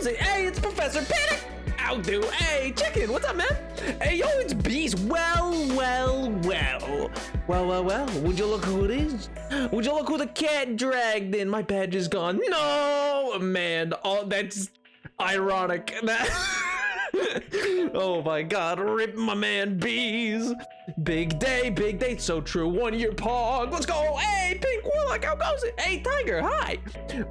it? Hey, it's Professor Panic. How do? Hey, chicken, what's up, man? Hey, yo, it's Bees. Well. Would you look who it is? Would you look who the cat dragged in? My badge is gone. No, man. Oh, that's ironic. Oh my God, rip my man Bees. Big day, so true. 1 year pog, let's go. Hey, Pink Warlock, how goes it? Hey, Tiger, hi.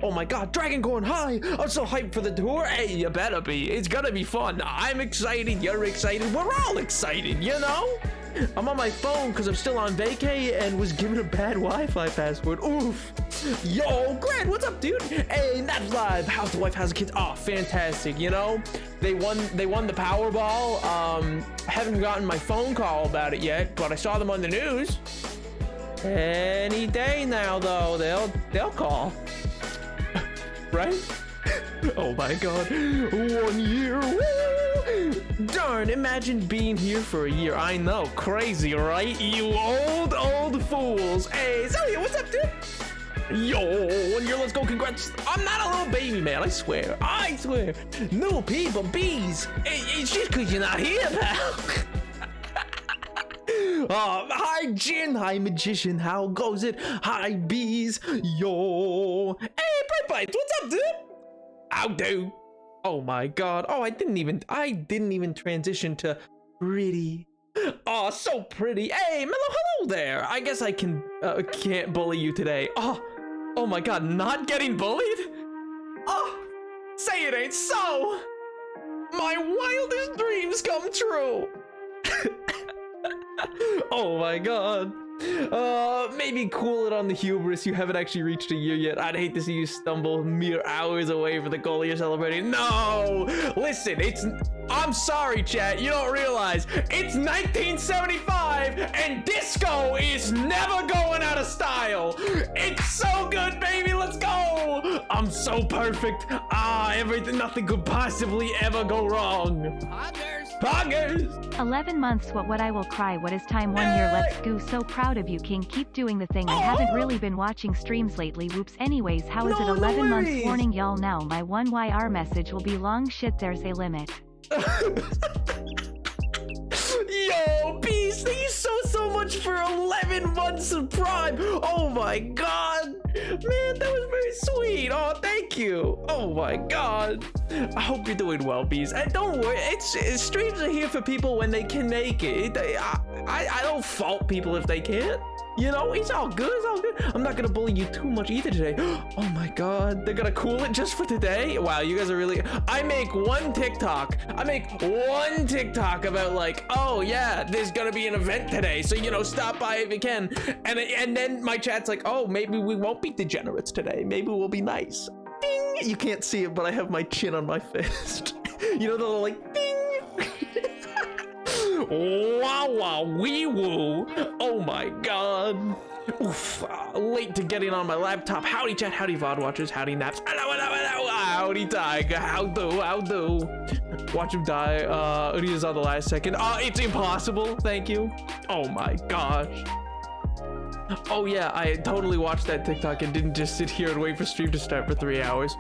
Oh my God, Dragon going hi. I'm so hyped for the tour. Hey, you better be. It's gonna be fun. I'm excited, you're excited, we're all excited, you know? I'm on my phone because I'm still on vacay and was given a bad Wi-Fi password. Oof. Yo, Grant, what's up, dude? Hey, Naps Live. How's the wife? How's the kids? Oh, fantastic. You know, they won the Powerball. Haven't gotten my phone call about it yet, but I saw them on the news. Any day now, though, they'll call. Right? Oh my God. 1 year. Woo! Darn, imagine being here for a year. I know, crazy, right? You old fools. Hey, Zoe, what's up, dude? Yo, 1 year, let's go, congrats. I'm not a little baby, man, I swear. New people, Bees. It's just because you're not here, pal. Hi, Jin. Hi, Magician. How goes it? Hi, Bees. Yo. Hey, Bright Bites, what's up, dude? How do? Oh my God. Oh, I didn't even transition to pretty. Oh, so pretty. Hey, Mellow, hello there. I guess I can't bully you today. Oh my God, not getting bullied? Oh, say it ain't so. My wildest dreams come true. Oh my God. Maybe cool it on the hubris. You haven't actually reached a year yet. I'd hate to see you stumble mere hours away from the goal you're celebrating. No, listen, I'm sorry, chat. You don't realize it's 1975 and disco is never going out of style. It's so good, baby. Let's go. I'm so perfect. Nothing could possibly ever go wrong. Poggers. 11 months. What I will cry. What is time? 1 year. Let's go. So proud of you, King. Keep doing the thing. I haven't really been watching streams lately. Whoops. Anyways, how is it? 11 months. Warning y'all now. My 1YR message will be long. Shit, there's a limit. Yo, Beast, thank you so much for 11 months of Prime. Oh my God, man, that was very sweet. Oh, thank you. Oh my God, I hope you're doing well, Beast. And don't worry, streams are here for people when they can make it. I don't fault people if they can't. You know, it's all good, I'm not gonna bully you too much either today. Oh my God, they're gonna cool it just for today? Wow, you guys are really... I make one TikTok about like, oh yeah, there's gonna be an event today, so you know, stop by if you can. And then my chat's like, oh, maybe we won't be degenerates today. Maybe we'll be nice. Ding! You can't see it, but I have my chin on my fist. You know, the little like, ding! Wow, wee woo. Oh my God. Oof, late to getting on my laptop. Howdy chat, howdy VOD watchers, howdy Naps. Hello. Howdy Tiger, how do? Watch him die. It is on the last second. It's impossible, thank you. Oh my gosh. Oh yeah, I totally watched that TikTok and didn't just sit here and wait for stream to start for 3 hours.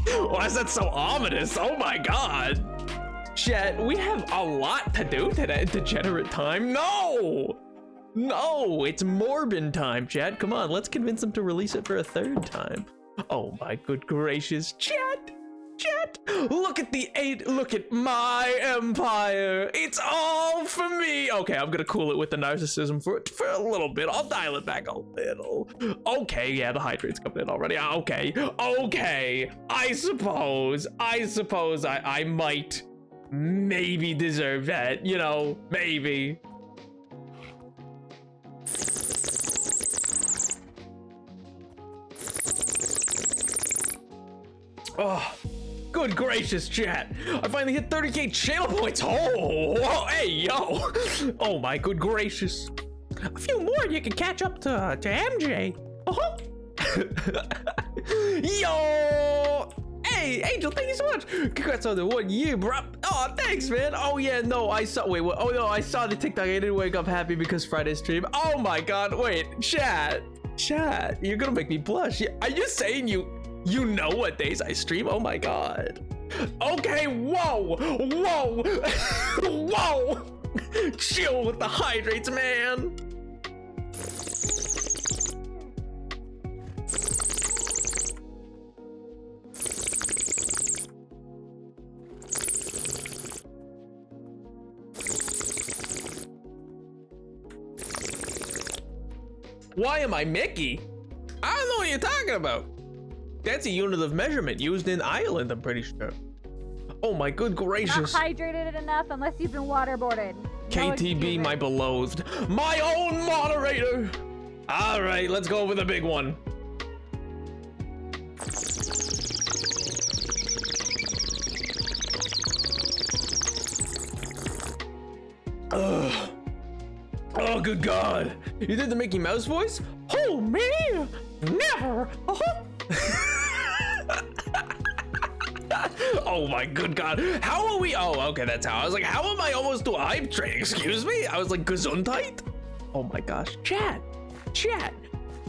Why is that so ominous? Oh my God. Chat, we have a lot to do today. Degenerate time? No, it's Morbin time, chat. Come on, let's convince them to release it for a 3rd time. Oh my good gracious, chat. Look at my empire. It's all for me. Okay, I'm gonna cool it with the narcissism for a little bit. I'll dial it back a little. Okay, yeah, the hydrate's coming in already. Okay. I suppose I might maybe deserve that, you know, maybe. Oh, good gracious, chat. I finally hit 30k channel points. Oh, hey, yo. Oh my good gracious. A few more and you can catch up to MJ. Yo. Hey, Angel, thank you so much. Congrats on the 1 year, bro. Oh, thanks, man. Oh, yeah, no, I saw the TikTok. I didn't wake up happy because Friday stream. Oh, my God. Wait, chat, you're gonna make me blush. Are you saying you You know what days I stream? Oh my god. Okay, whoa, whoa, whoa. Chill with the hydrates, man. Why am I Mickey? I don't know what you're talking about. That's a unit of measurement used in Ireland, I'm pretty sure. Oh my good gracious. Not hydrated enough unless you've been waterboarded. KTB, my beloved. My own moderator. All right, let's go over the big one. Ugh. Oh, good God. You did the Mickey Mouse voice? Oh, me? Never. Oh my good God. How are we? Oh, okay, that's how. I was like, how am I almost to a hype train? Excuse me? I was like, Gesundheit? Oh my gosh. Chat.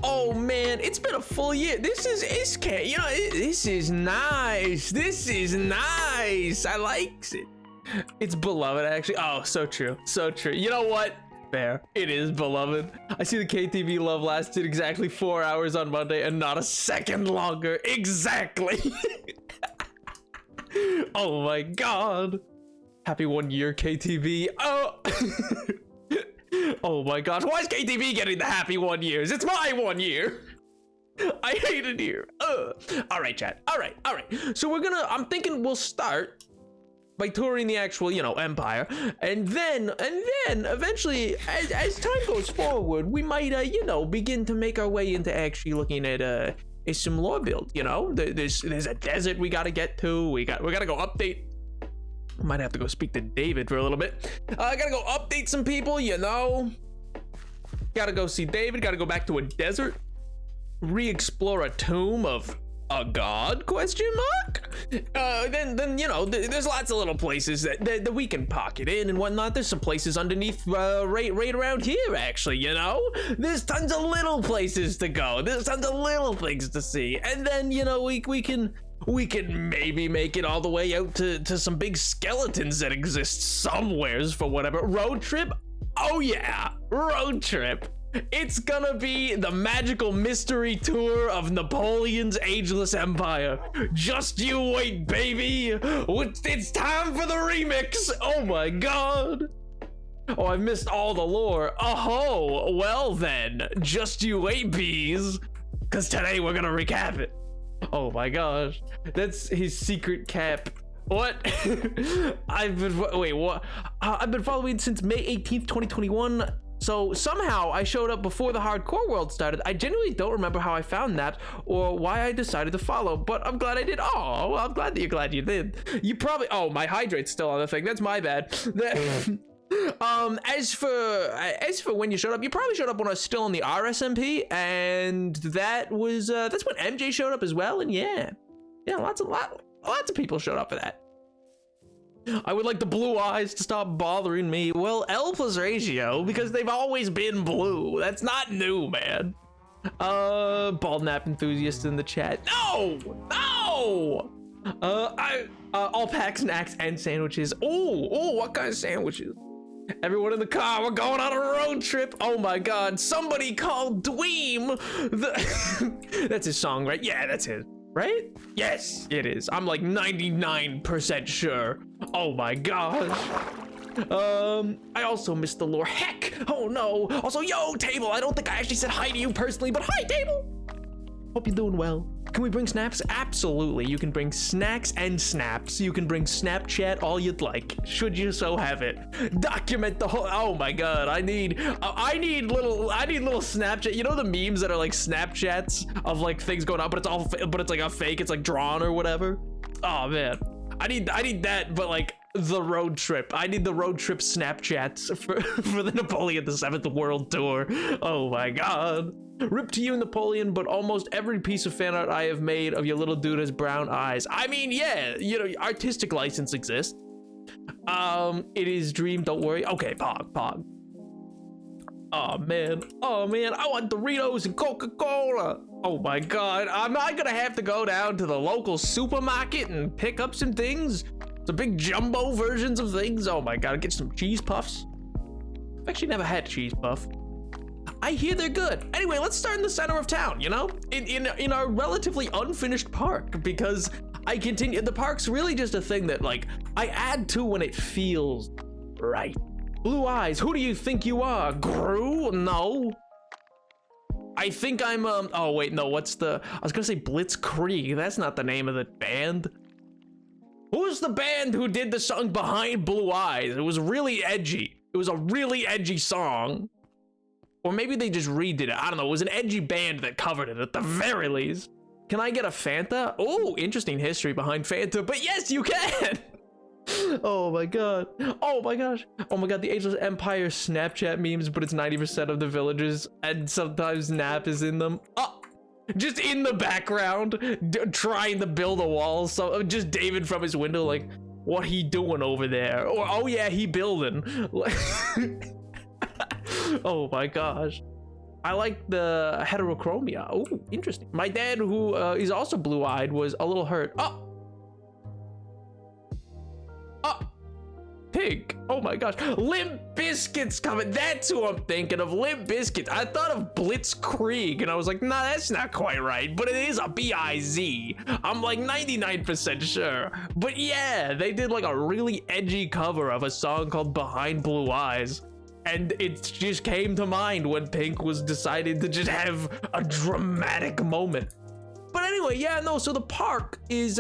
Oh man, it's been a full year. This is Iske. You know, this is nice. This is nice. I likes it. It's beloved, actually. Oh, so true. So true. You know what? Fair. It is beloved. I see the KTV love lasted exactly 4 hours on Monday and not a second longer. Exactly. Oh my God. Happy 1 year, KTV. Oh. Oh my gosh. Why is KTV getting the happy 1 years? It's my 1 year. I hate it here. All right, chat. All right. So I'm thinking we'll start by touring the actual, empire, and then eventually, as time goes forward, we might, begin to make our way into actually looking at some lore build. There's a desert we gotta get to. We gotta go update. Might have to go speak to David for a little bit. I gotta go update some people. Gotta go see David. Gotta go back to a desert. Re-explore a tomb of a god? Question mark. Then there's lots of little places that we can pocket in and whatnot. There's some places underneath right around here, actually. There's tons of little places to go. There's tons of little things to see, and then we can maybe make it all the way out to some big skeletons that exist somewheres for whatever. Road trip? Oh yeah, road trip. It's gonna be the magical mystery tour of Napoleon's ageless empire. Just you wait, baby. It's time for the remix. Oh my God. Oh, I've missed all the lore. Oh, well then, just you wait, bees. Because today we're gonna recap it. Oh my gosh. That's his secret cap. What? I've been following since May 18th, 2021. So somehow I showed up before the hardcore world started. I genuinely don't remember how I found that or why I decided to follow, but I'm glad I did. Oh, well, I'm glad you did. You probably, oh, my hydrate's still on the thing. That's my bad. As for when you showed up, you probably showed up when I was still on the RSMP, and that's when MJ showed up as well. And yeah, lots of people showed up for that. I would like the blue eyes to stop bothering me. Well, L plus ratio, because they've always been blue. That's not new, man. Bald nap enthusiasts in the chat. No! All pack snacks and sandwiches. Oh, what kind of sandwiches? Everyone in the car, we're going on a road trip. Oh my God, somebody called Dweem. That's his song, right? Yeah, that's his. Right? Yes, it is. I'm like 99% sure. Oh my gosh. I also missed the lore. Heck! Oh no! Also, yo, Table! I don't think I actually said hi to you personally, but hi, Table! Hope you're doing well. Can we bring snaps? Absolutely. You can bring snacks and snaps. You can bring Snapchat all you'd like, should you so have it. Document the whole. Oh my God! I need little Snapchat. You know the memes that are like Snapchats of like things going on, but it's like a fake. It's like drawn or whatever. Oh man, I need that, but like the road trip. I need the road trip Snapchats for the Napoleon the 7th World Tour. Oh my God. Rip to you, Napoleon, but almost every piece of fan art I have made of your little dude has brown eyes. I mean, yeah, artistic license exists. It is Dream, don't worry. Okay, Pog. Oh man, I want Doritos and Coca-Cola. Oh my God, am I gonna have to go down to the local supermarket and pick up some things? Some big jumbo versions of things. Oh my God, get some cheese puffs. I've actually never had cheese puff. I hear they're good. Anyway, let's start in the center of town, you know? In our relatively unfinished park, because the park's really just a thing that like I add to when it feels right. Blue eyes, who do you think you are? Gru? No. I think I'm, oh wait, no, I was gonna say Blitzkrieg. That's not the name of the band. Who's the band who did the song Behind Blue Eyes? It was really edgy. It was a really edgy song. Or maybe they just redid it. I don't know. It was an edgy band that covered it at the very least. Can I get a Fanta? Oh, interesting history behind Fanta, but yes, you can. Oh my God. Oh my gosh. Oh my God, the Ageless Empire Snapchat memes, but it's 90% of the villagers, and sometimes Nap is in them. Oh, just in the background, trying to build a wall. So just David from his window, like, what he doing over there? Or, oh yeah, he building. Oh my gosh. I like the heterochromia. Oh, interesting. My dad, who is also blue-eyed, was a little hurt. Oh! Pig. Oh my gosh. Limp Bizkit's coming. That's who I'm thinking of. Limp Bizkit. I thought of Blitzkrieg and I was like, nah, that's not quite right. But it is a B-I-Z. I'm like 99% sure. But yeah, they did like a really edgy cover of a song called Behind Blue Eyes. And it just came to mind when Pink was decided to just have a dramatic moment. But anyway, yeah, no, so the park is,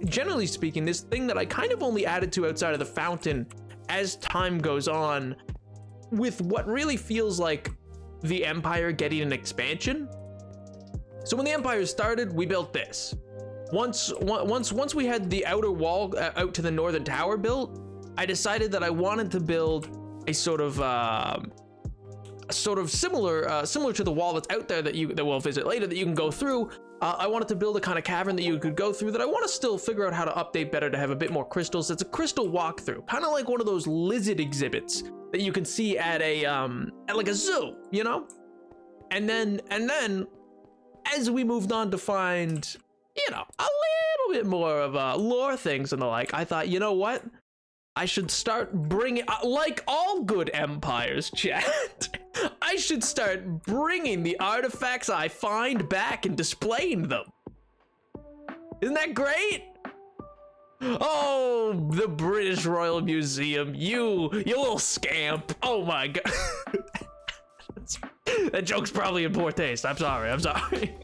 generally speaking, this thing that I kind of only added to outside of the fountain as time goes on, with what really feels like the Empire getting an expansion. So when the Empire started, we built this. Once we had the outer wall out to the northern tower built, I decided that I wanted to build a sort of similar to the wall that's out there that we'll visit later, that you can go through. I wanted to build a kind of cavern that you could go through that I want to still figure out how to update better to have a bit more crystals. It's a crystal walkthrough, kind of like one of those lizard exhibits that you can see at like a zoo, you know? And then as we moved on to find, you know, a little bit more of lore things and the like, I thought, you know what? I should start bringing, like all good empires, chat, I should start bringing the artifacts I find back and displaying them. Isn't that great? Oh, the British Royal Museum, you little scamp. Oh my God. That joke's probably in poor taste. I'm sorry.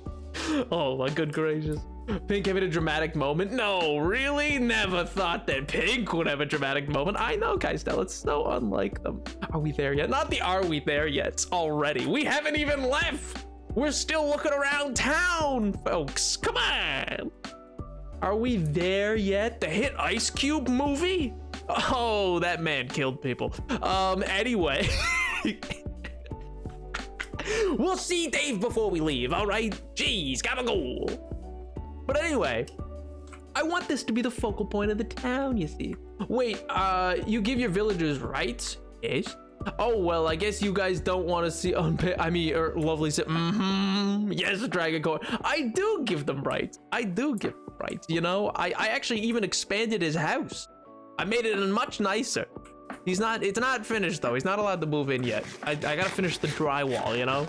Oh my good gracious. Pink having a dramatic moment? No, really? Never thought that Pink would have a dramatic moment. I know, Kystel, it's so unlike them. Are we there yet? Not the are we there yet already. We haven't even left. We're still looking around town, folks. Come on. Are we there yet? The hit Ice Cube movie? Oh, that man killed people. Anyway. We'll see Dave before we leave, all right? Jeez, gotta go. But anyway, I want this to be the focal point of the town, you see. Wait, you give your villagers rights? Yes. Oh, well, I guess you guys don't want to see, Lovely said, yes, Dragon Core. I do give them rights. You know? I actually even expanded his house. I made it much nicer. It's not finished though. He's not allowed to move in yet. I gotta finish the drywall, you know?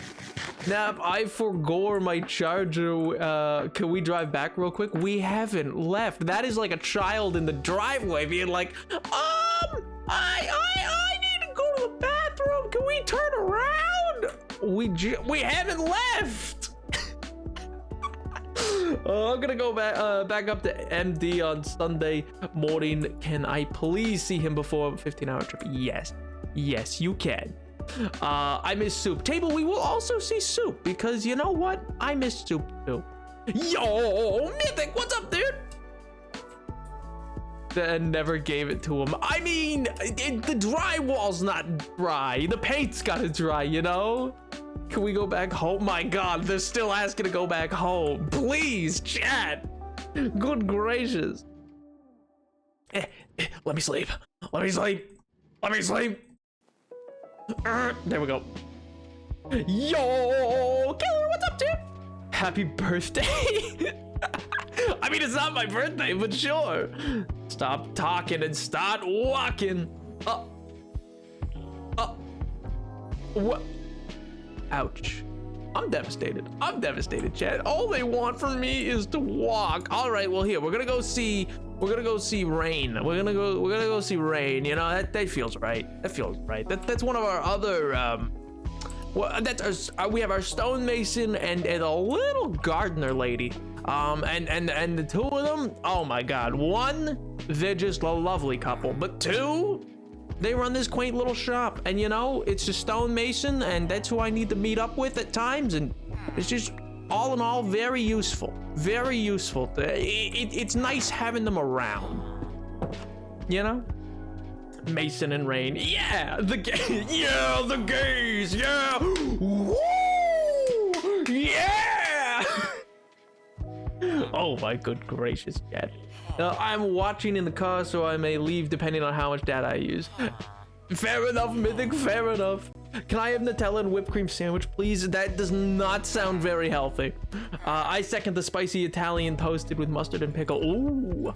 Nap, I forgore my charger. Can we drive back real quick? We haven't left. That is like a child in the driveway being like, I need to go to the bathroom. Can we turn around? We haven't left. I'm gonna go back up to MD on Sunday morning. Can I please see him before a 15-hour trip? Yes, you can. I miss Soup. Table, we will also see Soup because you know what? I miss Soup too. Yo, Mythic, what's up, dude? Then never gave it to him. I mean, the drywall's not dry. The paint's gotta dry, you know? Can we go back home? My God, they're still asking to go back home. Please, chat. Good gracious. Let me sleep. There we go. Yo, Killer, what's up, dude? Happy birthday. I mean, it's not my birthday, but sure. Stop talking and start walking. What? Ouch. I'm devastated. I'm devastated, Chad. All they want from me is to walk. All right, well, here, we're gonna go see Rain. We're gonna go see Rain. You know, that feels right. That feels right. That's one of our other, well, that's our, we have our stonemason and a little gardener lady. And the two of them, oh my God. One, they're just a lovely couple, but two, they run this quaint little shop, and you know, it's a stonemason, and that's who I need to meet up with at times, and it's just all in all very useful. Very useful. It's nice having them around. You know? Mason and Rain. Yeah, the gays. Yeah. Woo! Yeah. Oh my good gracious, Dad. I'm watching in the car, so I may leave depending on how much data I use. Fair enough, Mythic, fair enough. Can I have Nutella and whipped cream sandwich, please? That does not sound very healthy. I second the spicy Italian toasted with mustard and pickle. Ooh.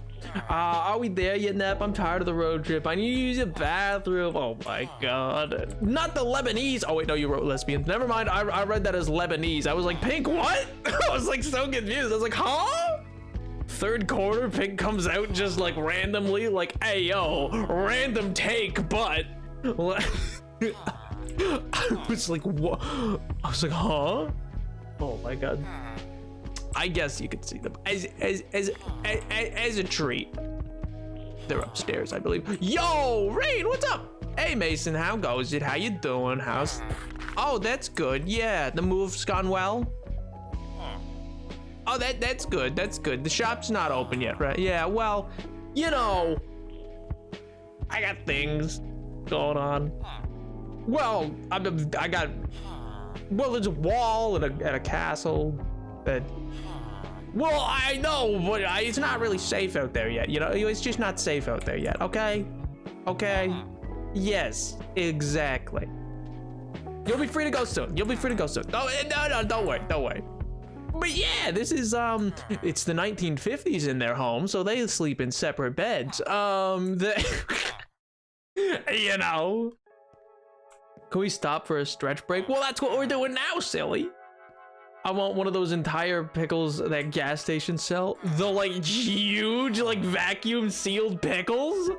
Are we there yet, Nep? I'm tired of the road trip. I need to use a bathroom. Oh my God. Not the Lebanese. Oh wait, no, you wrote lesbians. Never mind, I read that as Lebanese. I was like, Pink, what? I was like so confused. I was like, huh? Third quarter, Pink comes out just like randomly, like, hey yo, random take, but I was like, what? I was like, huh? Oh my God. I guess you could see them as a treat. They're upstairs, I believe. Yo, Rain, what's up? Hey Mason, how goes it? How you doing? How's? Oh, that's good. Yeah, the move's gone well. Oh, that's good. That's good. The shop's not open yet, right? Yeah, well, you know, I got things going on. Well, I got, well, there's a wall and a castle that, well, I know, but it's not really safe out there yet. You know, it's just not safe out there yet. Okay? Okay? Yes, exactly. You'll be free to go soon. You'll be free to go soon. No, don't worry. Don't worry. But yeah, this is, it's the 1950s in their home, so they sleep in separate beds. You know. Can we stop for a stretch break? Well, that's what we're doing now, silly. I want one of those entire pickles that gas stations sell. The, like, huge, like, vacuum sealed pickles.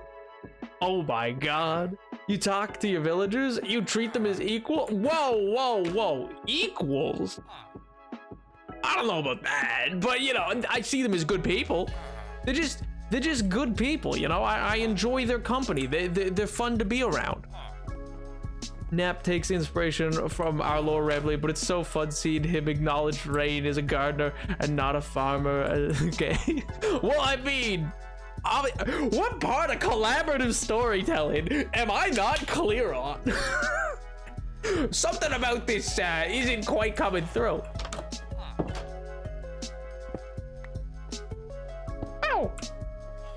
Oh my God. You talk to your villagers, you treat them as equal. Whoa. Equals? I don't know about that, but you know, I see them as good people. They're just good people, you know. I enjoy their company. They're fun to be around. Nap takes inspiration from our Lord Revley, but it's so fun seeing him acknowledge Rain as a gardener and not a farmer. Okay. Well, I mean, what part of collaborative storytelling am I not clear on? Something about this isn't quite coming through.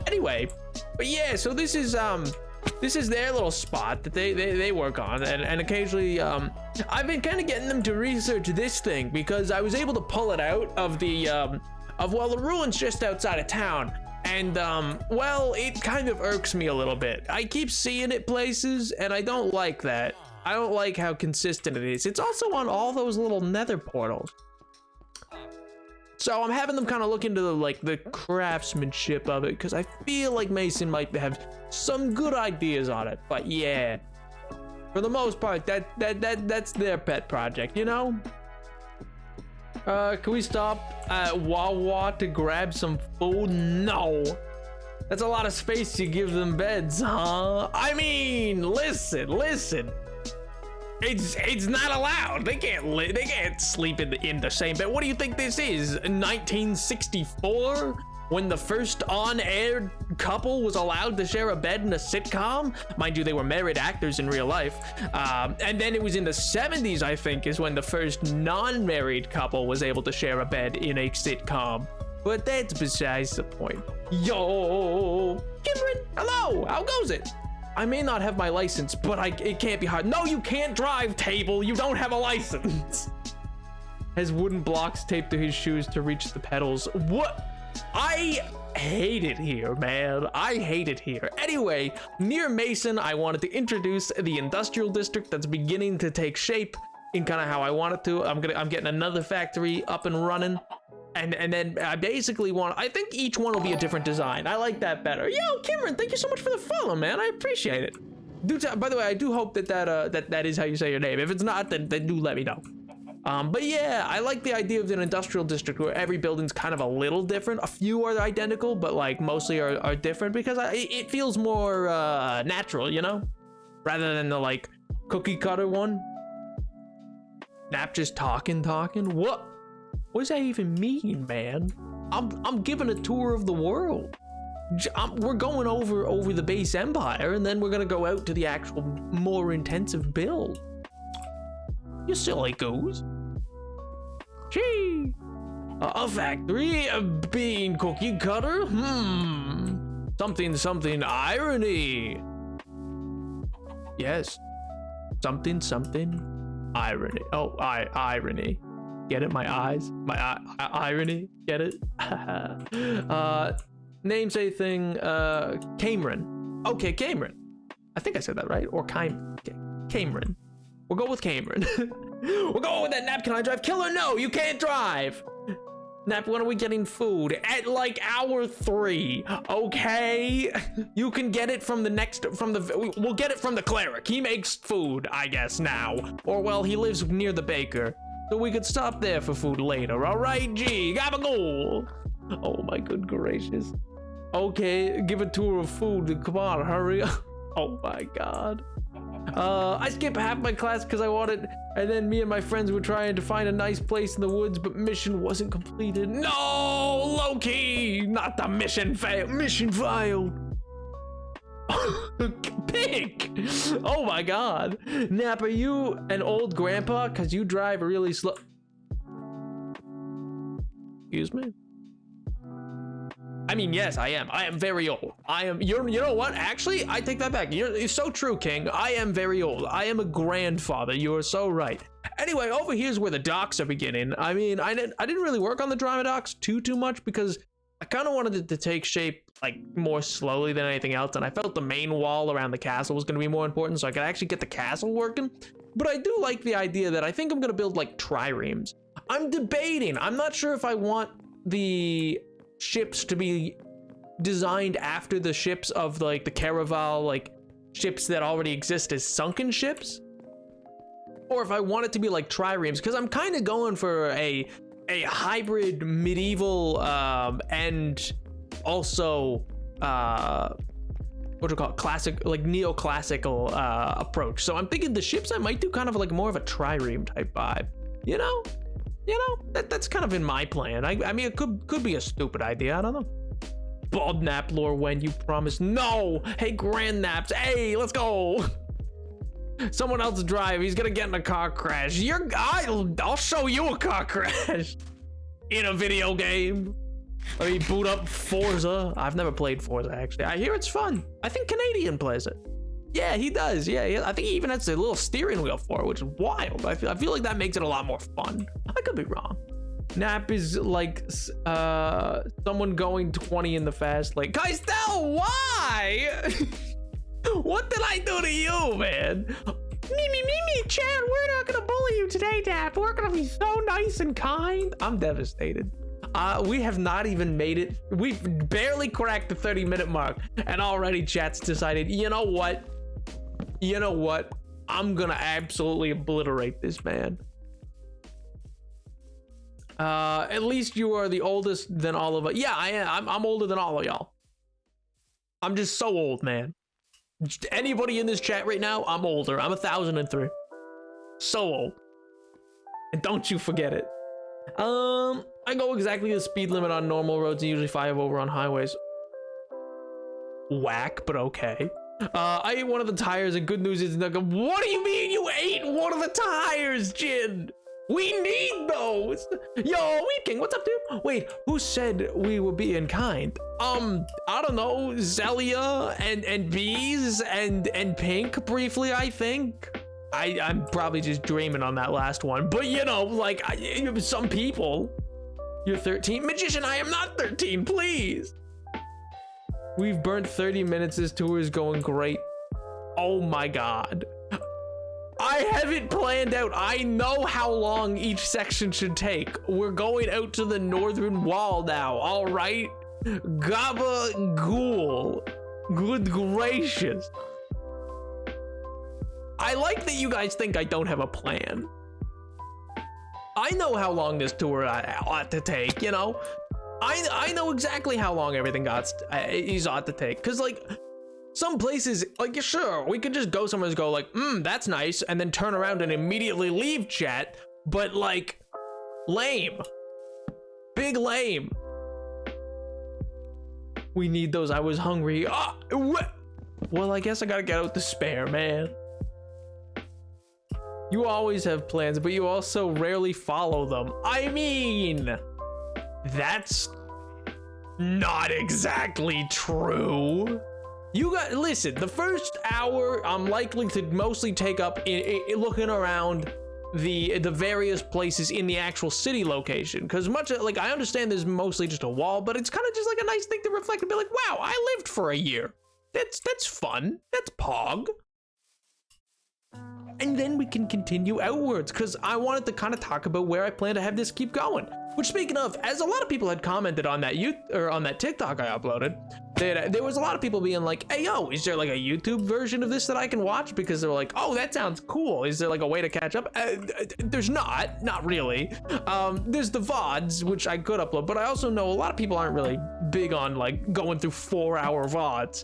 Anyway, but yeah, so this is their little spot that they work on, and occasionally I've been kind of getting them to research this thing because I was able to pull it out of the the ruins just outside of town, and well, it kind of irks me a little bit. I keep seeing it places and I don't like that. I don't like how consistent it is. It's also on all those little nether portals. So I'm having them kind of look into the craftsmanship of it, because I feel like Mason might have some good ideas on it. But yeah, for the most part, that's their pet project, you know? Can we stop at Wawa to grab some food? No. That's a lot of space to give them beds, huh? I mean, listen. It's not allowed. They can't sleep in the same bed. What do you think this is? 1964? When the first on-air couple was allowed to share a bed in a sitcom? Mind you, they were married actors in real life. And then it was in the 70s, I think, is when the first non-married couple was able to share a bed in a sitcom. But that's besides the point. Yo, Kimberly, hello, how goes it? I may not have my license, but it can't be hard. No, you can't drive, Table. You don't have a license. Has wooden blocks taped to his shoes to reach the pedals. What? I hate it here, man. I hate it here. Anyway, near Mason, I wanted to introduce the industrial district that's beginning to take shape in kind of how I want it to. I'm getting another factory up and running. And then I basically I think each one will be a different design. I like that better. Yo, Cameron, thank you so much for the follow, man. I appreciate it. By the way, I do hope that is how you say your name. If it's not, then do let me know. But yeah, I like the idea of an industrial district where every building's kind of a little different. A few are identical, but like mostly are different because it feels more natural, you know? Rather than the like cookie cutter one. Nap just talking. What? What does that even mean, man? I'm giving a tour of the world. We're going over the base empire, and then we're gonna go out to the actual more intensive build. You silly goose. Gee. A factory, a bean cookie cutter. Something irony. Yes. Something irony. Oh, irony. Get it? My eyes? My irony? Get it? Name say thing, Cameron. Okay, Cameron. I think I said that right. Or Cameron. We'll go with Cameron. We'll go with that. Nap, can I drive? Killer, no, you can't drive. Nap, when are we getting food? At like hour 3, okay? You can get it we'll get it from the cleric. He makes food, I guess, now. Or, well, he lives near the baker. So we could stop there for food later, all right? Gee, gabagool. Oh my good gracious. Okay, give a tour of food. Come on, hurry up. Oh my God. I skipped half my class because I wanted, and then me and my friends were trying to find a nice place in the woods, but mission wasn't completed. No, Loki, not the mission failed. Mission failed. Pig! Oh my God. Nap, are you an old grandpa? Cause you drive really slow. Excuse me? I mean, yes, I am. I am very old. You know what? Actually, I take that back. You're so true, King. I am very old. I am a grandfather. You are so right. Anyway, over here's where the docks are beginning. I mean, I didn't really work on the drama docks too much because I kind of wanted it to take shape like more slowly than anything else, and I felt the main wall around the castle was going to be more important so I could actually get the castle working. But I do like the idea that I think I'm going to build like triremes. I'm debating. I'm not sure if I want the ships to be designed after the ships of like the Caraval, like ships that already exist as sunken ships, or if I want it to be like triremes, because I'm kind of going for a hybrid medieval and also what do you call it, classic, like neoclassical approach. So I'm thinking the ships I might do kind of like more of a trireme type vibe, you know, that's kind of in my plan. I mean, it could be a stupid idea, I don't know. Bald Nap lore, when you promise. No. Hey, Grand Naps, hey, let's go. Someone else drive. He's gonna get in a car crash. I'll show you a car crash in a video game. Let me boot up Forza. I've never played Forza, actually. I hear it's fun. I think Canadian plays it. Yeah, he does. Yeah, I think he even has a little steering wheel for it, which is wild. I feel like that makes it a lot more fun. I could be wrong. Nap is like someone going 20 in the fast lane. Guys, no, why? What did I do to you, man? Me, Chad, we're not gonna bully you today, Nap. We're gonna be so nice and kind. I'm devastated. We have not even made it. We've barely cracked the 30-minute mark, and already chat's decided, you know what? I'm gonna absolutely obliterate this man. At least you are the oldest than all of us. Yeah, I am. I'm older than all of y'all. I'm just so old, man. Anybody in this chat right now, I'm older. I'm 1003. So old. And don't you forget it. I go exactly the speed limit on normal roads and usually 5 over on highways. Whack, but okay. I ate one of the tires, and good news is, what do you mean you ate one of the tires, Jin? We need those. Yo, Weep King, what's up, dude? Wait, who said we were being kind? I don't know, Zelia and Bees and Pink briefly, I think. I'm probably just dreaming on that last one, but you know, like some people. You're 13. Magician, I am not 13, please. We've burnt 30 minutes. This tour is going great. Oh my God. I have it planned out. I know how long each section should take. We're going out to the northern wall now, all right? Gabagool. Good gracious. I like that you guys think I don't have a plan. I know how long this tour ought to take, you know? I know exactly how long everything ought to take. Cause like, some places, like, sure, we could just go somewhere and go like, that's nice, and then turn around and immediately leave chat, but like, lame. Big lame. We need those. I was hungry. Well, I guess I gotta get out the spare, man. You always have plans, but you also rarely follow them. I mean, that's not exactly true. You got, listen, the first hour I'm likely to mostly take up in looking around the various places in the actual city location, because much like I understand there's mostly just a wall, but it's kind of just like a nice thing to reflect and be like, wow, I lived for a year. That's fun. That's pog. And then we can continue outwards, because I wanted to kind of talk about where I plan to have this keep going. Which, speaking of, as a lot of people had commented on that on that TikTok I uploaded, there was a lot of people being like, hey yo, is there like a YouTube version of this that I can watch? Because they were like, oh, that sounds cool. Is there like a way to catch up? There's not really. There's the VODs, which I could upload, but I also know a lot of people aren't really big on like going through 4-hour VODs.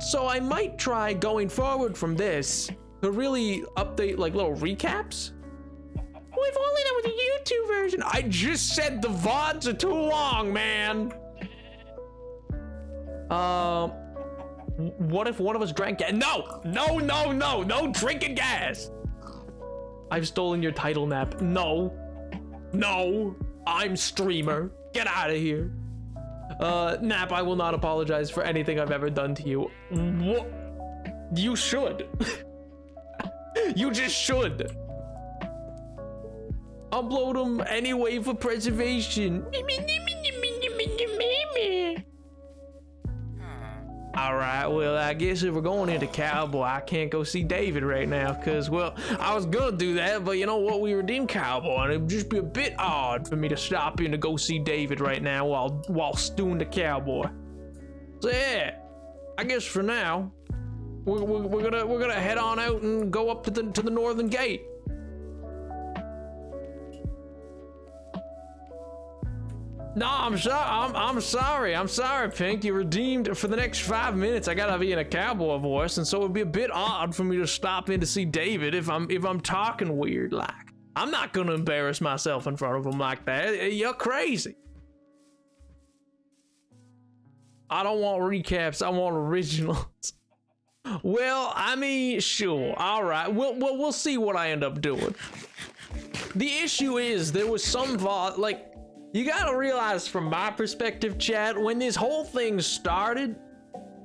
So I might try going forward from this to really update like little recaps. Well, if only there was a YouTube version. I just said the VODs are too long, man. What if one of us drank gas? No drinking gas. I've stolen your title, Nap. No, I'm streamer. Get out of here. Nap, I will not apologize for anything I've ever done to you. What? You should. You just should. Upload them anyway for preservation. All right, well, I guess if we're going into Cowboy, I can't go see David right now because, well, I was gonna do that, but you know what? We redeemed Cowboy, and it'd just be a bit odd for me to stop in to go see David right now while stewing the Cowboy. So yeah, I guess for now, we're gonna head on out and go up to the northern gate. No, I'm sorry. I'm sorry, Pink. You're redeemed for the next 5 minutes. I gotta be in a cowboy voice, and so it'd be a bit odd for me to stop in to see David if I'm talking weird like. I'm not gonna embarrass myself in front of him like that. You're crazy. I don't want recaps. I want originals. Well, I mean, sure. All right. We'll see what I end up doing. The issue is there was some VOD, like, you gotta realize from my perspective, chat, when this whole thing started,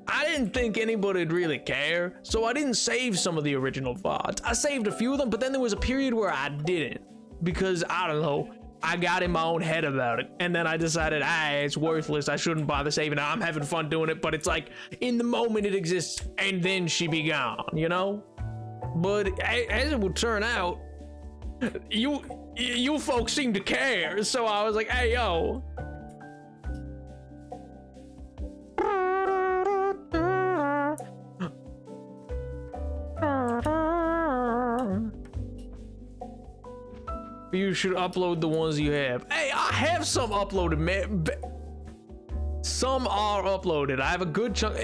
I didn't think anybody'd really care, so I didn't save some of the original VODs. I saved a few of them, but then there was a period where I didn't, because, I don't know, I got in my own head about it, and then I decided, it's worthless, I shouldn't bother saving it, I'm having fun doing it, but it's like, in the moment it exists, and then she be gone, you know? But as it would turn out, you folks seem to care, so I was like, hey, yo. You should upload the ones you have. Hey, I have some uploaded, man. Some are uploaded. I have a good chunk.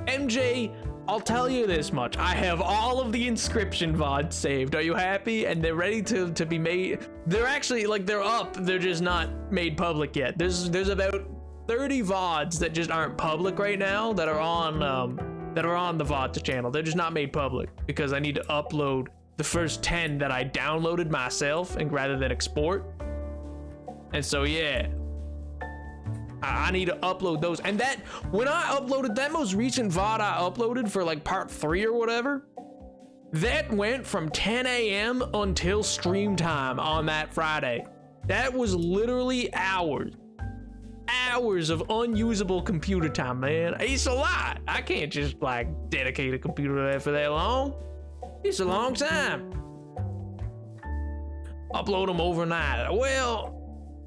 MJ, I'll tell you this much. I have all of the inscription VODs saved. Are you happy? And they're ready to be made. They're actually, like, they're up. They're just not made public yet. There's about 30 VODs that just aren't public right now that are on the VODs channel. They're just not made public because I need to upload the first 10 that I downloaded myself and rather than export. And so yeah, I need to upload those. And that, when I uploaded that most recent VOD I uploaded for like part 3 or whatever, that went from 10 a.m. until stream time on that Friday. That was literally hours of unusable computer time, man. It's a lot. I can't just like dedicate a computer to that for that long. It's a long time. Upload them overnight. Well,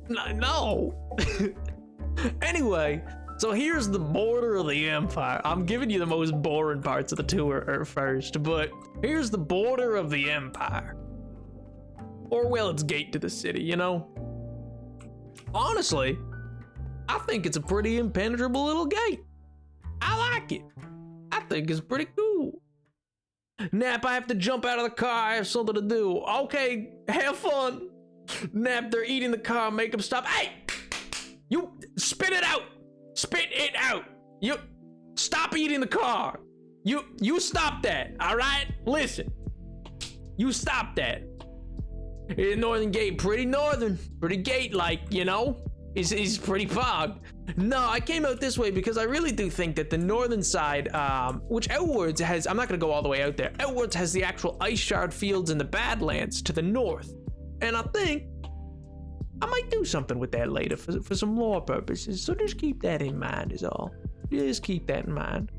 no. Anyway, so here's the border of the empire. I'm giving you the most boring parts of the tour first, but here's the border of the empire. Or, well, it's gate to the city, you know? Honestly, I think it's a pretty impenetrable little gate. I like it. I think it's pretty cool. Nap, I have to jump out of the car. I have something to do. Okay, have fun. Nap, they're eating the car. Make them stop. Hey! You spit it out. Spit it out. You stop eating the car. You stop that. All right? Listen. You stop that. Northern Gate, pretty northern. Pretty gate-like, you know? Is pretty fogged. No, I came out this way because I really do think that the northern side, which outwards has, I'm not gonna go all the way out there, outwards has the actual ice shard fields and the Badlands to the north. And I think I might do something with that later for some lore purposes. So just keep that in mind is all. Just keep that in mind.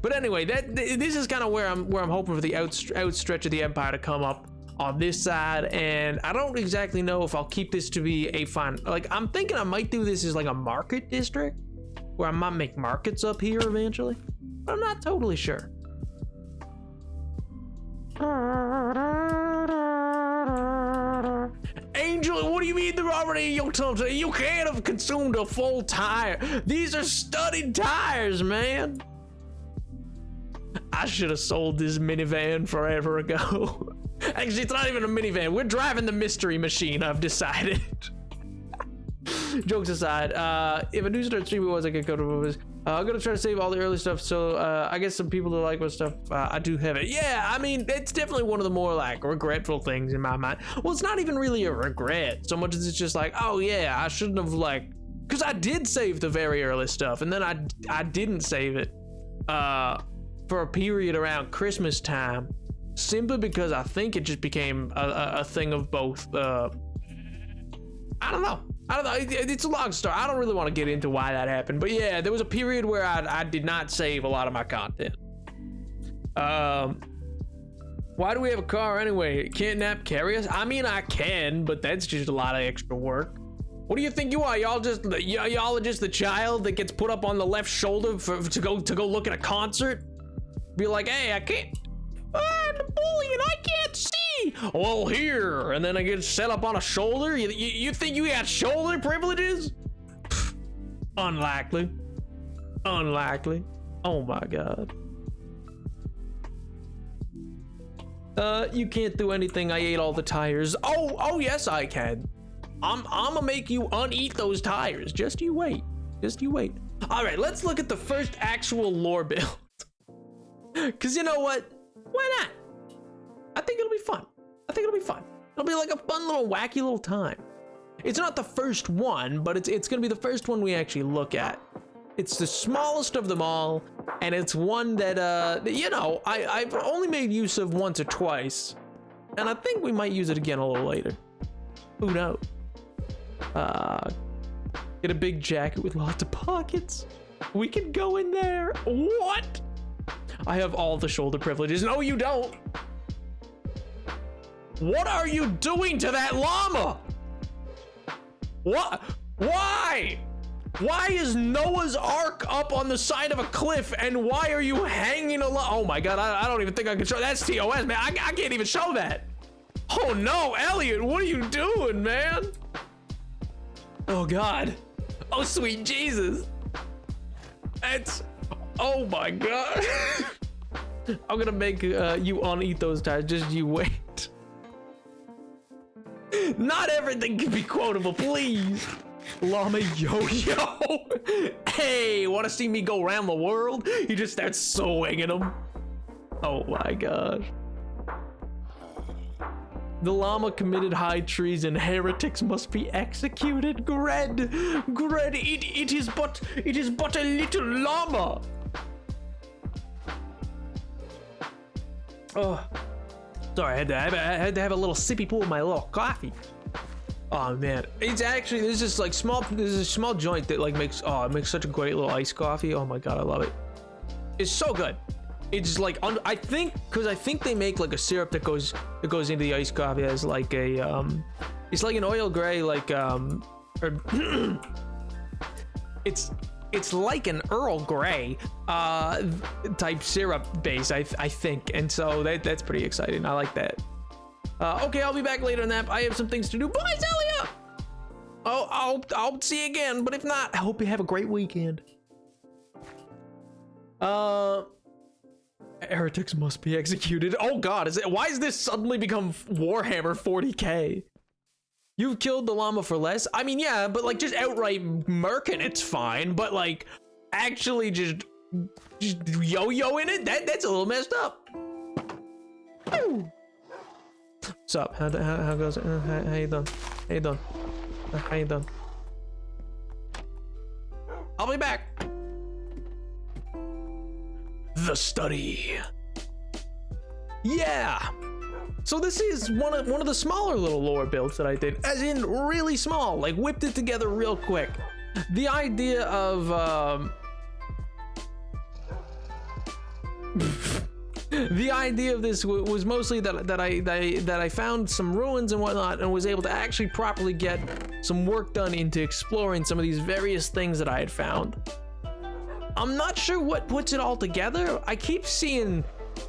But anyway, this is kind of where I'm hoping for the outstretch of the empire to come up on this side, and I don't exactly know if I'll keep this to be a fun, like, I'm thinking I might do this as like a market district where I might make markets up here eventually, but I'm not totally sure. Angel, what do you mean they're already in your tongue? You can't have consumed a full tire. These are studded tires, man. I should have sold this minivan forever ago. Actually, it's not even a minivan. We're driving the mystery machine, I've decided. Jokes aside, if I do start streaming once I get comfortable with this, I'm gonna try to save all the early stuff, so I guess some people that like my stuff, I do have it. Yeah, I mean, it's definitely one of the more like regretful things in my mind. Well, it's not even really a regret so much as it's just like, oh yeah, I shouldn't have, like, because I did save the very early stuff, and then I didn't save it for a period around Christmas time, simply because I think it just became a thing of both. I don't know. It's a long story. I don't really want to get into why that happened, but yeah, there was a period where I did not save a lot of my content. Why do we have a car anyway? Can't Nap carry us? I mean, I can, but that's just a lot of extra work. What do you think you are? Y'all are just the child that gets put up on the left shoulder to go look at a concert? Be like, hey, I can't. Napoleon, I can't see. Well, here, and then I get set up on a shoulder. You think you got shoulder privileges? Pfft, unlikely. Oh my god. You can't do anything. I ate all the tires. Oh yes, I can. I'm gonna make you uneat those tires. Just you wait. All right, let's look at the first actual lore build. Cause you know what? Why not? I think it'll be fun. It'll be like a fun little wacky little time. It's not the first one, but it's gonna be the first one we actually look at. It's the smallest of them all, and it's one that you know, I've only made use of once or twice, and I think we might use it again a little later. Who knows? Get a big jacket with lots of pockets. We can go in there. What? I have all the shoulder privileges. No, you don't. What are you doing to that llama? What? Why? Why is Noah's Ark up on the side of a cliff, and why are you hanging a llama? Oh my god, I don't even think I can show. That's TOS, man. I can't even show that. Oh no, Elliot, what are you doing, man? Oh god. Oh sweet Jesus. That's, oh my god. I'm gonna make you uneat those tires. Just you wait. Not everything can be quotable, please. Llama yo-yo. Hey, wanna see me go around the world? He just starts swinging them. Oh my gosh. The llama committed high treason. Heretics must be executed. Gred, it is but a little llama. Oh, sorry, I had to have a little sippy pool of my little coffee. Oh man, it's actually this is a small joint that like makes such a great little iced coffee. Oh my god, I love it. It's so good. It's like I think they make like a syrup that goes into the iced coffee as like a it's like an oil gray like or it's like an Earl Grey type syrup base, I think, and so that's pretty exciting. I like that. Okay, I'll be back later on that. I have some things to do. Bye, Zelia! Oh, I'll see you again, but if not, I hope you have a great weekend. Heretics must be executed. Oh god, why has this suddenly become Warhammer 40k? You've killed the llama for less? I mean, yeah, but like just outright murking it's fine, but like actually just yo-yoing it, that's a little messed up. What's up? How goes it? How you doing? How you doing? How you doing? I'll be back. The study. Yeah. So this is one of the smaller little lore builds that I did, as in really small, like whipped it together real quick. The idea of the idea of this was mostly that I found some ruins and whatnot, and was able to actually properly get some work done into exploring some of these various things that I had found. I'm not sure what puts it all together. I keep seeing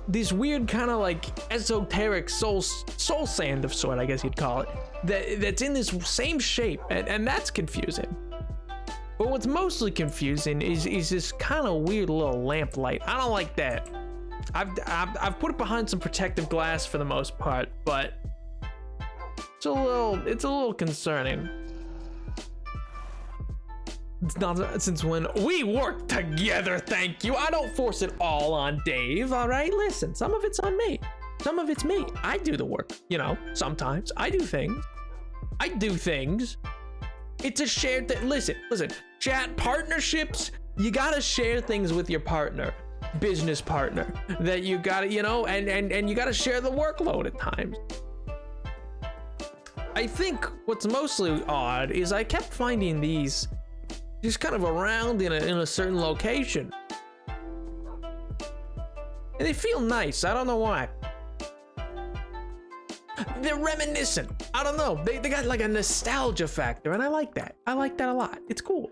this weird kind of like esoteric soul sand of sort, I guess you'd call it, that's in this same shape, and that's confusing. But what's mostly confusing is this kind of weird little lamp light. I don't like that. I've put it behind some protective glass for the most part, but it's a little concerning. It's not since when we work together, thank you. I don't force it all on Dave, all right? Listen, some of it's on me. Some of it's me. I do the work, you know, sometimes. I do things. It's a shared thing. Listen, chat, partnerships, you gotta share things with your partner, business partner, that you gotta, you know, and you gotta share the workload at times. I think what's mostly odd is I kept finding these just kind of around in a certain location, and they feel nice. I don't know why. They're reminiscent. I don't know. They got like a nostalgia factor, and I like that. I like that a lot. It's cool.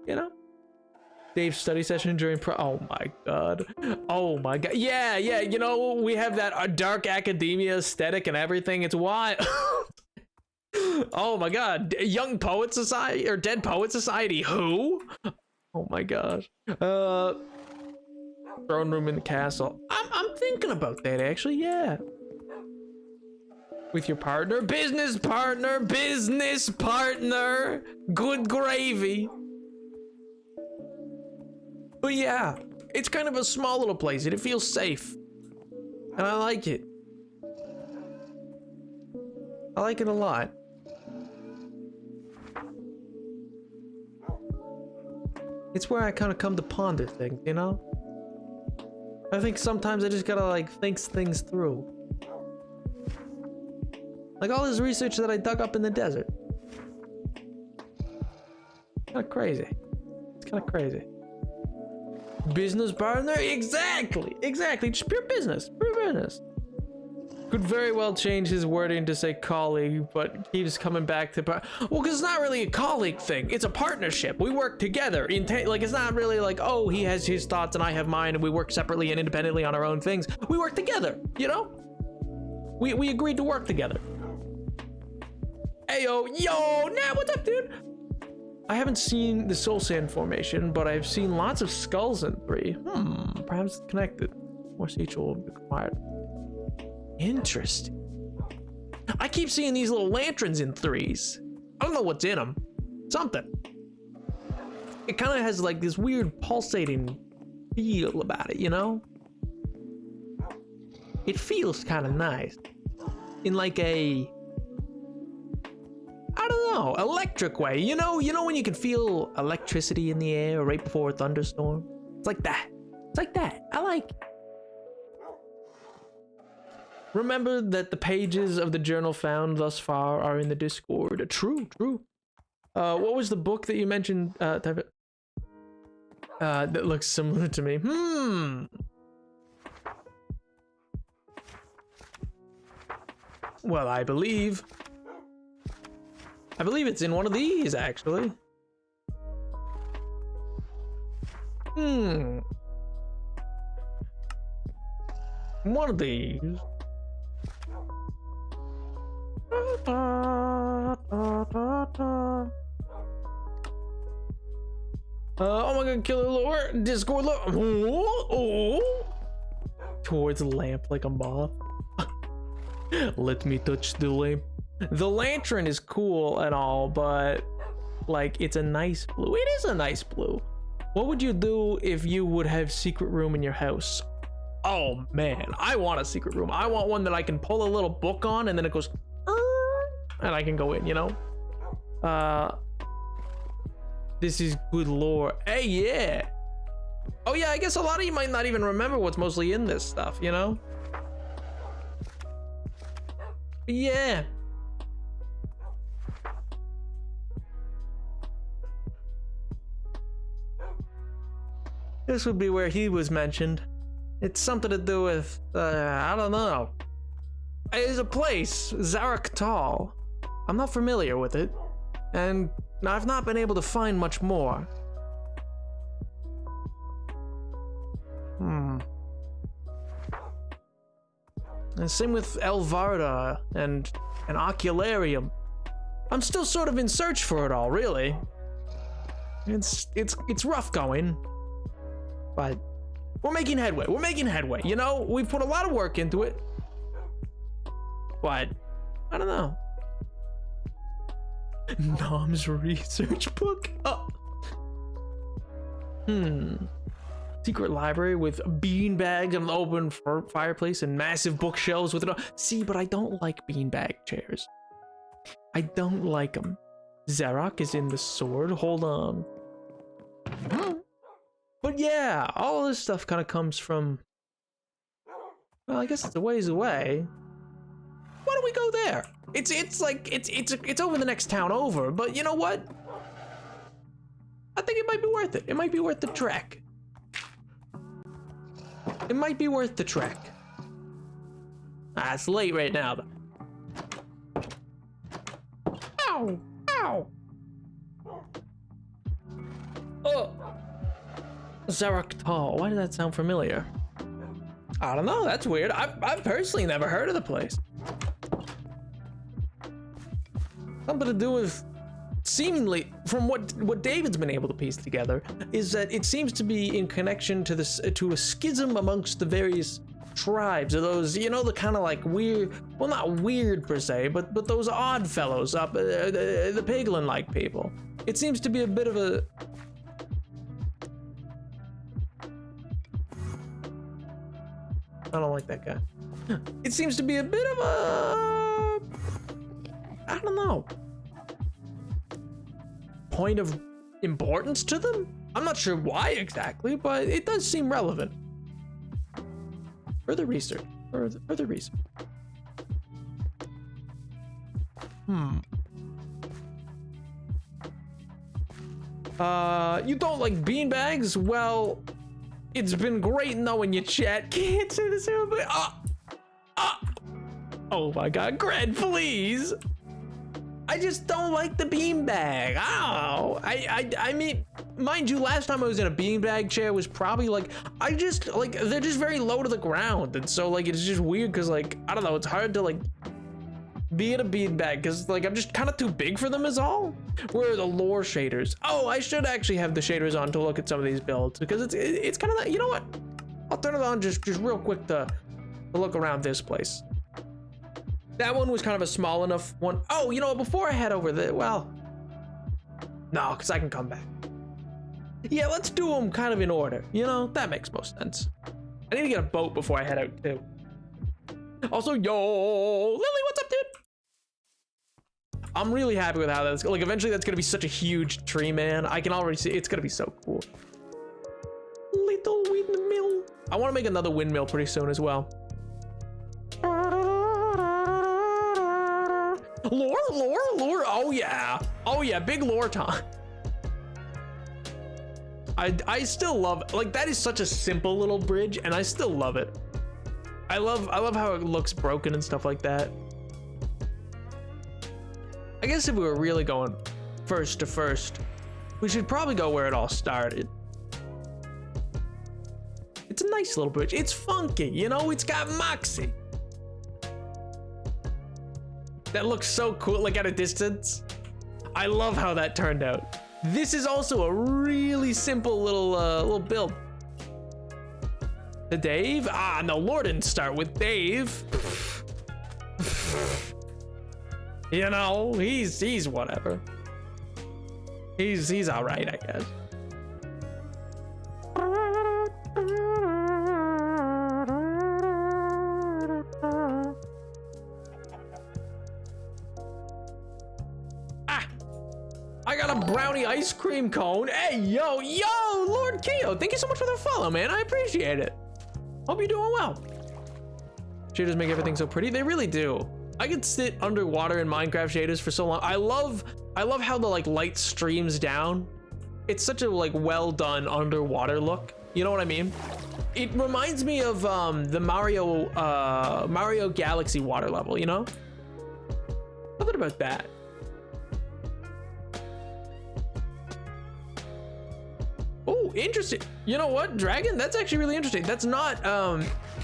You know? Dave's study session during oh my god. Oh my god. Yeah, you know, we have that dark academia aesthetic and everything. It's wild. Oh my god. Young Poet Society or Dead Poet Society. Who? Oh my gosh. Throne room in the castle. I'm thinking about that actually, yeah. With your partner, business partner, good gravy. But yeah, it's kind of a small little place and it feels safe, and I like it. I like it a lot. It's where I kind of come to ponder things, you know? I think sometimes I just gotta like think things through. Like all this research that I dug up in the desert. Kind of crazy. It's kind of crazy. Business partner? Exactly. Just pure business. Could very well change his wording to say colleague, but keeps coming back to well, because it's not really a colleague thing. It's a partnership. We work together. Like, it's not really like, oh, he has his thoughts and I have mine and we work separately and independently on our own things. We work together, you know? We agreed to work together. Ayo, yo, nah, what's up, dude? I haven't seen the Soul Sand formation, but I've seen lots of skulls in 3. Perhaps it's connected. More siege will be required. Interesting. I keep seeing these little lanterns in 3s. I don't know what's in them. Something. It kind of has like this weird pulsating feel about it, you know? It feels kind of nice. in like a, I don't know, electric way. You know when you can feel electricity in the air right before a thunderstorm? It's like that. It's like that. I like it. Remember that the pages of the journal found thus far are in the Discord. True. What was the book that you mentioned, that looks similar to me? Well, I believe it's in one of these, actually. One of these. Oh my god, killer lore, Discord lore. Towards the lamp like a moth. Let me touch the lamp. The lantern is cool and all, but like it's a nice blue. It is a nice blue. What would you do if you would have secret room in your house? Oh man, I want a secret room. I want one that I can pull a little book on and then it goes and I can go in, you know? This is good lore. Hey, yeah. Oh yeah, I guess a lot of you might not even remember what's mostly in this stuff, you know? Yeah. This would be where he was mentioned. It's something to do with, I don't know. It's a place, Zarak Tal. I'm not familiar with it, and I've not been able to find much more. And same with Elvarda and an Ocularium. I'm still sort of in search for it all, really. It's rough going, but we're making headway. You know, we've put a lot of work into it, but I don't know. Nom's research book. Oh. Secret library with a beanbag and an open fireplace and massive bookshelves with it all. See, but I don't like beanbag chairs. I don't like them. Zarok is in the sword. Hold on. But yeah, all this stuff kind of comes from, well, I guess it's a ways away. Why don't we go there? It's over the next town over, but you know what? I think it might be worth it. It might be worth the trek. It might be worth the trek. It's late right now though. Ow! Ow! Oh! Zarak Tal. Why did that sound familiar? I don't know, that's weird. I've personally never heard of the place. Something to do with, seemingly, from what David's been able to piece together, is that it seems to be in connection to this, to a schism amongst the various tribes of those, you know, the kind of like weird, well, not weird per se, but those odd fellows up, the piglin-like people. It seems to be a bit of a, I don't like that guy. It seems to be a bit of a, I don't know, point of importance to them? I'm not sure why exactly, but it does seem relevant. Further research. Further research. You don't like beanbags? Well, it's been great knowing you, chat. Can't say this, but oh my god, Gred, please. I just don't like the beanbag. Oh, I mean, mind you, last time I was in a beanbag chair was probably like, they're just very low to the ground, and so like it's just weird because like I don't know, it's hard to like be in a beanbag because like I'm just kind of too big for them is all. Where are the lore shaders? Oh, I should actually have the shaders on to look at some of these builds because it's kind of, you know what? I'll turn it on just real quick to look around this place. That one was kind of a small enough one. Oh, you know what? Before I head over there, well, no, because I can come back. Yeah, let's do them kind of in order. You know, that makes most sense. I need to get a boat before I head out too. Also, yo, Lily, what's up? I'm really happy with how that's like. Eventually, that's gonna be such a huge tree, man. I can already see it's gonna be so cool. Little windmill. I want to make another windmill pretty soon as well. Lore. Oh yeah, big lore time. I still love, like, that is such a simple little bridge, and I still love it. I love how it looks broken and stuff like that. I guess if we were really going first to first, we should probably go where it all started. It's a nice little bridge. It's funky, you know, it's got moxie. That looks so cool, like at a distance. I love how that turned out. This is also a really simple little build. The Dave? Ah, no, Lore didn't start with Dave. You know, he's whatever. He's all right, I guess. I got a brownie ice cream cone. Hey, yo, Lord Keo, thank you so much for the follow, man. I appreciate it. Hope you're doing well. Shaders make everything so pretty. They really do. I could sit underwater in Minecraft shaders for so long. I love how the like light streams down. It's such a like well done underwater look. You know what I mean? It reminds me of the Mario Galaxy water level, you know? Something about that. Oh, interesting. You know what, Dragon? That's actually really interesting. That's not,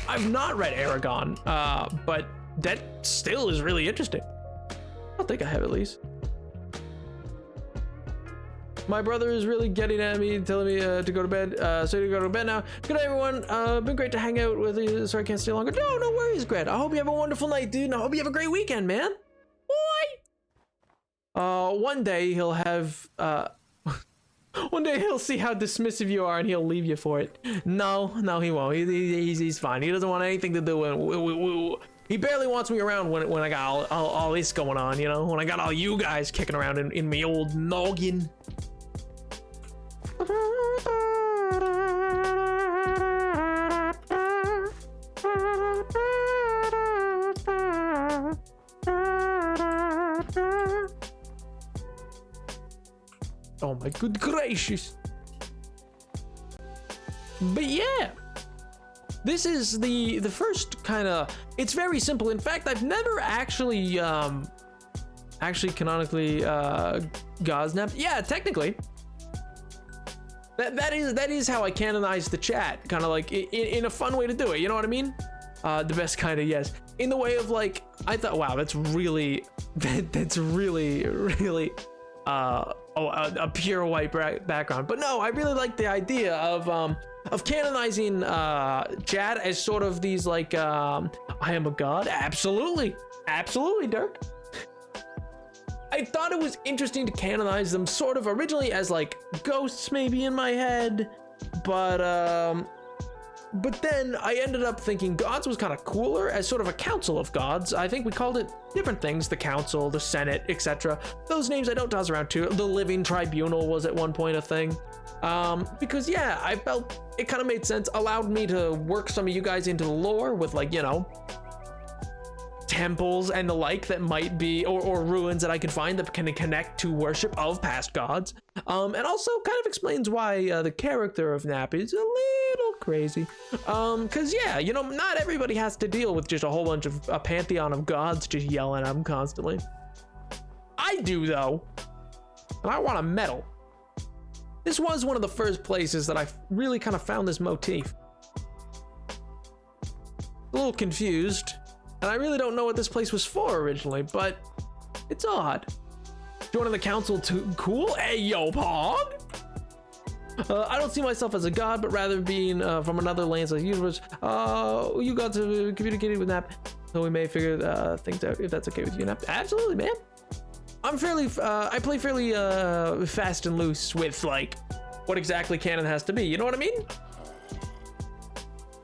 I've not read Aragon, but that still is really interesting. I think I have at least. My brother is really getting at me, telling me to go to bed, so to go to bed now. Good night, everyone. Been great to hang out with you. Sorry I can't stay longer. No worries, Greg. I hope you have a wonderful night, dude, and I hope you have a great weekend, man. Boy! One day he'll have, one day he'll see how dismissive you are and he'll leave you for it. No, he won't. He's fine. He doesn't want anything to do with. He barely wants me around when I got all this going on, you know? When I got all you guys kicking around in me old noggin. Oh my good gracious. But yeah, this is the first kind of, it's very simple. In fact, I've never actually canonically gosnapped. Yeah, technically. That is how I canonize the chat, kind of like in a fun way to do it, you know what I mean? The best kind of, yes. In the way of like, I thought, wow, that's really a pure white background. But no, I really like the idea of canonizing chat as sort of these like I am a god. Absolutely, Dirk. I thought it was interesting to canonize them sort of originally as like ghosts maybe in my head, but then I ended up thinking gods was kind of cooler as sort of a council of gods. I think we called it different things, the council, the senate, etc. Those names I don't toss around too. The living tribunal was at one point a thing. Because yeah, I felt it kind of made sense, allowed me to work some of you guys into the lore with like, you know, temples and the like that might be, or ruins that I can find that can connect to worship of past gods. And also kind of explains why the character of Nap is a little crazy. Cause yeah, you know, not everybody has to deal with just a whole bunch of a pantheon of gods just yelling at them constantly. I do though, and I want a medal. This was one of the first places that I really kind of found this motif. A little confused. And I really don't know what this place was for originally, but it's odd. Joining the council too cool? Hey, yo, Pog! I don't see myself as a god, but rather being from another lands of the universe. You got to communicate with Nap, so we may figure things out if that's okay with you, Nap. Absolutely, man. I'm fairly, I play fairly fast and loose with like what exactly canon has to be. You know what I mean?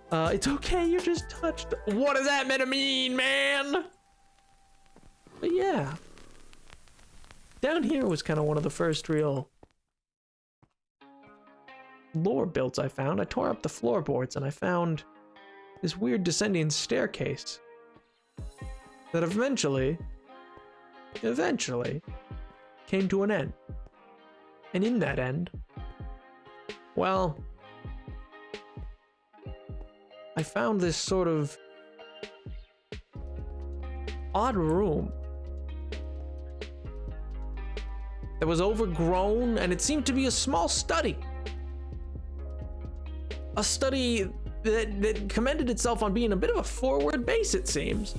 It's okay, you're just touched. What is that meant to mean, man? But yeah. down here was kind of one of the first real lore builds I found. I tore up the floorboards and I found this weird descending staircase that eventually came to an end. And in that end, well, I found this sort of odd room that was overgrown, and it seemed to be a small study. A study that commended itself on being a bit of a forward base, it seems.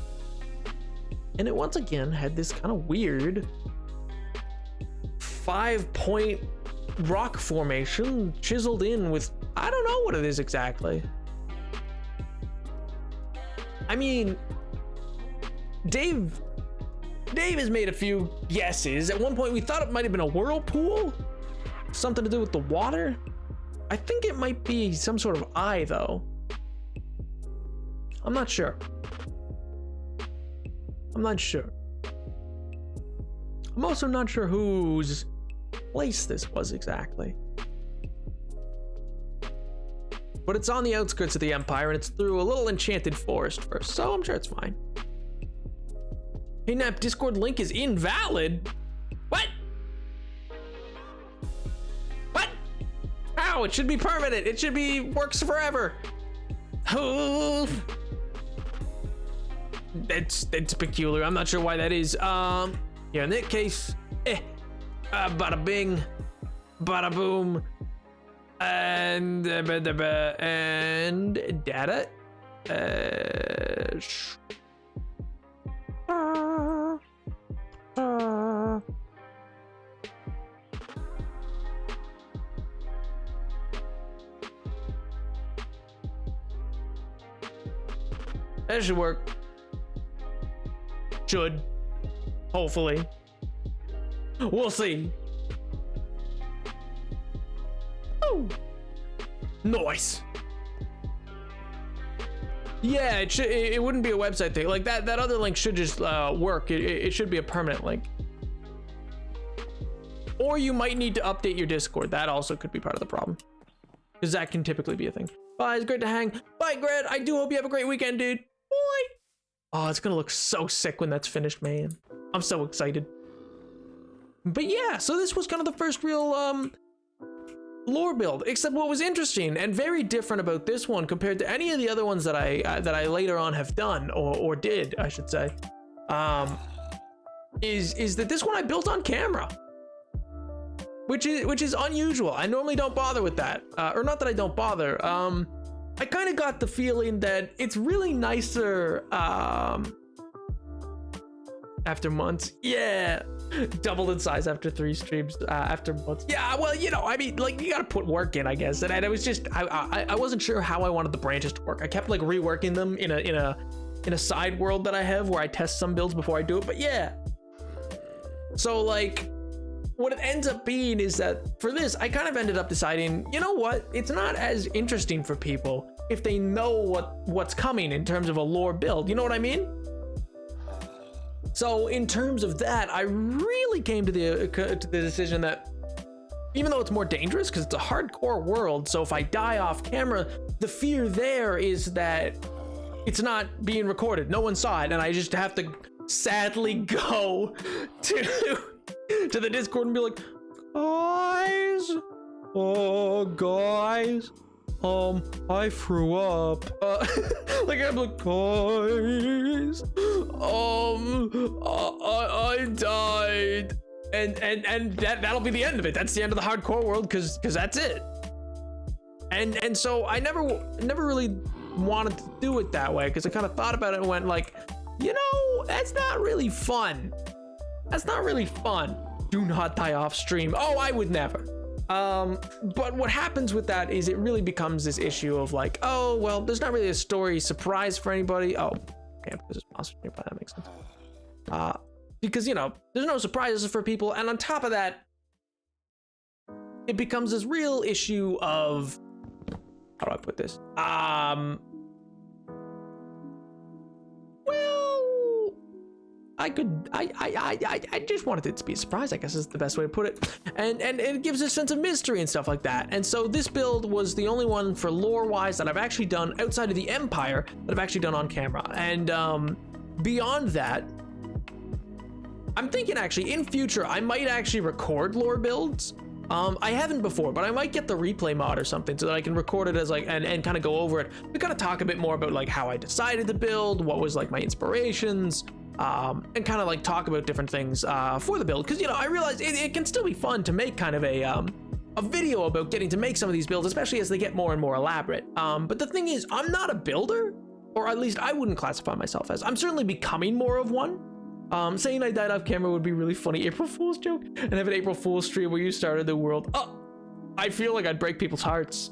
And it once again had this kind of weird 5-point rock formation chiseled in with, I don't know what it is exactly. I mean, Dave has made a few guesses. At one point we thought it might have been a whirlpool, something to do with the water. I think it might be some sort of eye though. I'm not sure. I'm also not sure whose place this was exactly. But it's on the outskirts of the Empire, and it's through a little enchanted forest first, so I'm sure it's fine. Hey Nap, Discord link is invalid? What? What? How? It should be permanent. It should be works forever. Oh. That's peculiar. I'm not sure why that is. Yeah, in that case, bada bing, bada boom, and data. That should work. Should. Hopefully. We'll see. Oh. Nice. Yeah, it wouldn't be a website thing. Like that other link should just work. It should be a permanent link. Or you might need to update your Discord. That also could be part of the problem, because that can typically be a thing. Bye, it's great to hang. Bye, Grant. I do hope you have a great weekend, dude. Bye. Oh, it's gonna look so sick when that's finished, man. I'm so excited. But yeah, so this was kind of the first real lore build, except what was interesting and very different about this one compared to any of the other ones that I later on have done or did, I should say, is that this one I built on camera, which is unusual. I normally don't bother with that, or not that I don't bother. I kind of got the feeling that it's really nicer after months. Yeah, doubled in size after 3 streams after months. Yeah, well, you know, I mean, like, you gotta put work in, I guess. And it was just, I wasn't sure how I wanted the branches to work. I kept like reworking them in a side world that I have where I test some builds before I do it. But yeah, so like what it ends up being is that for this, I kind of ended up deciding, you know what, it's not as interesting for people if they know what's coming in terms of a lore build. You know what I mean? So in terms of that, I really came to the decision that even though it's more dangerous because it's a hardcore world, so if I die off camera, the fear there is that it's not being recorded. No one saw it, and I just have to sadly go to the Discord and be like, guys, oh guys, I threw up. Like I'm like, guys, I died, and that'll be the end of it. That's the end of the hardcore world, because that's it. And so I never really wanted to do it that way, because I kind of thought about it and went like, you know, that's not really fun. That's not really fun. Do not die off stream. Oh, I would never. But what happens with that is it really becomes this issue of like, oh, well, there's not really a story surprise for anybody. Oh, yeah, because there's monsters nearby, that makes sense. Because, you know, there's no surprises for people. And on top of that, it becomes this real issue of, how do I put this? Well, I just wanted it to be a surprise, I guess is the best way to put it. And it gives a sense of mystery and stuff like that. And so this build was the only one for lore-wise that I've actually done outside of the Empire that I've actually done on camera. And beyond that, I'm thinking actually in future, I might actually record lore builds. I haven't before, but I might get the replay mod or something so that I can record it as like, and kind of go over it. We kind of talk a bit more about like how I decided to build, what was like my inspirations, and kind of like talk about different things for the build. Because, you know, I realize it can still be fun to make kind of a video about getting to make some of these builds, especially as they get more and more elaborate. But the thing is, I'm not a builder, or at least I wouldn't classify myself as. I'm certainly becoming more of one. Saying I died off camera would be really funny. April Fool's joke, and have an April Fool's stream where you started the world. I feel like I'd break people's hearts.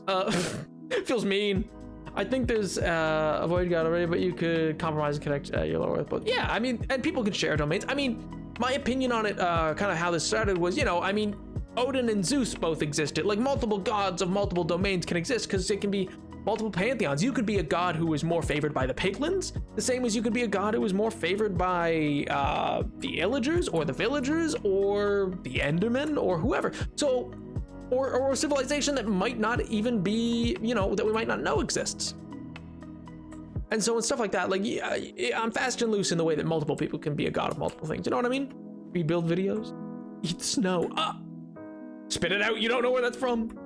Feels mean. I think there's avoid God already, but you could compromise and connect your lower with both. Yeah, I mean, and people could share domains. I mean, my opinion on it, kind of how this started was, you know, I mean, Odin and Zeus both existed. Like multiple gods of multiple domains can exist because it can be multiple pantheons. You could be a god who was more favored by the piglins, the same as you could be a god who was more favored by the illagers or the villagers or the endermen or whoever. So, or a civilization that might not even be, you know, that we might not know exists. And so, and stuff like that, like, yeah, I'm fast and loose in the way that multiple people can be a god of multiple things. You know what I mean? Rebuild videos, eat snow, spit it out. You don't know where that's from.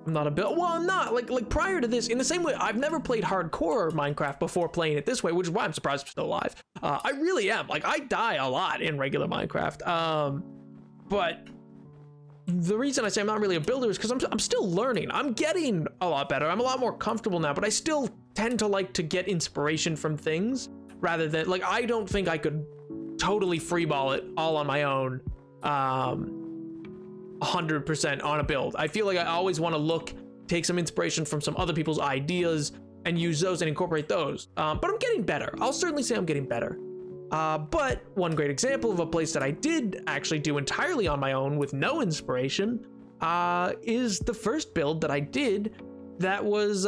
I'm not a build. Well, I'm not. Like prior to this, in the same way, I've never played hardcore Minecraft before playing it this way, which is why I'm surprised I'm still alive. I really am. Like, I die a lot in regular Minecraft. But the reason I say I'm not really a builder is because I'm still learning. I'm getting a lot better. I'm a lot more comfortable now, but I still tend to like to get inspiration from things rather than, like, I don't think I could totally freeball it all on my own. 100% on a build. I feel like I always want to take some inspiration from some other people's ideas and use those and incorporate those. But I'm getting better. I'll certainly say I'm getting better. But one great example of a place that I did actually do entirely on my own with no inspiration is the first build that I did that was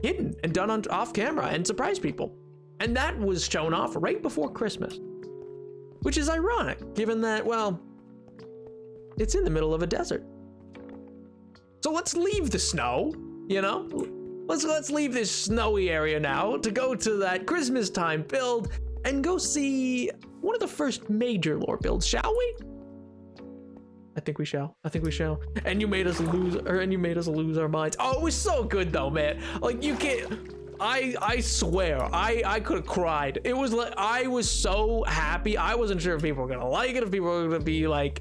hidden and done off camera and surprised people. And that was shown off right before Christmas, which is ironic given that, well, it's in the middle of a desert. So let's leave the snow, you know? Let's leave this snowy area now to go to that Christmas time build and go see one of the first major lore builds, shall we? I think we shall. And you made us lose our minds. Oh, it was so good though, man. Like, you can't, I swear, I could have cried. It was like, I was so happy. I wasn't sure if people were gonna like it, if people were gonna be like,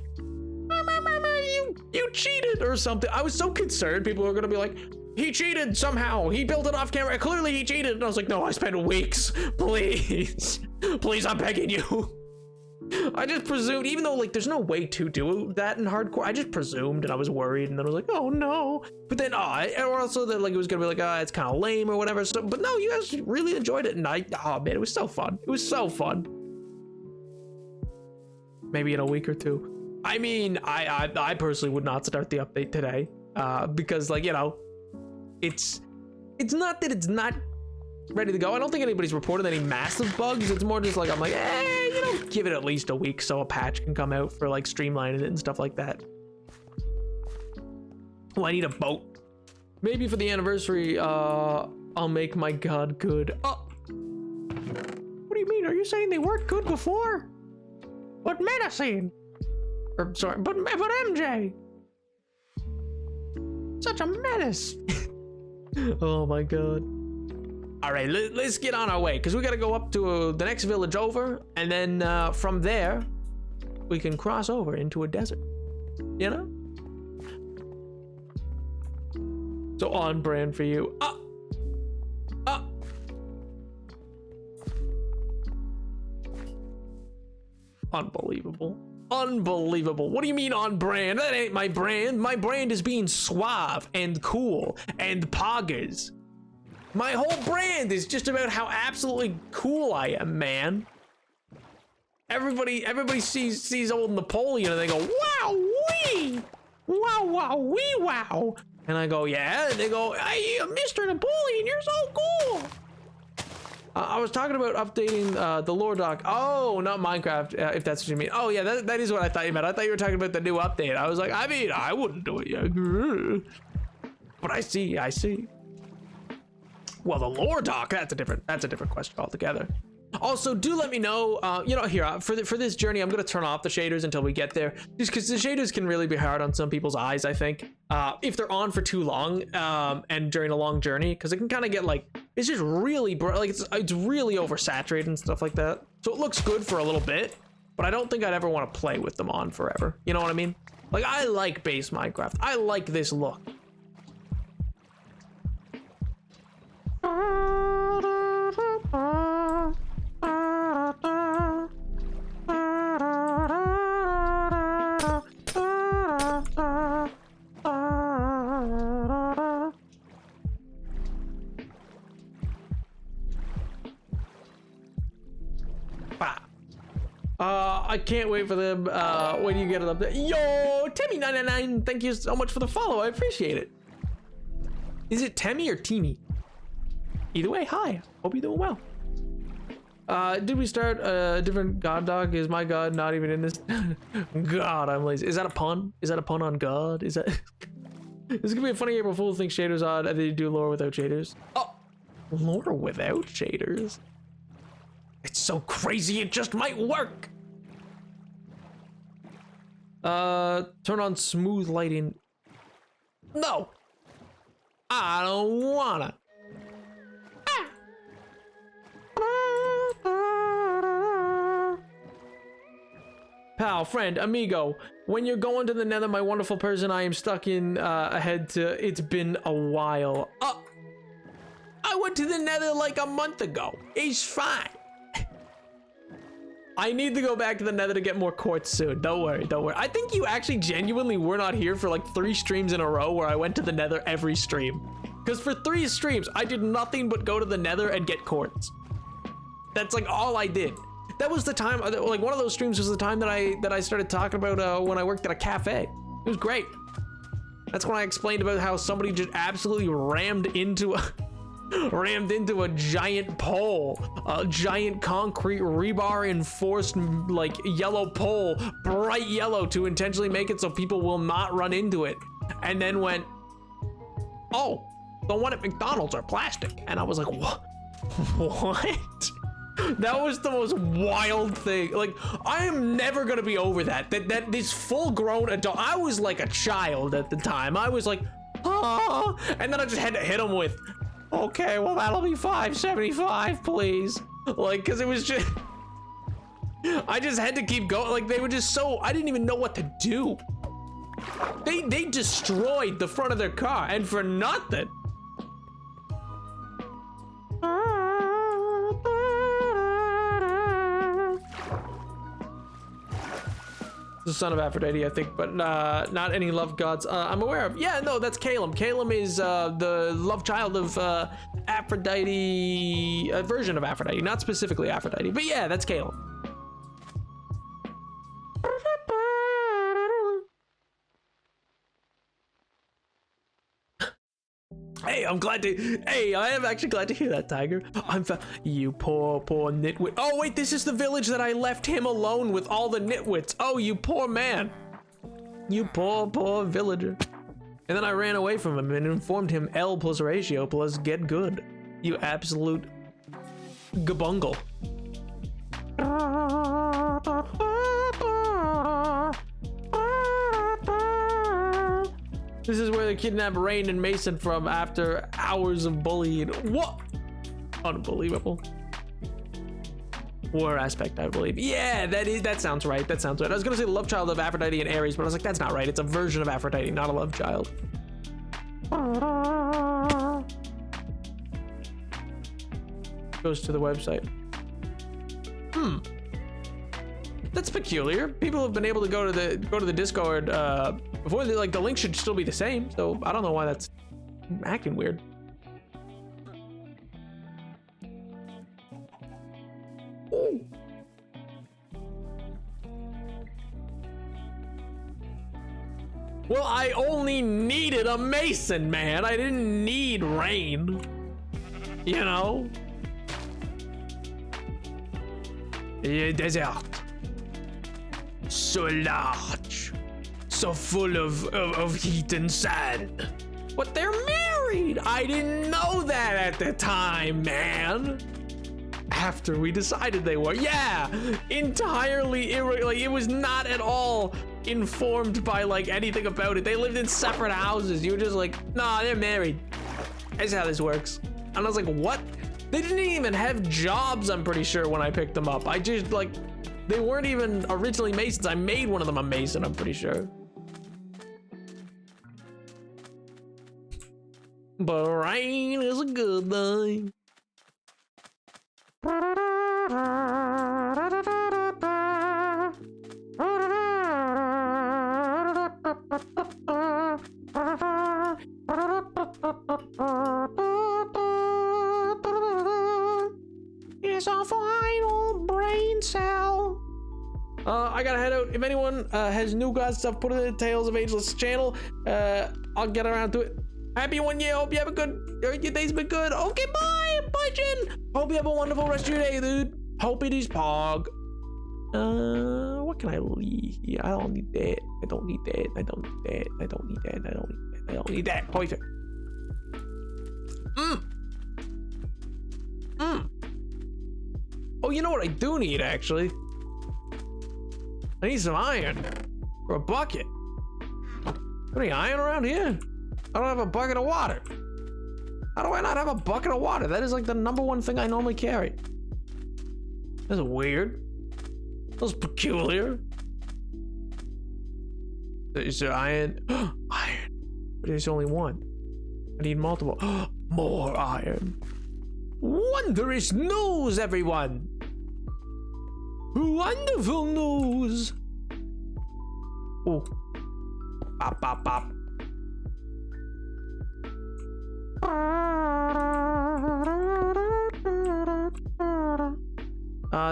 you cheated or something. I was so concerned people were gonna be like, he cheated somehow. He built it off camera. Clearly he cheated. And I was like, no, I spent weeks. Please, I'm begging you. I just presumed, even though like there's no way to do that in hardcore, I just presumed and I was worried, and then I was like, oh no. But then, or also that like it was gonna be like, it's kind of lame or whatever. So, but no, you guys really enjoyed it, and man, it was so fun. It was so fun. Maybe in a week or two. I mean, I personally would not start the update today, because, like, you know, it's not that it's not ready to go. I don't think anybody's reported any massive bugs. It's more just like, I'm like, you know, give it at least a week so a patch can come out for like streamlining it and stuff like that. Oh, I need a boat. Maybe for the anniversary, I'll make my god good. What do you mean? Are you saying they weren't good before? What medicine? Or sorry, but MJ. Such a menace. Oh my god. All right, let's get on our way, because we got to go up to the next village over, and then from there we can cross over into a desert, you know? So on brand for you. Unbelievable. What do you mean on brand? That ain't my brand. My brand is being suave and cool and poggers. My whole brand is just about how absolutely cool I am, man. Everybody sees old Napoleon and they go, wow, wee! Wow, wee, wow. And I go, yeah. And they go, hey, Mr. Napoleon, you're so cool. I was talking about updating the lore doc. Oh, not Minecraft, if that's what you mean. Oh yeah, that is what I thought you meant. I thought you were talking about the new update. I was like, I mean, I wouldn't do it yet. But I see. Well, the lore doc, that's a different question altogether. Also, do let me know, you know, here, for this journey, I'm going to turn off the shaders until we get there. Just because the shaders can really be hard on some people's eyes, I think. If they're on for too long, and during a long journey, because it can kind of get, like, it's just really bright, like, it's really oversaturated and stuff like that. So it looks good for a little bit, but I don't think I'd ever want to play with them on forever. You know what I mean? Like, I like base Minecraft. I like this look. I can't wait for them when you get it up there. Yo, Timmy999, thank you so much for the follow. I appreciate it. Is it Temmie or Teamy? Either way, hi. Hope you're doing well. Did we start a different god dog? Is my god not even in this? God, I'm lazy. Is that a pun? Is that a pun on God? Is that? This is gonna be a funny April Fool thing. Shaders odd. They do lore without shaders. Oh, lore without shaders. It's so crazy. It just might work. Turn on smooth lighting. No, I don't wanna. Pal, friend, amigo, when you're going to the nether, my wonderful person, I am stuck in ahead to it's been a while. I went to the nether like a month ago. It's fine. I need to go back to the nether to get more quartz soon. Don't worry. I think you actually genuinely were not here for like 3 streams in a row where I went to the nether every stream. Because for 3 streams, I did nothing but go to the nether and get quartz. That's like all I did. That was the time, like one of those streams was the time that I started talking about when I worked at a cafe. It was great. That's when I explained about how somebody just absolutely rammed into a giant pole, a giant concrete rebar enforced like yellow pole, bright yellow, to intentionally make it so people will not run into it. And then went, oh, the one at McDonald's are plastic. And I was like, what? What? That was the most wild thing. Like, I am never gonna be over that this full-grown adult. I was like a child at the time. I was like, ah, and then I just had to hit him with, okay, well that'll be $5.75, please. Like, cause it was just, I just had to keep going. Like, they were just so, I didn't even know what to do. They destroyed the front of their car, and for nothing. The son of Aphrodite, I think, but not any love gods I'm aware of. Yeah, no, that's Calum. Calum is the love child of Aphrodite, a version of Aphrodite, not specifically Aphrodite, but yeah, that's Calum. Hey, I am actually glad to hear that, Tiger. You poor nitwit. Oh, wait, this is the village that I left him alone with all the nitwits. Oh, you poor man. You poor villager. And then I ran away from him and informed him L plus ratio plus get good. You absolute gabungle. This is where they kidnapped Rain and Mason from after hours of bullying. What? Unbelievable. War aspect, I believe. Yeah, that sounds right. That sounds right. I was gonna say the love child of Aphrodite and Ares, but I was like, that's not right. It's a version of Aphrodite, not a love child. Goes to the website. That's peculiar. People have been able to go to the Discord before. The link should still be the same. So I don't know why that's acting weird. Ooh. Well, I only needed a Mason, man. I didn't need Rain. You know? A desert. So large. So full of heat and sand. But they're married. I didn't know that at the time, man. After we decided they were, yeah, entirely like it was not at all informed by like anything about it. They lived in separate houses. You were just like, nah, they're married. That's how this works. And I was like, what? They didn't even have jobs, I'm pretty sure, when I picked them up. I just like, they weren't even originally Masons. I made one of them a Mason, I'm pretty sure. But rain is a good thing. It's a final brain cell. I gotta head out. If anyone has new god stuff, put it in the Tales of Ageless channel. I'll get around to it. Happy 1 year. Hope you have a good. Your day's been good. Okay, bye. Bye, Jen. Hope you have a wonderful rest of your day, dude. Hope it is Pog. What can I leave? Yeah, I don't need that. I don't need that. I don't need that. I don't need that. I don't need that. I don't need that. Perfect. Oh, you know what I do need, actually? I need some iron. For a bucket. Any iron around here? I don't have a bucket of water. How do I not have a bucket of water? That is like the ¡1 thing I normally carry. That's weird. That's peculiar. Is there iron? Iron. But there's only one. I need multiple. More iron. Wondrous news, everyone. Wonderful news. Oh. Bop, bop, bop.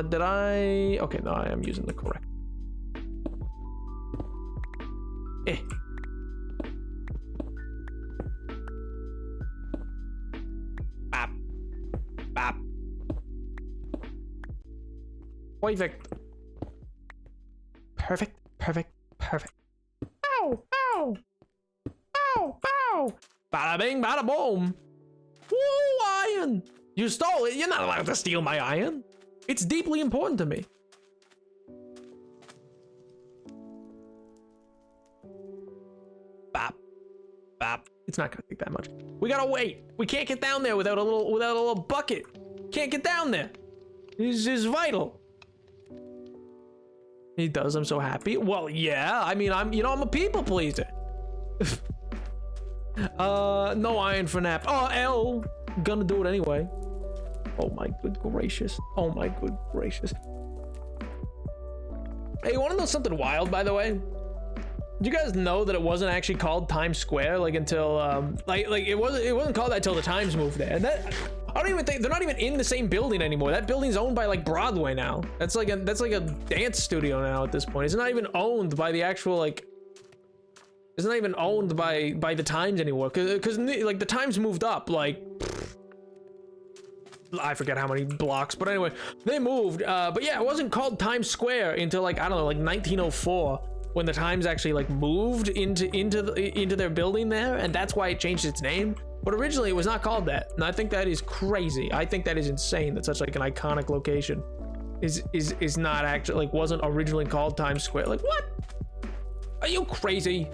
Did I? Okay, no, I am using the correct. Bop. Bop. Perfect. Perfect, perfect, perfect. Ow, ow. Ow, ow. Bada bing, bada boom. Woo, iron. You stole it. You're not allowed to steal my iron. It's deeply important to me. Bop. Bop. It's not gonna take that much. We gotta wait. We can't get down there without a little bucket. Can't get down there. This is vital. He does. I'm so happy. Well, yeah. I mean, I'm a people pleaser. No iron for nap. Oh, L. Gonna do it anyway. Oh my good gracious. Oh my good gracious. Hey, you wanna know something wild, by the way? Did you guys know that it wasn't actually called Times Square like until like it wasn't called that till the Times moved there? And that I don't even think they're not even in the same building anymore. That building's owned by like Broadway now. That's like a dance studio now at this point. It's not even owned by the actual like. It's not even owned by the Times anymore. Cause like the Times moved up like. I forget how many blocks, but anyway, they moved. But yeah, it wasn't called Times Square until like I don't know, like 1904, when the Times actually like moved into their building there, and that's why it changed its name. But originally, it was not called that, and I think that is crazy. I think that is insane that such like an iconic location is not actually like wasn't originally called Times Square. Like what? Are you crazy?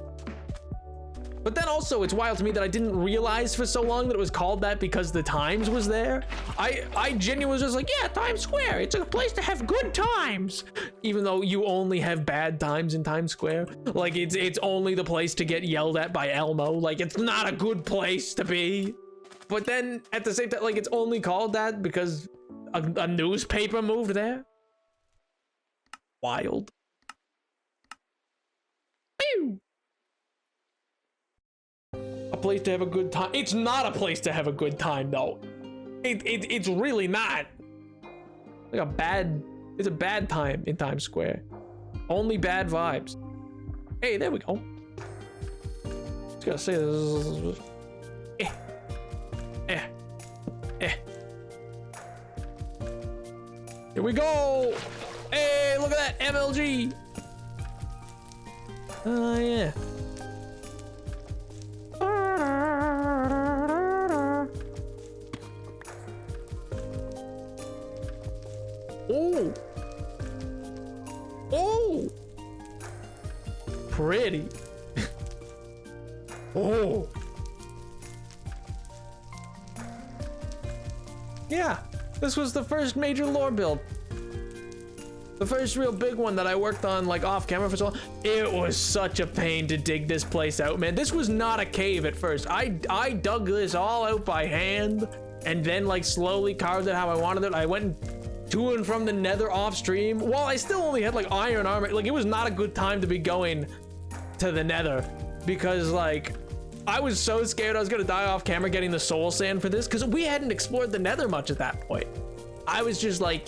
But then also, it's wild to me that I didn't realize for so long that it was called that because the Times was there. I genuinely was just like, yeah, Times Square. It's a place to have good times. Even though you only have bad times in Times Square. Like, it's only the place to get yelled at by Elmo. Like, it's not a good place to be. But then, at the same time, like, it's only called that because a newspaper moved there. Wild. Pew! A place to have a good time. It's not a place to have a good time though. It's really not. Like it's a bad time in Times Square. Only bad vibes. Hey, there we go. Just gotta say this. Here we go. Hey, look at that MLG. Oh yeah. Oh. Oh. Pretty. Oh. Yeah, this was the first major lore build. The first real big one that I worked on like off camera for so long. It was such a pain to dig this place out, man. This was not a cave at first. I dug this all out by hand and then like slowly carved it how I wanted it. I went to and from the nether off stream. While I still only had like iron armor, like it was not a good time to be going to the nether because like I was so scared I was gonna die off camera getting the soul sand for this because we hadn't explored the nether much at that point. I was just like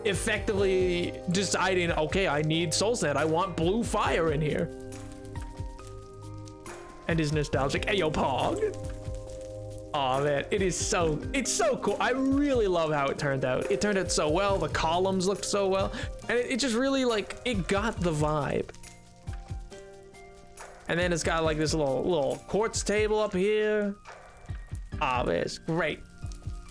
effectively deciding, okay, I need soul sand. I want blue fire in here. And is nostalgic. Hey, yo, Pog. Oh man, it's so cool. I really love how it turned out. It turned out so well. The columns looked so well. And it just really like, it got the vibe. And then it's got like this little quartz table up here. Ah, man, it's great.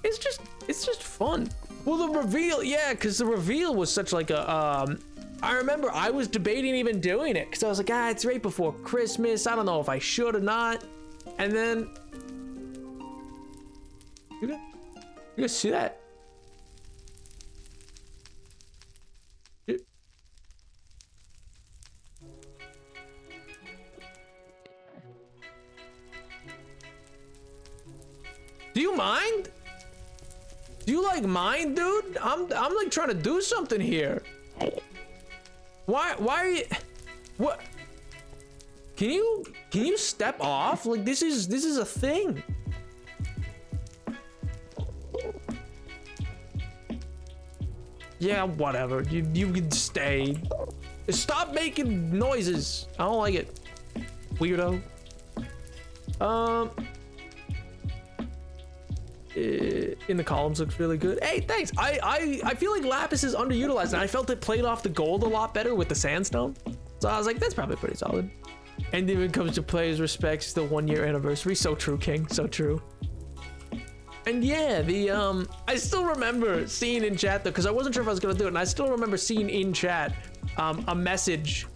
It's just fun. Well, the reveal, yeah, because the reveal was such like a, I remember I was debating even doing it because I was like, it's right before Christmas. I don't know if I should or not. And then, you guys see that? Do you mind? Do you like mind, dude? I'm like trying to do something here. Why are you, what? Can you step off? Like this is a thing. Yeah, whatever. You can stay. Stop making noises. I don't like it. Weirdo. In the columns looks really good. Hey, thanks. I feel like lapis is underutilized and I felt it played off the gold a lot better with the sandstone. So I was like, that's probably pretty solid. And even comes to players respects the 1 year anniversary. So true, King. So true. And yeah, the I still remember seeing in chat though, because I wasn't sure if I was gonna do it, and I still remember seeing in chat a message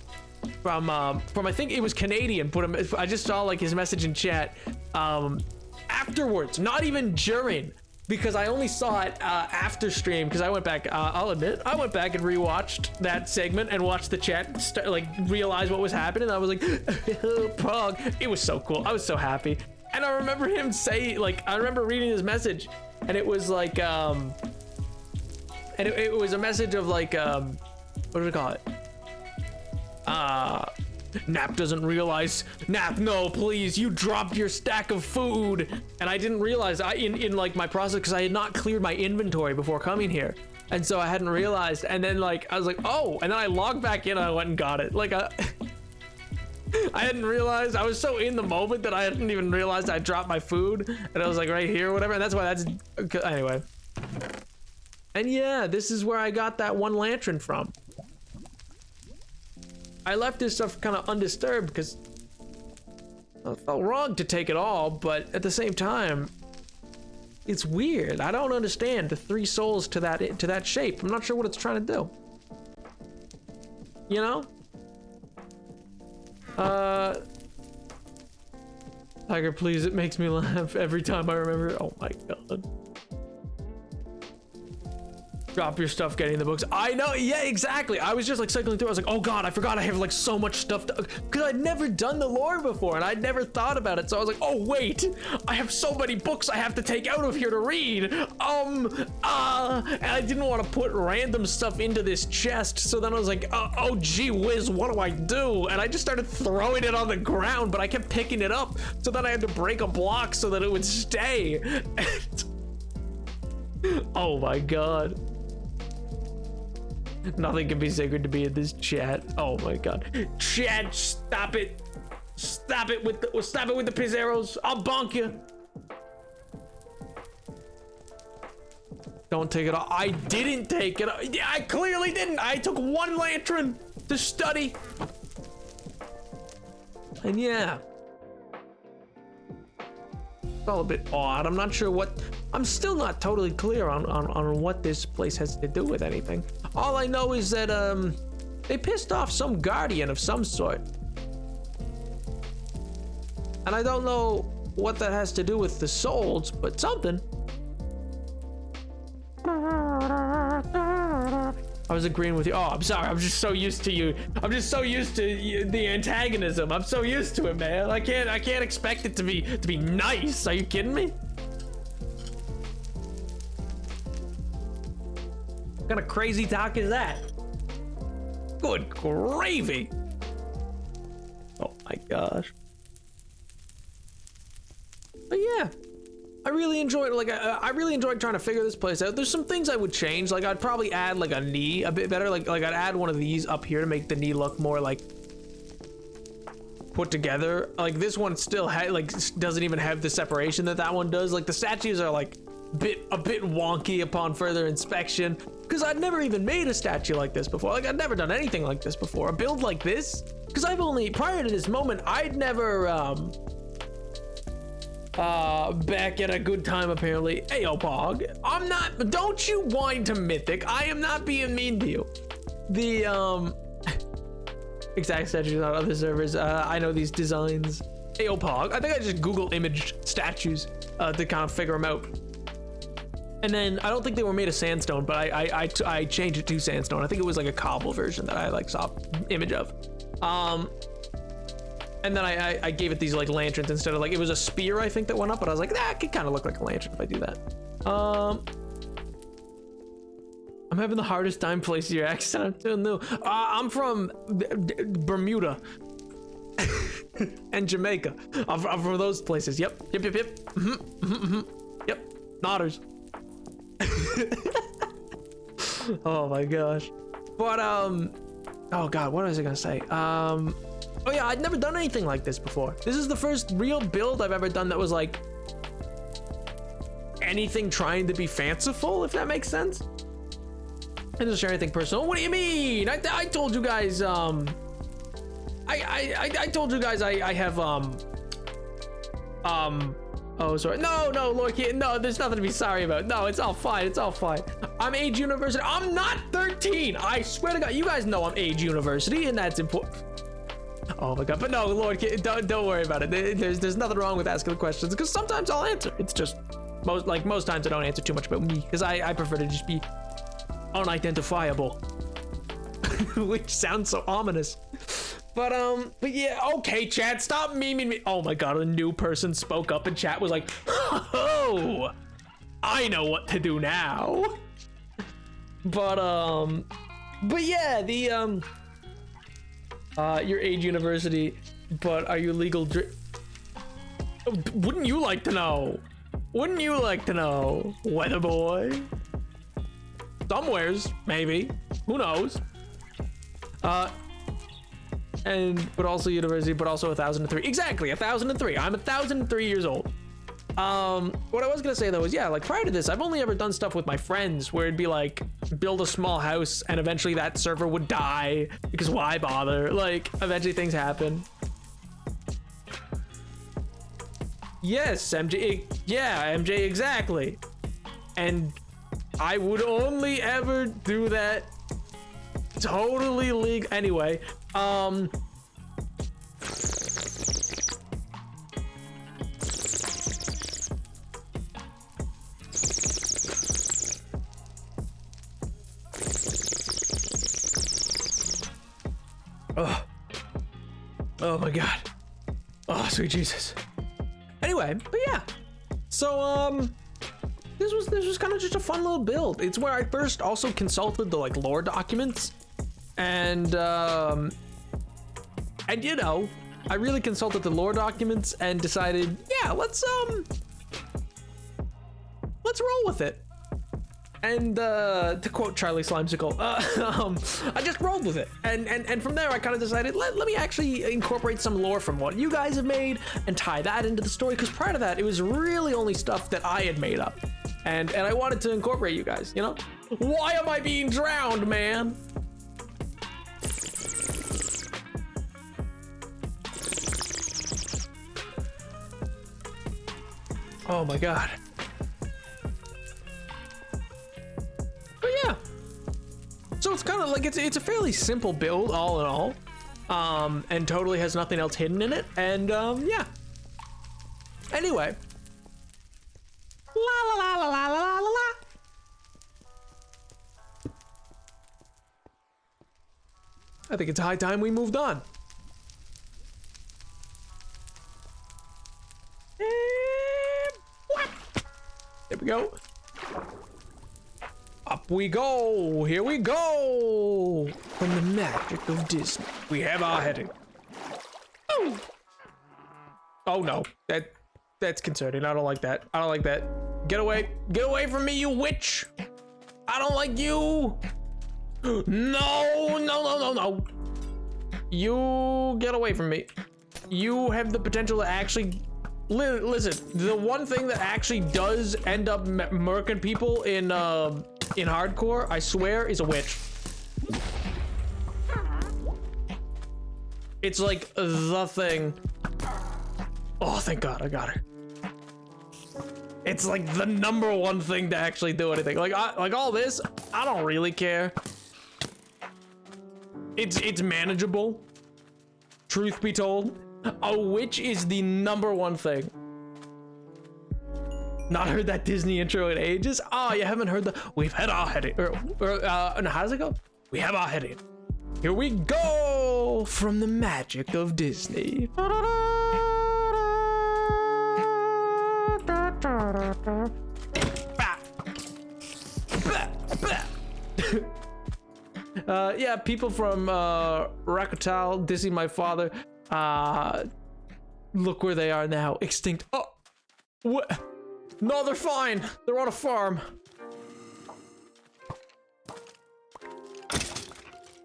from I think it was Canadian. I just saw like his message in chat. Afterwards, not even during, because I only saw it after stream because I went back, I'll admit, I went back and rewatched that segment and watched the chat, like realize what was happening. I was like, Pog. It was so cool. I was so happy. And I remember him say, like, I remember reading his message and it was like, and it was a message of like, what do we call it? Nap doesn't realize. Nap, no, please, you dropped your stack of food. And I didn't realize in like my process, because I had not cleared my inventory before coming here. And so I hadn't realized. And then like, I was like, oh, and then I logged back in and I went and got it. Like, I hadn't realized. I was so in the moment that I hadn't even realized I dropped my food. And I was like right here or whatever. And that's why that's, anyway. And yeah, this is where I got that one lantern from. I left this stuff kind of undisturbed because it felt wrong to take it all, but at the same time, it's weird. I don't understand the 3 souls to that shape. I'm not sure what it's trying to do. You know? Tiger, please, it makes me laugh every time I remember. Oh my god. Drop your stuff getting the books. I know, yeah, exactly. I was just like cycling through. I was like, oh god, I forgot I have like so much stuff because I'd never done the lore before and I'd never thought about it. So I was like, oh wait, I have so many books I have to take out of here to read. And I didn't want to put random stuff into this chest. So then I was like, oh gee whiz, what do I do? And I just started throwing it on the ground, but I kept picking it up. So then I had to break a block so that it would stay. Oh my god. Nothing can be sacred to me in this chat. Oh my god. Chat, stop it. Stop it with the piss arrows. I'll bonk you. Don't take it off. I didn't take it off. Yeah, I clearly didn't. I took one lantern to study. And yeah. It's all a bit odd. I'm not sure what... I'm still not totally clear on what this place has to do with anything. All I know is that, they pissed off some guardian of some sort. And I don't know what that has to do with the souls, but something. I was agreeing with you. Oh, I'm sorry. I'm just so used to you. I'm just so used to the antagonism. I'm so used to it, man. I can't expect it to be nice. Are you kidding me? What kind of crazy talk is that? Good gravy. Oh my gosh. But yeah, I really enjoyed, like, I really enjoyed trying to figure this place out. There's some things I would change. Like, I'd probably add like a knee a bit better. Like I'd add one of these up here to make the knee look more like put together. Like this one still doesn't even have the separation that one does. Like the statues are like a bit wonky upon further inspection, because I'd never even made a statue like this before. Like I'd never done anything like this before. A build like this, because I've only, prior to this moment, I'd never back at a good time apparently. Ayo Pog, I'm not, don't you whine to Mythic. I am not being mean to you. The exact statues on other servers. I know these designs. Ayo Pog, I think I just Google image statues to kind of figure them out. And then I don't think they were made of sandstone, but I changed it to sandstone. I think it was like a cobble version that I like saw image of. And then I gave it these like lanterns instead of, like, it was a spear I think that went up, but I was like, it could kind of look like a lantern if I do that. I'm having the hardest time placing your accent. I'm still new. I'm from Bermuda and Jamaica. I'm from those places. Yep. Yep. Nodders. Oh my gosh. But oh god, what was I gonna say? Oh yeah, I'd never done anything like this before. This is the first real build I've ever done that was like anything trying to be fanciful, if that makes sense. I didn't share anything personal. What do you mean? I told you guys I told you guys I have oh sorry, no Lord Kid, no, there's nothing to be sorry about. No, it's all fine, it's all fine. I'm Age University. I'm not 13. I swear to god, you guys know I'm Age University, and that's important. Oh my god, but no, Lord Kid, don't worry about it. There's nothing wrong with asking the questions, because sometimes I'll answer. It's just most times I don't answer too much about me, because I prefer to just be unidentifiable. Which sounds so ominous. But yeah, okay, chat, stop memeing me. Oh my god, a new person spoke up in chat, was like, oh, I know what to do now. But yeah, the your Age University, but are you legal wouldn't you like to know? Wouldn't you like to know, weather boy? Somewheres, maybe, who knows? But also university, but also 1003. Exactly, 1003. I'm 1003 years old. What I was gonna say though is, yeah, like prior to this, I've only ever done stuff with my friends where it'd be like build a small house and eventually that server would die because why bother? Like eventually things happen. Yes, MJ. Yeah, MJ, exactly. And I would only ever do that totally legal. Anyway, oh my god. Oh, sweet Jesus. Anyway, but yeah. So this was kind of just a fun little build. It's where I first also consulted the like lore documents. And you know, I really consulted the lore documents and decided, yeah, let's roll with it. And to quote Charlie Slimesicle, I just rolled with it. And from there I kind of decided, let me actually incorporate some lore from what you guys have made and tie that into the story, because prior to that it was really only stuff that I had made up. and I wanted to incorporate you guys, you know? Why am I being drowned, man? Oh my god. But yeah. So it's kind of like it's a fairly simple build all in all. And totally has nothing else hidden in it. And yeah. Anyway. La la la la la la la la. I think it's high time we moved on. There we go. Up we go. Here we go. From the magic of Disney, we have our heading. Oh, oh no, that's concerning. I don't like that. I don't like that. Get away from me, you witch. I don't like you. No, no, no, no, no. You get away from me. You have the potential to actually listen. The one thing that actually does end up murking people in hardcore, I swear, is a witch. It's like the thing. Oh, thank God, I got her. It's like the number one thing to actually do anything. Like all this, I don't really care. It's manageable. Truth be told, a witch is the number one thing. Not heard that Disney intro in ages. Oh, you haven't heard the we've had our heading. No, how does it go? We have our heading. Here we go from the magic of Disney. Yeah, people from Rakotal, Disney, my father. Look where they are now, extinct. Oh, what? No, they're fine. They're on a farm.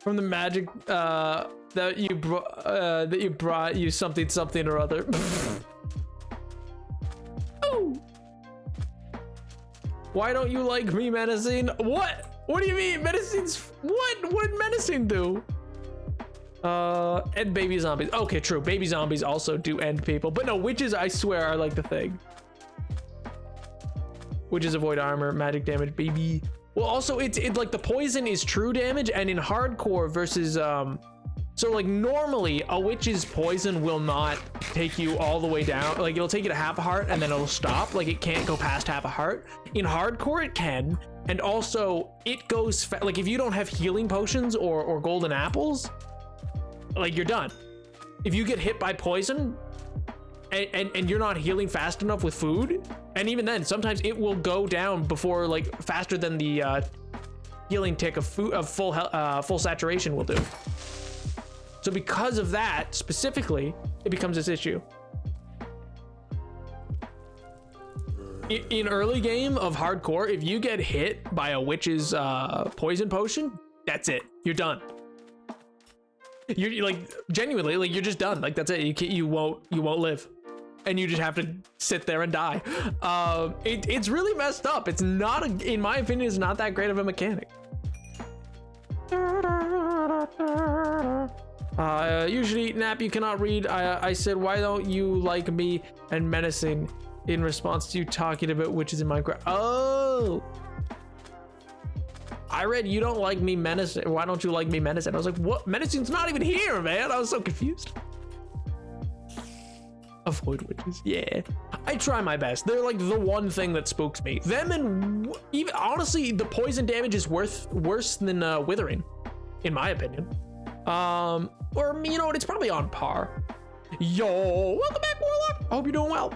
From the magic that you brought you something or other. Oh. Why don't you like me, menacing? What? What do you mean? Menacing's what? What did menacing do? And baby zombies. Okay, true. Baby zombies also do end people, but no, witches, I swear, are like the thing. Witches avoid armor, magic damage, baby. Well, also it's like the poison is true damage, and in hardcore versus so like normally a witch's poison will not take you all the way down. Like it'll take you to half a heart and then it'll stop. Like it can't go past half a heart. In hardcore it can, and also it goes like if you don't have healing potions or golden apples, like you're done. If you get hit by poison and you're not healing fast enough with food, and even then sometimes it will go down before, like faster than the healing tick of food of full saturation will do. So because of that specifically, it becomes this issue. In early game of hardcore, if you get hit by a witch's poison potion, that's it. You're done. You're like genuinely like you're just done. Like that's it. You won't live, and you just have to sit there and die. It's really messed up. It's not, in my opinion, it's not that great of a mechanic. You should eat, nap, you cannot read. I said, why don't you like me and menacing in response to you talking about witches in Minecraft. Oh, I read you don't like me menacing. Why don't you like me menacing? I was like, what? Menacing's not even here, man. I was so confused. Avoid witches. Yeah, I try my best. They're like the one thing that spooks me. Them and even honestly, the poison damage is worse than withering, in my opinion. Or you know what? It's probably on par. Yo, welcome back, Warlock. I hope you're doing well.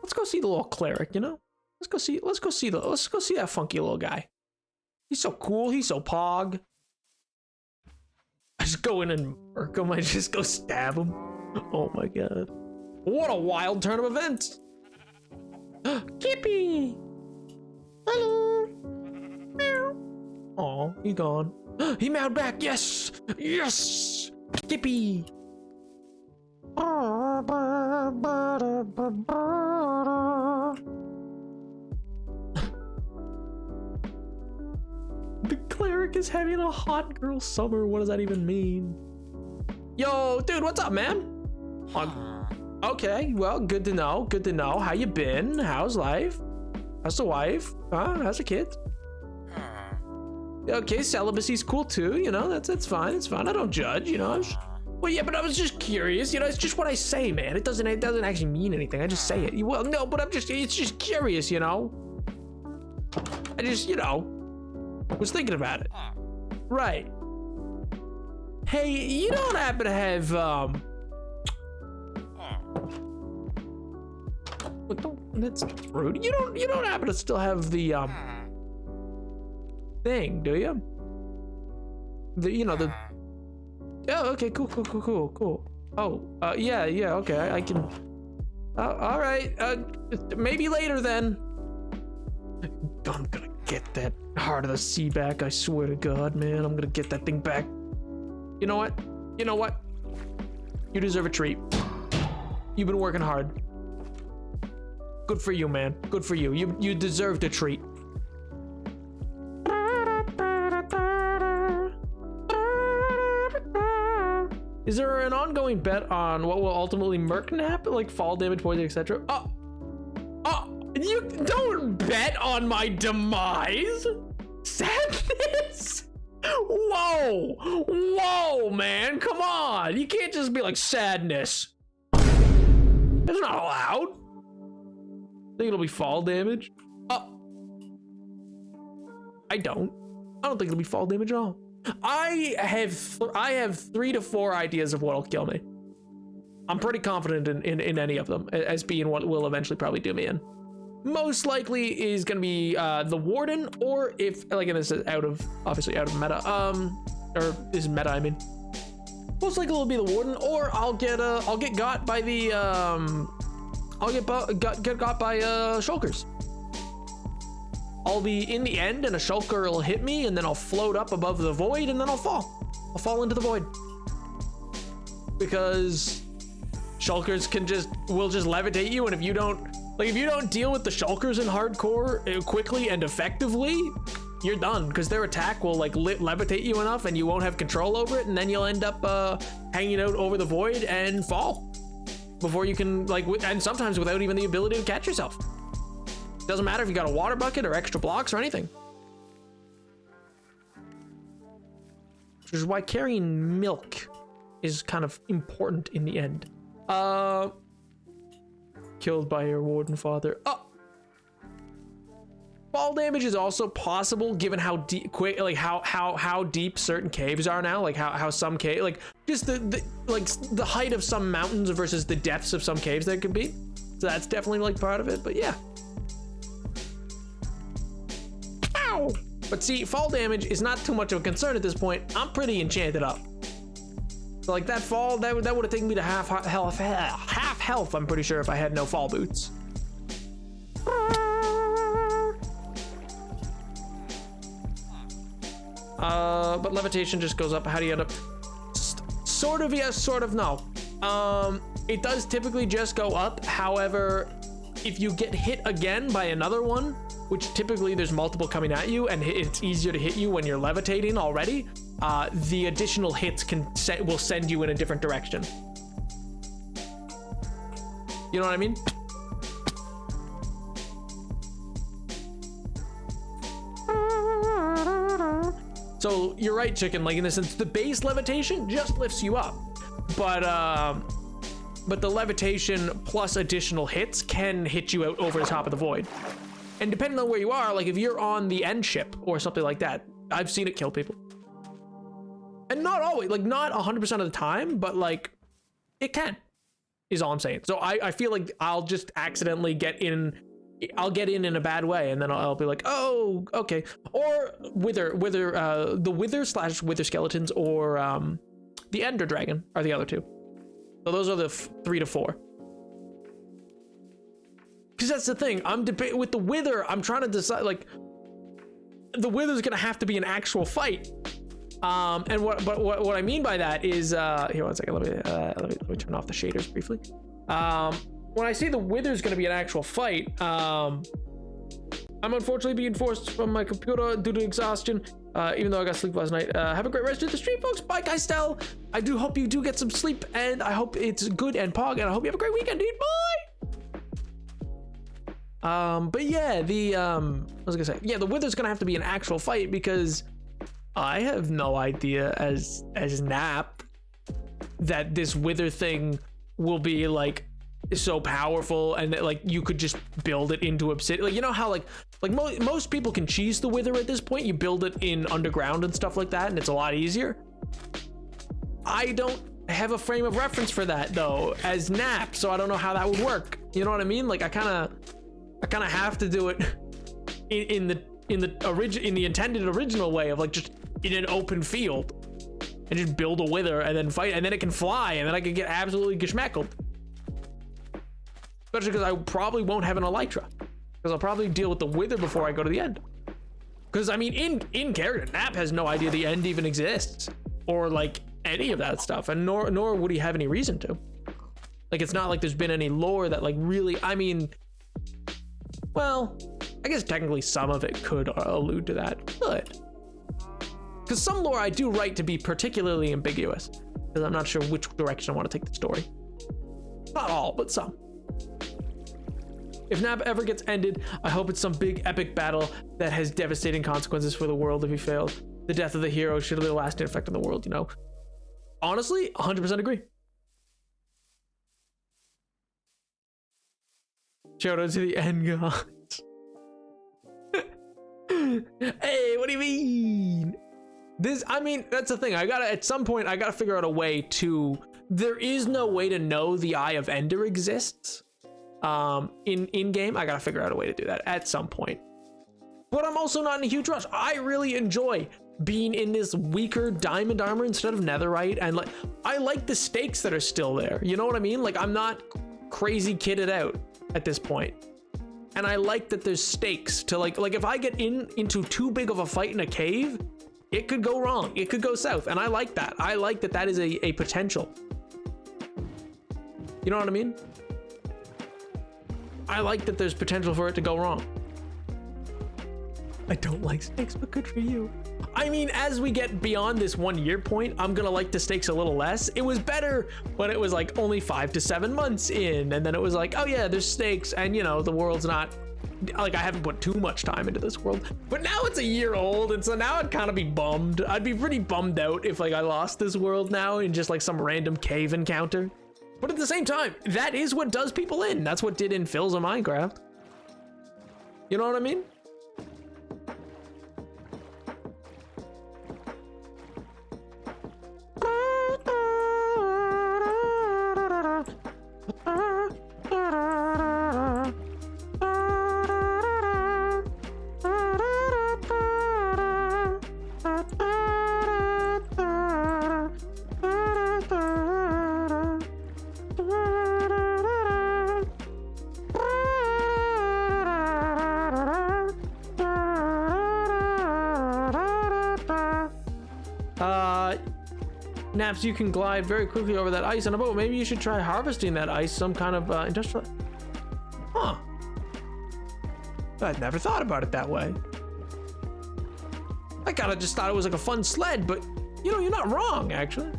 Let's go see the little cleric. You know, let's go see that funky little guy. He's so cool. He's so pog. I just go in and murk him. I just go stab him. Oh my god. What a wild turn of events. Kippy. Hello. Meow. Oh, he's gone. He meowed back. Yes. Yes. Kippy. The cleric is having a hot girl summer. What does that even mean? Yo, dude, what's up, man? Okay, well, good to know. Good to know. How you been? How's life? How's the wife? How's the kids? Okay, celibacy's cool too. You know, that's fine. It's fine. I don't judge. You know. Well, yeah, but I was just curious. You know, it's just what I say, man. It doesn't actually mean anything. I just say it. Well, no, but it's just curious. You know. I just, you know, was thinking about it. Right. Hey, you don't happen to have that's rude. You don't happen to still have the thing, do you? The oh, okay, cool. Oh, yeah, okay, I can. All right, maybe later then. I'm gonna get that Heart of the Sea back. I swear to God, man, I'm gonna get that thing back. You know what? You deserve a treat. You've been working hard. Good for you, man. Good for you. You deserved a treat. Is there an ongoing bet on what will ultimately happen, like fall damage, poison, etc.? Oh, you don't bet on my demise. Sadness. Whoa, man, come on. You can't just be like sadness. That's not allowed. Think it'll be fall damage? I don't think it'll be fall damage at all. I have 3 to 4 ideas of what'll kill me. I'm pretty confident in any of them as being what will eventually probably do me in. Most likely is gonna be the Warden, or if, like, and this is obviously out of meta, or is meta, I mean. Most likely it'll be the Warden, or I'll get got by the get got by shulkers. I'll be in the end and a shulker will hit me, and then I'll float up above the void, and then I'll fall into the void, because shulkers will just levitate you, and if you don't deal with the shulkers in hardcore quickly and effectively, you're done, because their attack will like levitate you enough and you won't have control over it, and then you'll end up hanging out over the void and fall before you can, like, and sometimes without even the ability to catch yourself. Doesn't matter if you got a water bucket or extra blocks or anything. Which is why carrying milk is kind of important in the end. Killed by your warden father. Fall damage is also possible given how deep, how deep certain caves are now. Like how some cave, like just the height of some mountains versus the depths of some caves that could be. So that's definitely like part of it. But yeah. Ow! But see, fall damage is not too much of a concern at this point. I'm pretty enchanted up. So like that fall, that would have taken me to half health, I'm pretty sure, if I had no fall boots. But levitation just goes up. How do you end up? Sort of yes, sort of no. It does typically just go up. However, if you get hit again by another one, which typically there's multiple coming at you, and it's easier to hit you when you're levitating already, the additional hits will send you in a different direction. You know what I mean? So you're right, chicken. Like in the sense, the base levitation just lifts you up, but the levitation plus additional hits can hit you out over the top of the void. And depending on where you are, like if you're on the end ship or something like that, I've seen it kill people. And not always, like not 100% of the time, but like it can, is all I'm saying. So I feel like I'll just accidentally get in a bad way, and then I'll be like, oh, okay. Or the wither skeletons, or the ender dragon are the other two. So those are the 3 to 4. Because that's the thing, I'm debating with the wither. I'm trying to decide, like, the wither's gonna have to be an actual fight. And what I mean by that is, here, one second, let me turn off the shaders briefly. When I say the wither's gonna be an actual fight, I'm unfortunately being forced from my computer due to exhaustion, even though I got sleep last night. Have a great rest of the stream, folks. Bye, guys. Stell. I do hope you do get some sleep, and I hope it's good and pog, and I hope you have a great weekend, dude. Bye. But yeah, what was I gonna say? Yeah, the wither's gonna have to be an actual fight because I have no idea as Nap that this wither thing will be like so powerful and that like you could just build it into obsidian. Like, you know how like most people can cheese the wither at this point. You build it in underground and stuff like that, and it's a lot easier. I don't have a frame of reference for that though as Nap, so I don't know how that would work. You know what I mean? Like I kind of have to do it in the intended original way of like just in an open field and just build a wither and then fight, and then it can fly, and then I can get absolutely geschmackled. Especially because I probably won't have an elytra, because I'll probably deal with the wither before I go to the end. Because I mean, in character, Nap has no idea the end even exists, or like any of that stuff, and nor would he have any reason to. Like, it's not like there's been any lore that like really, I mean, well, I guess technically some of it could allude to that, but because some lore I do write to be particularly ambiguous, because I'm not sure which direction I want to take the story. Not all, but some. If Nap ever gets ended, I hope it's some big epic battle that has devastating consequences for the world if he fails. The death of the hero should have a lasting effect on the world, you know? Honestly, 100% agree. Shout out to the end gods. Hey, what do you mean? I mean, that's the thing. At some point, I gotta figure out a way to, there is no way to know the Eye of Ender exists. In game, I gotta figure out a way to do that at some point. But I'm also not in a huge rush. I really enjoy being in this weaker diamond armor instead of netherite, and like, I like the stakes that are still there. You know what I mean? Like, I'm not crazy kitted out at this point. And I like that there's stakes to like if I get into too big of a fight in a cave, it could go wrong. It could go south. And I like that. I like that is a potential. You know what I mean? I like that there's potential for it to go wrong. I don't like stakes, but good for you. I mean, as we get beyond this 1 year point, I'm gonna like the stakes a little less. It was better when it was like only 5 to 7 months in, and then it was like, oh yeah, there's stakes, and you know, the world's not, like, I haven't put too much time into this world. But now it's a year old, and so now I'd kind of be bummed. I'd be pretty bummed out if like I lost this world now in just like some random cave encounter. But at the same time, that is what does people in. That's what did in Phil's of Minecraft. You know what I mean? Naps, you can glide very quickly over that ice on a boat. Maybe you should try harvesting that ice, some kind of industrial. Huh. I'd never thought about it that way. I kind of just thought it was like a fun sled, but you know, you're not wrong, actually.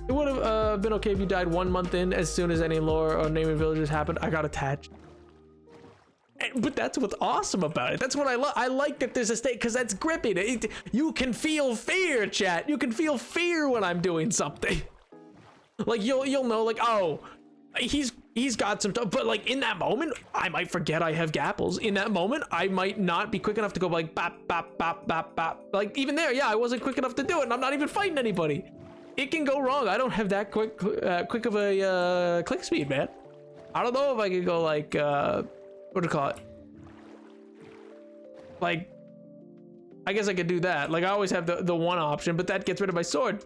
It would have been okay if you died 1 month in. As soon as any lore or naming villages happened, I got attached. But that's what's awesome about it. That's what I love. I like that there's a state, because that's gripping. You can feel fear, chat. You can feel fear when I'm doing something. Like you'll know, like, oh, he's got some stuff. But like in that moment, I might forget I have gapples. In that moment, I might not be quick enough to go like bop bop bop bop bop. Like even there, yeah, I wasn't quick enough to do it, and I'm not even fighting anybody. It can go wrong. I don't have that quick of a click speed, man. I don't know if I could go like what do you call it? Like, I guess I could do that. Like, I always have the one option, but that gets rid of my sword.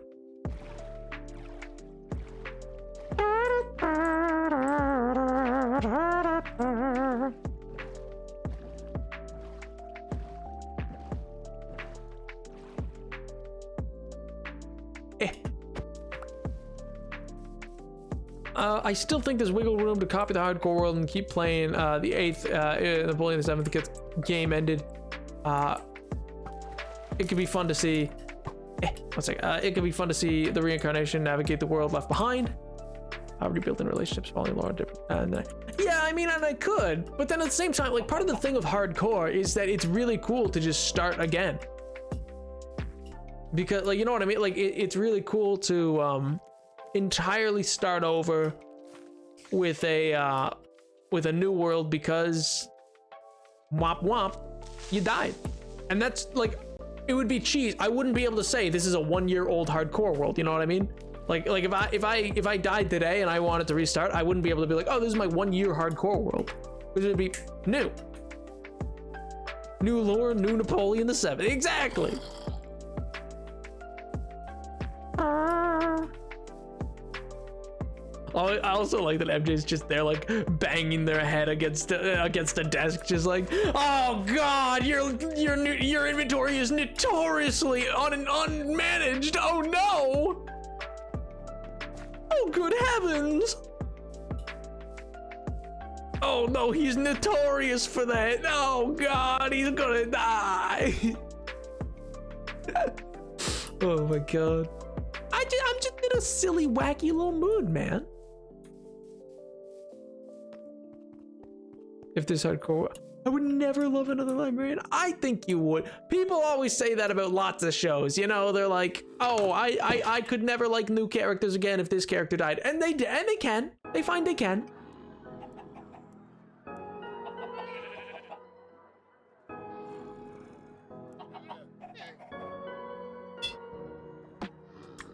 I still think there's wiggle room to copy the hardcore world and keep playing the 8th, the bully, and the 7th gets game ended. It could be fun to see. One second. It could be fun to see the reincarnation navigate the world left behind. Rebuilding relationships, following Laura different. Yeah, I mean, and I could, but then at the same time, like part of the thing of hardcore is that it's really cool to just start again. Because, like, you know what I mean? Like, it's really cool to entirely start over with a new world because womp womp, you died, and that's like, it would be cheese. I wouldn't be able to say this is a 1-year-old hardcore world. You know what I mean? Like if I died today and I wanted to restart, I wouldn't be able to be like, oh, this is my 1-year hardcore world. It would be new lore, new Napoleon VII. Exactly. I also like that MJ's just there, like banging their head against a desk, just like, oh god, your inventory is notoriously unmanaged. Oh no. Oh, good heavens! Oh no, he's notorious for that. Oh god, he's gonna die. Oh my god. I'm just in a silly, wacky little mood, man. If this hardcore, I would never love another librarian. I think you would. People always say that about lots of shows. You know, they're like, oh, I could never like new characters again if this character died. And they can. They find they can.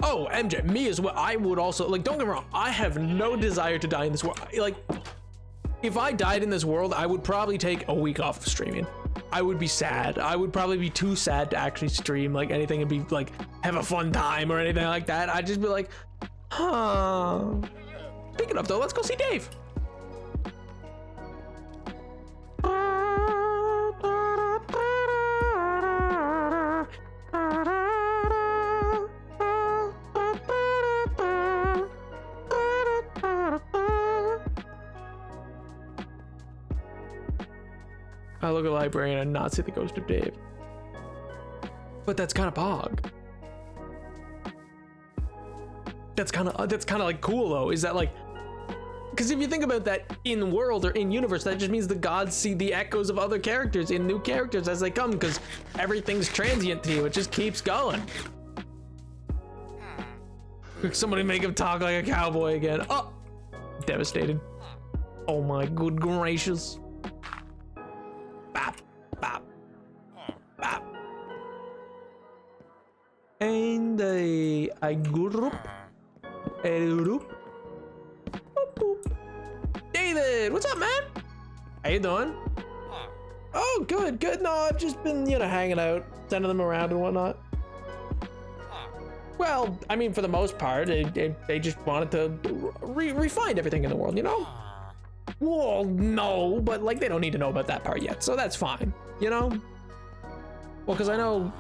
Oh, MJ, me as well. I would also, like, don't get me wrong. I have no desire to die in this world. Like, if I died in this world, I would probably take a week off of streaming. I would be sad. I would probably be too sad to actually stream like anything and be like, have a fun time or anything like that. I'd just be like, huh. Speaking of though, let's go see Dave. I look at librarian and not see the ghost of Dave. But that's kind of pog. That's kind of like cool though, is that like, because if you think about that in world or in universe, that just means the gods see the echoes of other characters in new characters as they come, because everything's transient to you. It just keeps going. Somebody make him talk like a cowboy again. Oh, devastated. Oh my good gracious. Bop, bop, bop. And I group. David, what's up, man? How you doing? Oh, good. No, I've just been, hanging out, sending them around and whatnot. Well, I mean, for the most part, they just wanted to refine everything in the world, Well, no, but like they don't need to know about that part yet, so that's fine, Well, because I know,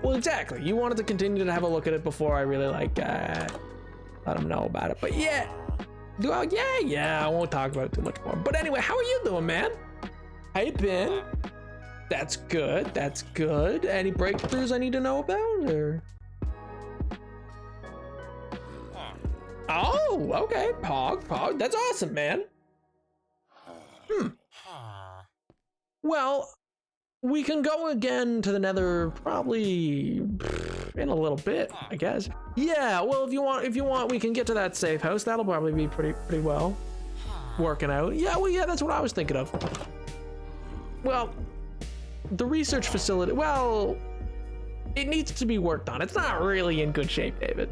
well, exactly. You wanted to continue to have a look at it before I really let them know about it. But yeah, I won't talk about it too much more. But anyway, how are you doing, man? How you been? That's good. Any breakthroughs I need to know about, or? Oh, okay, Pog. That's awesome, man. Well, we can go again to the Nether probably in a little bit, I guess. Yeah, well, if you want, we can get to that safe house. That'll probably be pretty well working out. Yeah, well, yeah, that's what I was thinking of. Well, the research facility, well, it needs to be worked on. It's not really in good shape, David.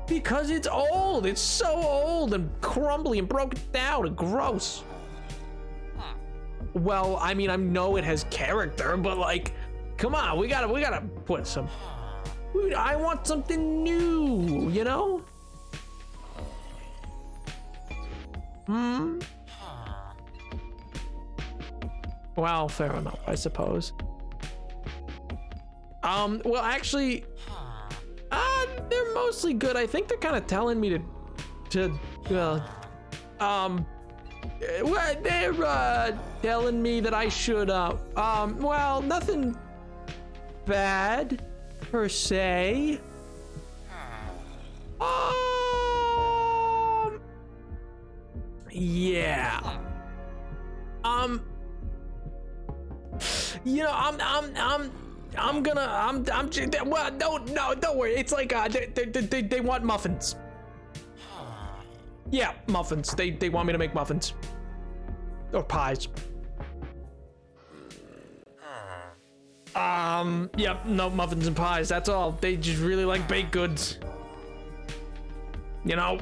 Because it's old. It's so old and crumbly and broken down and gross. Well, I mean, I know it has character, but like, come on, we gotta put some. I want something new, Well, fair enough, I suppose. Well, actually, they're mostly good. I think they're kind of telling me telling me that I should, well, nothing bad, per se. Yeah. You know, well, no, don't worry. It's like, they want muffins. Yeah, muffins. They want me to make muffins. Or pies. Yep, no muffins and pies, that's all. They just really like baked goods. You know?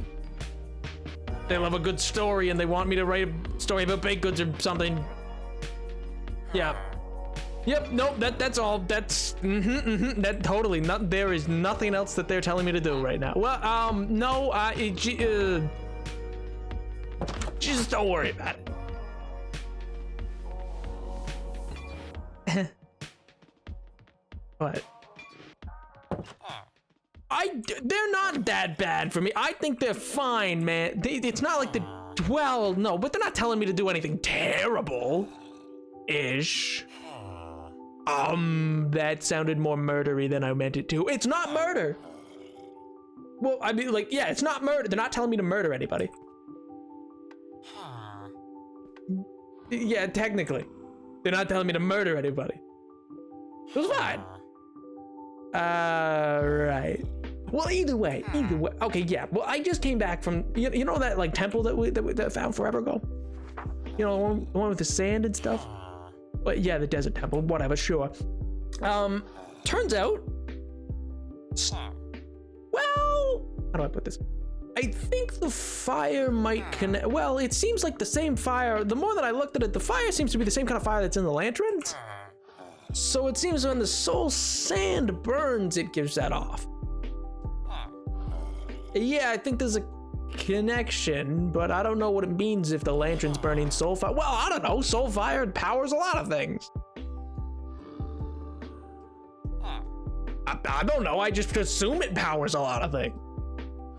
They love a good story and they want me to write a story about baked goods or something. Yeah. Yep, nope, that's all. That's, that totally, there is nothing else that they're telling me to do right now. Well, no, just don't worry about it. What? They're not that bad for me. I think they're fine, man. It's not like well, no, but they're not telling me to do anything terrible-ish. That sounded more murdery than I meant it to. It's not murder. Well, I mean, like, yeah, it's not murder. They're not telling me to murder anybody. Yeah, technically. They're not telling me to murder anybody. It was fine. Right. Well, either way. Okay, yeah. Well, I just came back from, you know that, like, temple that we found forever ago? You know, the one with the sand and stuff? But yeah, the desert temple, whatever, sure. Turns out, well, how do I put this? I think the fire might connect. Well, it seems like the same fire. The more that I looked at it, the fire seems to be the same kind of fire that's in the lanterns. So it seems when the soul sand burns, it gives that off. Yeah, I think there's a connection, but I don't know what it means if the lantern's burning soul fire. Well, I don't know. Soul fire powers a lot of things. I don't know. I just assume it powers a lot of things.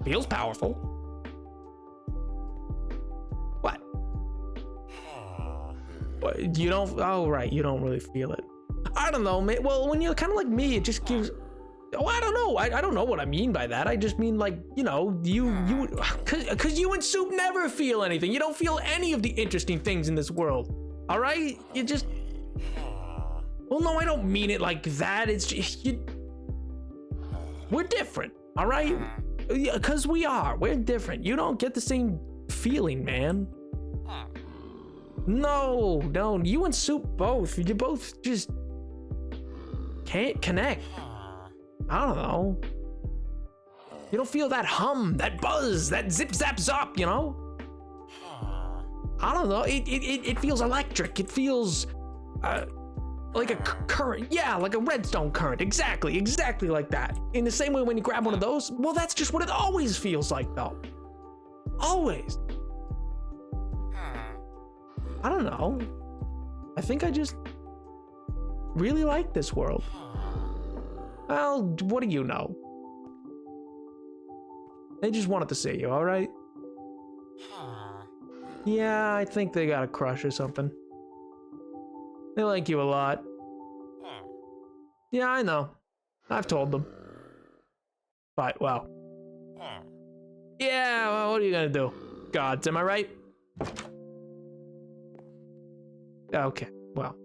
Feels powerful. What? What? You don't? Oh, right. You don't really feel it. I don't know, man. Well, when you're kind of like me, it just gives. Oh, I don't know. I don't know what I mean by that. I just mean, like, you know, cause you and Soup never feel anything. You don't feel any of the interesting things in this world. All right? You just. Well, no, I don't mean it like that. It's just we're different. All right? Yeah, cause we are. We're different. You don't get the same feeling, man. No. You and Soup both. You both just can't connect. I don't know. You don't feel that hum, that buzz, that zip zap zop, you know? I don't know. It feels electric. It feels like a current. Yeah, like a redstone current. Exactly like that. In the same way when you grab one of those, well, that's just what it always feels like, though. Always. I don't know. I think I just really like this world. Well, what do you know? They just wanted to see you, all right? Yeah, I think they got a crush or something. They like you a lot. Yeah, I know. I've told them. But, well. Yeah, well, what are you gonna do? Gods, am I right? Okay, well.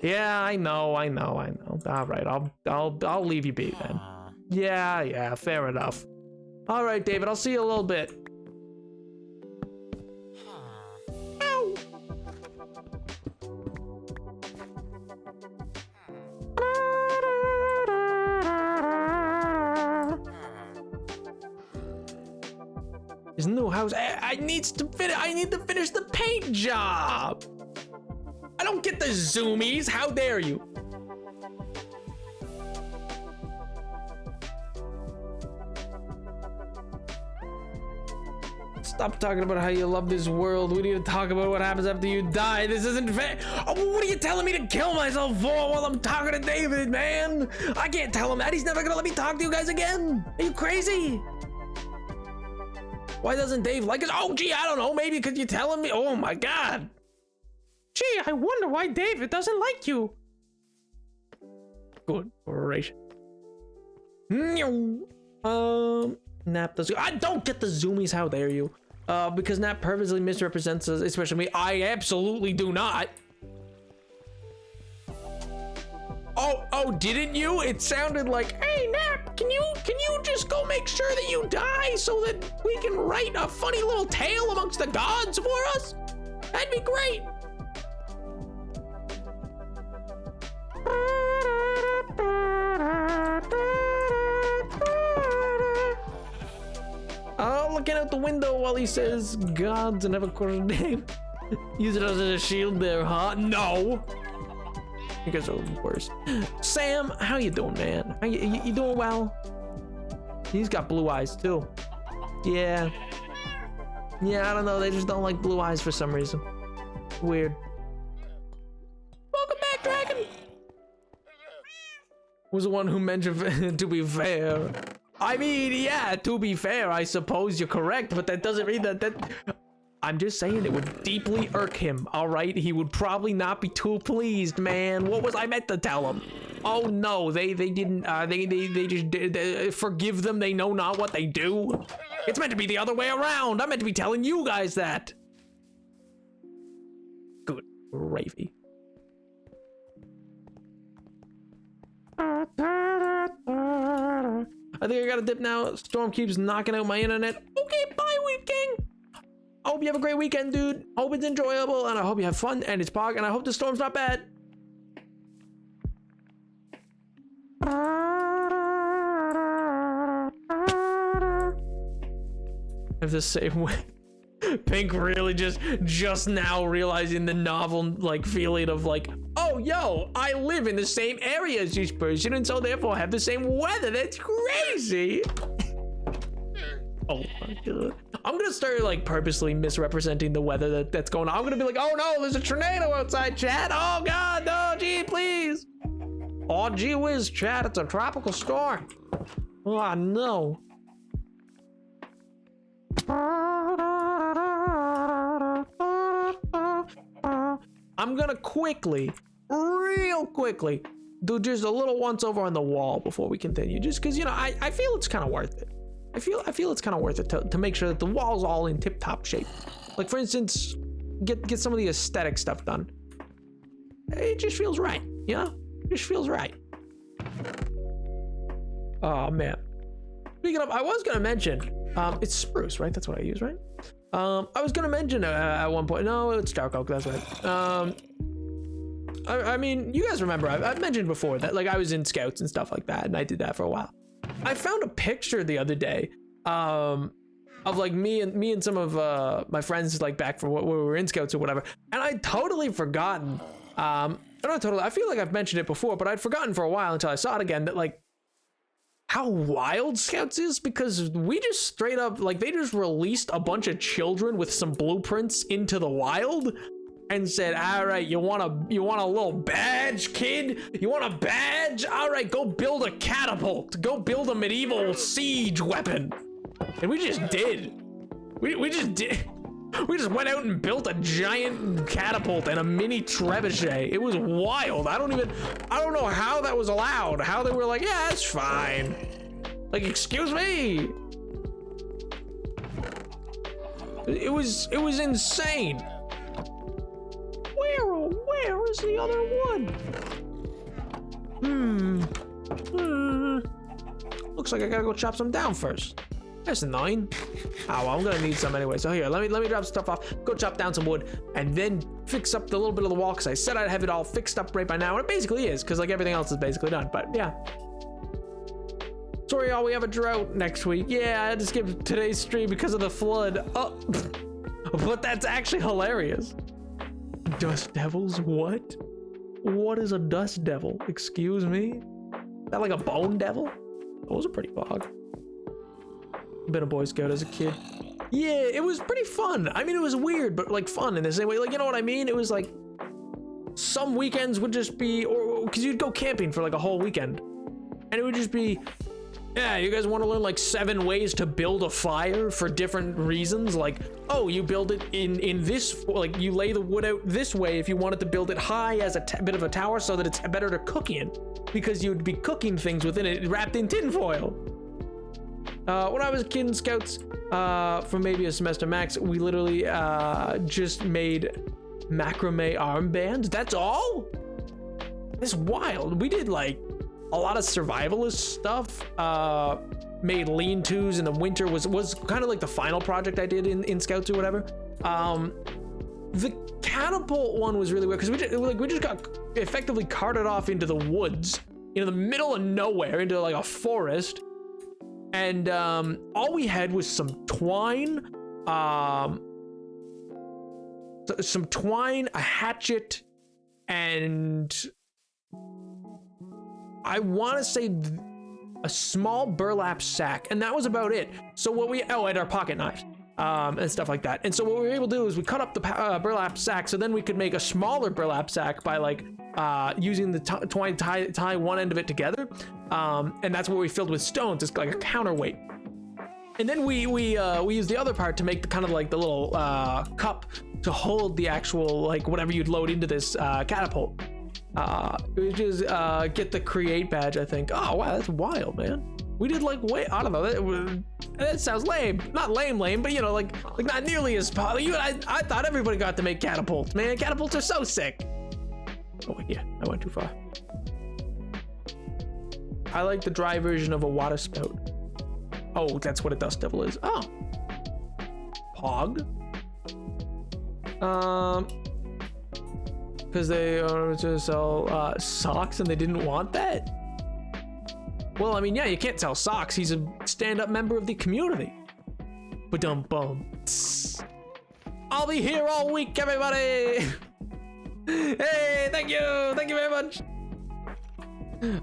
Yeah, I know. All right, I'll leave you be then. Yeah, fair enough. All right, David, I'll see you a little bit. Ow. His new house. I need to finish the paint job. I don't get the zoomies. How dare you? Stop talking about how you love this world. We need to talk about what happens after you die. This isn't fair. Oh, what are you telling me to kill myself for while I'm talking to David, man? I can't tell him that. He's never gonna let me talk to you guys again. Are you crazy? Why doesn't Dave like us? Oh, gee, I don't know. Maybe because you're telling me. Oh, my God. Gee, I wonder why David doesn't like you. Good gracious. Nap does. I don't get the zoomies. How dare you? Because Nap purposely misrepresents us, especially me. I absolutely do not. Oh, didn't you? It sounded like, hey, Nap, can you just go make sure that you die so that we can write a funny little tale amongst the gods for us? That'd be great. Looking out the window while he says gods and have a quarter name. Use it as a shield there, huh? No. You guys are worse. Sam, how you doing, man? You doing well? He's got blue eyes too. Yeah. Yeah, I don't know. They just don't like blue eyes for some reason. Weird. Welcome back, Dragon. Was the one who mentioned to be fair. I mean, yeah, to be fair, I suppose you're correct, but that doesn't mean that I'm just saying it would deeply irk him, all right? He would probably not be too pleased, man. What was I meant to tell him? Oh no, they didn't, they just did, forgive them, they know not what they do. It's meant to be the other way around. I'm meant to be telling you guys that. Good gravy. I think I gotta dip now. Storm keeps knocking out my internet. Okay, bye, Weep King. I hope you have a great weekend, dude. Hope it's enjoyable, and I hope you have fun, and it's Pog, and I hope the storm's not bad. If the same way. Pink really just now realizing the novel like feeling of like, oh yo, I live in the same area as this person and so therefore have the same weather. That's crazy. Oh my god. I'm gonna start like purposely misrepresenting the weather that's going on. I'm gonna be like, oh no, there's a tornado outside, chat. Oh god, no, gee, please. Oh gee whiz, chat, it's a tropical storm. Oh no. I'm gonna real quickly, do just a little once over on the wall before we continue. Just because, you know, I feel it's kind of worth it. I feel it's kind of worth it to make sure that the wall's all in tip-top shape. Like, for instance, get some of the aesthetic stuff done. It just feels right, you know? It just feels right. Oh, man. Speaking of, I was gonna mention, it's spruce, right? That's what I use, right? I was gonna mention at one point, no, it's dark oak, that's right. I mean, you guys remember, I've mentioned before that like I was in scouts and stuff like that, and I did that for a while. I found a picture the other day, of like me and some of my friends like back from when we were in scouts or whatever, and I'd totally forgotten, not totally, I feel like I've mentioned it before, but I'd forgotten for a while until I saw it again, that like, how wild Scouts is, because we just straight up, like, they just released a bunch of children with some blueprints into the wild and said, all right, you want a little badge, kid? You want a badge? All right, go build a catapult. Go build a medieval siege weapon. And we just did. We just did. We just went out and built a giant catapult and a mini trebuchet. It was wild. I don't know how that was allowed. How they were like, yeah, it's fine. Like, excuse me. It was insane. Where is the other one? Looks like I gotta go chop some down first. That's annoying. Oh, well, I'm gonna need some anyway. So here, let me drop stuff off, go chop down some wood, and then fix up the little bit of the wall, because I said I'd have it all fixed up right by now, and it basically is, because like everything else is basically done. But yeah. Sorry, y'all, we have a drought next week. Yeah, I had to skip today's stream because of the flood. Oh, but that's actually hilarious. Dust devils? What? What is a dust devil? Excuse me? Is that like a bone devil? Those are pretty bog. Been a Boy Scout as a kid. Yeah, it was pretty fun. I mean, it was weird, but like fun in the same way. Like, you know what I mean? It was like some weekends would just be, or because you'd go camping for like a whole weekend, and it would just be Yeah, you guys want to learn like 7 ways to build a fire for different reasons? Like, oh, you build it in this, like you lay the wood out this way if you wanted to build it high as a bit of a tower so that it's better to cook in, because you'd be cooking things within it wrapped in tinfoil. When I was a kid in Scouts, for maybe a semester max, we literally just made macrame armbands. That's all? It's wild. We did like a lot of survivalist stuff. Made lean-tos in the winter. Was kind of like the final project I did in Scouts or whatever. The catapult one was really weird because we just got effectively carted off into the woods, in the middle of nowhere, into like a forest. And all we had was some twine, a hatchet, and I want to say a small burlap sack, and that was about it. So what and our pocket knives, and stuff like that. And so what we were able to do is we cut up the burlap sack, so then we could make a smaller burlap sack by like using the twine to tie one end of it together, and that's what we filled with stones. It's like a counterweight. And then we used the other part to make the kind of like the little cup to hold the actual like whatever you'd load into this catapult. We just get the create badge, I think. Oh wow, that's wild, man. We did like I don't know, that sounds lame. Not lame, but you know, like not nearly as I thought everybody got to make catapults, man. Catapults are so sick. Oh yeah, I went too far. I like the dry version of a water spout. Oh, that's what a dust devil is. Oh. Pog. Because they wanted to sell socks and they didn't want that? Well, I mean, yeah, you can't sell socks. He's a stand-up member of the community. Ba-dum-bum. I'll be here all week, everybody! Hey, thank you very much.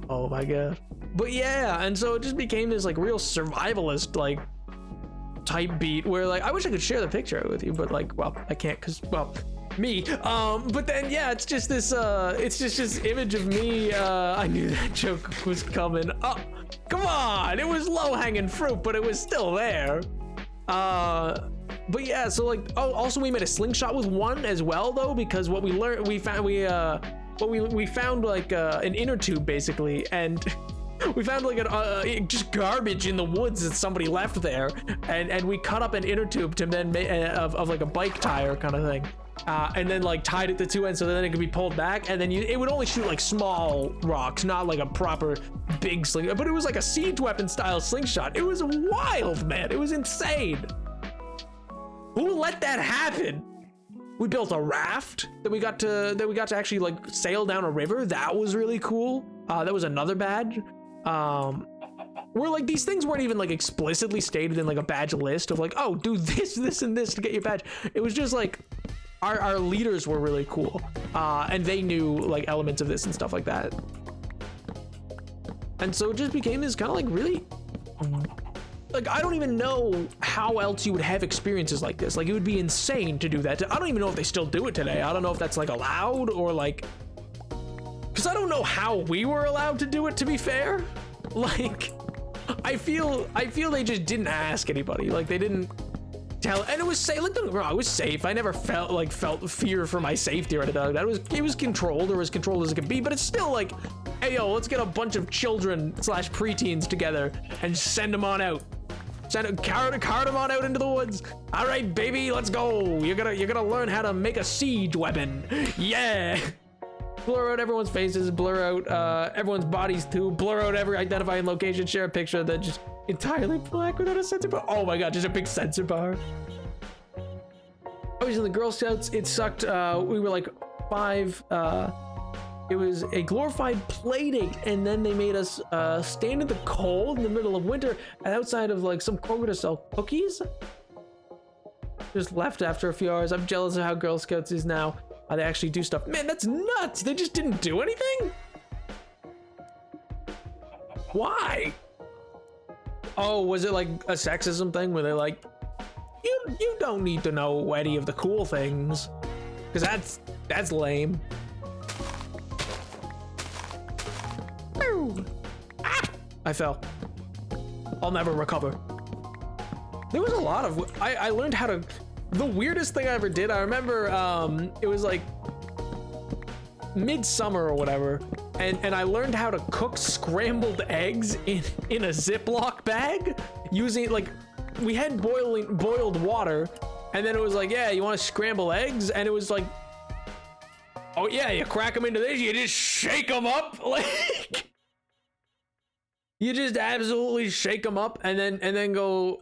Oh my god. But yeah, and so it just became this like real survivalist like type beat where like I wish I could share the picture with you, but like, well, I can't because, well, me. But then yeah, it's just this image of me. I knew that joke was coming. Oh, come on, it was low-hanging fruit, but it was still there. But yeah, so like, oh, also we made a slingshot with one as well though, because what we learned, we found like an inner tube basically, and we found like just garbage in the woods that somebody left there, and we cut up an inner tube to then make of like a bike tire kind of thing, and then like tied it to 2 ends so that then it could be pulled back, and then it would only shoot like small rocks, not like a proper big sling, but it was like a siege weapon style slingshot. It was wild, man. It was insane. Who let that happen? We built a raft that we got to actually like sail down a river. That was really cool. That was another badge. Where like these things weren't even like explicitly stated in like a badge list of like, oh, do this, this, and this to get your badge. It was just like our leaders were really cool, and they knew like elements of this and stuff like that. And so it just became this kind of like really, like, I don't even know how else you would have experiences like this. Like, it would be insane to do that. I don't even know if they still do it today. I don't know if that's like allowed or like, because I don't know how we were allowed to do it, to be fair. Like, I feel they just didn't ask anybody. Like, they didn't tell, and it was safe. Like, don't get me wrong, it was safe. I never felt fear for my safety or anything like that. It was controlled, or as controlled as it could be, but it's still like, hey yo, let's get a bunch of children / preteens together and send them on out. Cart them on out into the woods. All right, baby, let's go. You're gonna learn how to make a siege weapon. Yeah. Blur out everyone's faces, blur out everyone's bodies too, blur out every identifying location, share a picture that's just entirely black without a sensor bar. Oh my god, just a big sensor bar. I was in the Girl Scouts. It sucked. We were like 5. It was a glorified play date, and then they made us stand in the cold in the middle of winter and outside of like some Kroger to sell cookies. Just left after a few hours. I'm jealous of how Girl Scouts is now. They actually do stuff. Man, that's nuts. They just didn't do anything? Why? Oh, was it like a sexism thing where they're like, you don't need to know any of the cool things, because that's lame. Ah! I fell. I'll never recover. There was a lot of, I learned how to, the weirdest thing I ever did, I remember it was like midsummer or whatever, and I learned how to cook scrambled eggs in a Ziploc bag using, like, we had boiled water, and then it was like, yeah, you want to scramble eggs? And it was like, oh yeah, you crack them into this, you just shake them up, like, you just absolutely shake them up, and then go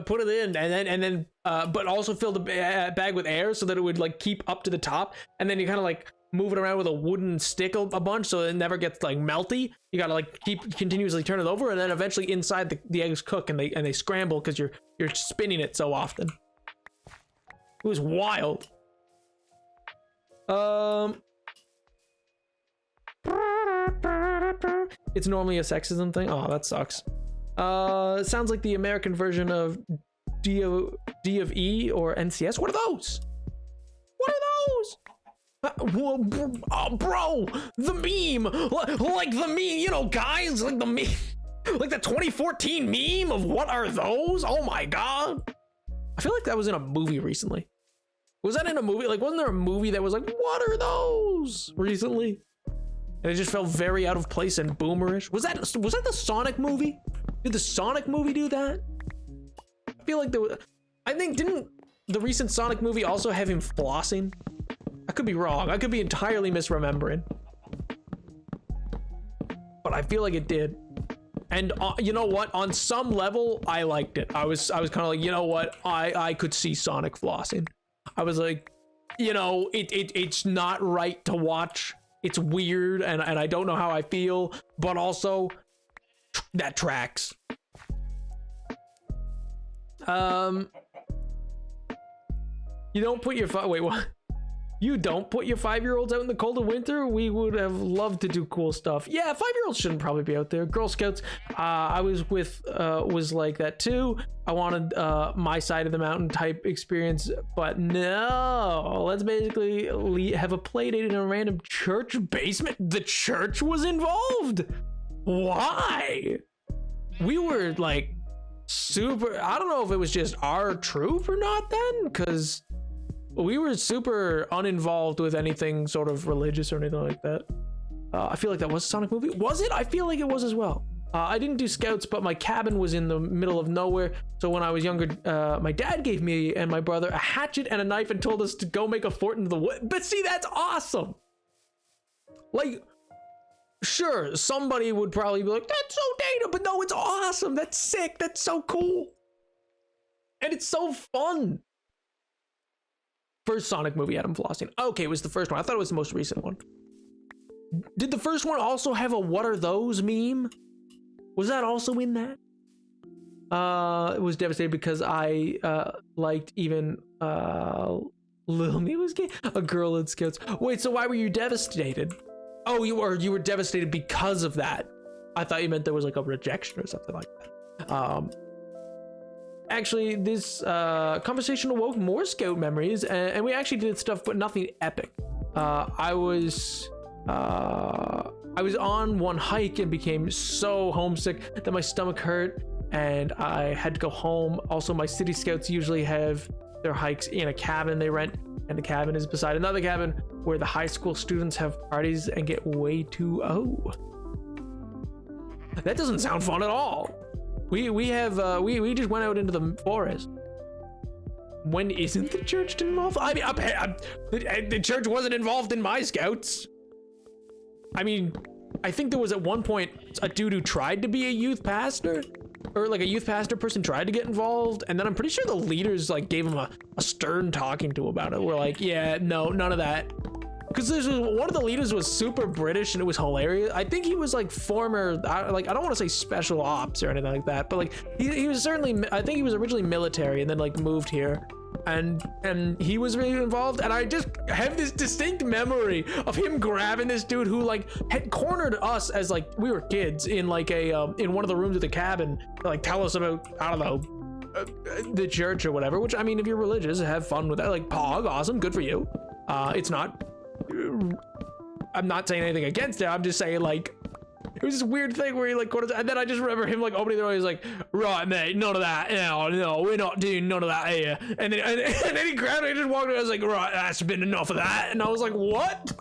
put it in, and then but also fill the bag with air so that it would like keep up to the top, and then you kind of like move it around with a wooden stick a bunch so it never gets like melty. You gotta like continuously turn it over, and then eventually inside the eggs cook and they scramble because you're spinning it so often. It was wild. It's normally a sexism thing. Oh, that sucks. It sounds like the American version of D of E or NCS. What are those? What are those? Bro, the meme, like the meme, you know, guys, like the meme, like the 2014 meme of what are those? Oh my god. I feel like that was in a movie recently. Was that in a movie? Like, wasn't there a movie that was like, what are those recently? And it just felt very out of place and boomerish. Was that the Sonic movie? Did the Sonic movie do that? I feel like there was, I think, didn't the recent Sonic movie also have him flossing? I could be wrong. I could be entirely misremembering. But I feel like it did. And you know what? On some level, I liked it. I was kind of like, you know what? I could see Sonic flossing. I was like, you know, it's not right to watch. It's weird, and I don't know how I feel, but also that tracks. You don't put your wait, what? You don't put your 5-year-olds out in the cold of winter? We would have loved to do cool stuff. Yeah, 5-year-olds shouldn't probably be out there. Girl Scouts, I was with, was like that too. I wanted my side of the mountain type experience, but no. Let's basically have a play date in a random church basement. The church was involved. Why? We were like super, I don't know if it was just our troop or not then, because we were super uninvolved with anything sort of religious or anything like that. I feel like that was a Sonic movie. Was it? I feel like it was as well. I didn't do Scouts, but my cabin was in the middle of nowhere. So when I was younger, my dad gave me and my brother a hatchet and a knife and told us to go make a fort into the wood. But see, that's awesome. Like, sure, somebody would probably be like, that's so dated, but no, it's awesome. That's sick. That's so cool. And it's so fun. First Sonic movie, Adam flossing. Okay, it was the first one. I thought it was the most recent one. Did the first one also have a what are those meme? Was that also in that? It was devastated because I liked even Lil Me was gay. A girl in Scouts. Wait, so why were you devastated? Oh, you were devastated because of that. I thought you meant there was like a rejection or something like that. Actually, this conversation awoke more Scout memories, and we actually did stuff, but nothing epic. I was on one hike and became so homesick that my stomach hurt, and I had to go home. Also, my City Scouts usually have their hikes in a cabin they rent, and the cabin is beside another cabin where the high school students have parties and get way too That doesn't sound fun at all. We just went out into the forest. When isn't the church involved? I mean, the church wasn't involved in my Scouts. I mean, I think there was at one point a dude who tried to be a youth pastor, or like a youth pastor person tried to get involved, and then I'm pretty sure the leaders like gave him a stern talking to about it. We're like, yeah, no, none of that. Because one of the leaders was super British and it was hilarious. I think he was like former, like, I don't want to say special ops or anything like that, but like he was certainly, I think he was originally military and then like moved here, and he was really involved. And I just have this distinct memory of him grabbing this dude who like had cornered us as like we were kids in like a in one of the rooms of the cabin to like tell us about, I don't know, the church or whatever. Which, I mean, if you're religious, have fun with that. Like, pog, awesome, good for you. It's not, I'm not saying anything against it. I'm just saying, like, It was this weird thing where he like quarters, and then I just remember him like opening the door. He's like, "Right, mate, none of that. No, we're not doing none of that here." And then he grabbed it and just walked away. I was like, "Right, that's been enough of that." And I was like, "What?"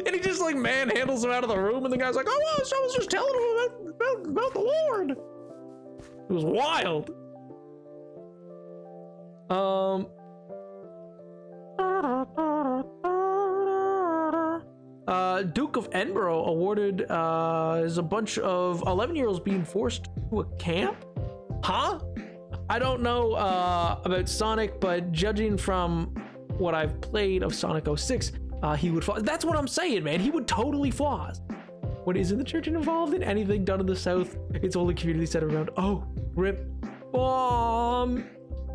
And he just like manhandles him out of the room, and the guy's like, "Oh, well, I was just telling him about the Lord." It was wild. Duke of Edinburgh awarded is a bunch of 11-year-olds being forced to a camp? Huh? I don't know about Sonic, but judging from what I've played of Sonic 06, he would floss. That's what I'm saying, man. He would totally floss. When isn't the church involved in anything done in the South? It's only community centered around. Oh, rip.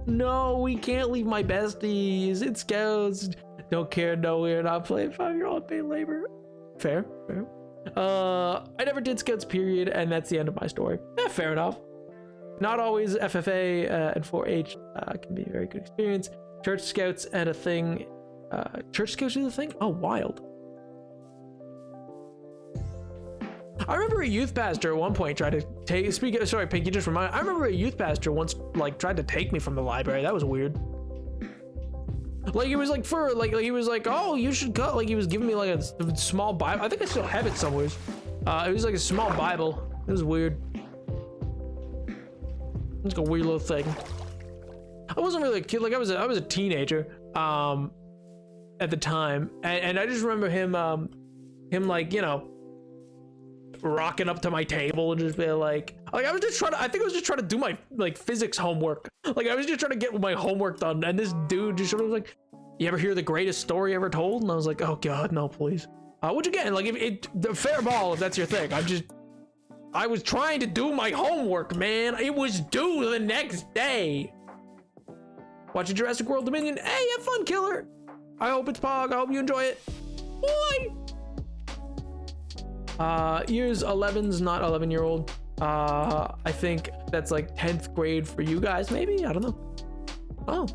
No, we can't leave my besties. It's scouts. Don't care. No, we're not playing 5-year-old paid labor. Fair. I never did scouts, period, and that's the end of my story. Fair enough. Not always FFA and 4-H can be a very good experience. Church scouts and a thing. Church scouts is a thing? Oh, wild. I remember a youth pastor at one point tried to take. Sorry, Pink, you just reminded. I remember a youth pastor once like tried to take me from the library. That was weird. Like it was like he was like, oh, you should go. Like he was giving me like a small Bible. I think I still have it somewhere. It was like a small Bible. It was weird. It's like a weird little thing. I wasn't really a kid. Like I was a teenager at the time, and I just remember him like, you know, rocking up to my table and just being like I was just trying to, I think I was just trying to do my like physics homework. Like I was just trying to get my homework done, and this dude just sort of was like, you ever hear the greatest story ever told? And I was like, oh god, no, please. Which again, like if the fair ball if that's your thing. I was trying to do my homework, man. It was due the next day. Watching Jurassic World Dominion. Hey, have fun, killer. I hope it's Pog. I hope you enjoy it. Boy. Years 11's not 11-year-old. I think that's like 10th grade for you guys, maybe? I don't know. Oh.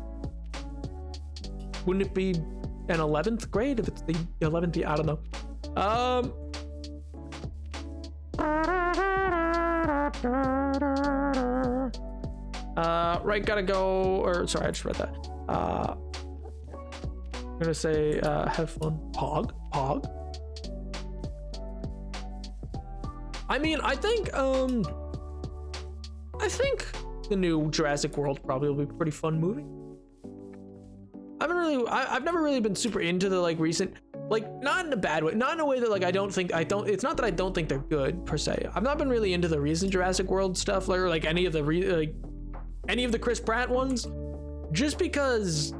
Wouldn't it be an 11th grade if it's the 11th year? I don't know. Right, gotta go, or sorry, I just read that. I'm gonna say, have fun. Pog. I mean, I think the new Jurassic World probably will be a pretty fun movie. I've never really been super into the like recent, like not in a bad way, not in a way that like it's not that I don't think they're good per se. I've not been really into the recent Jurassic World stuff, like, or like any of the Chris Pratt ones, just because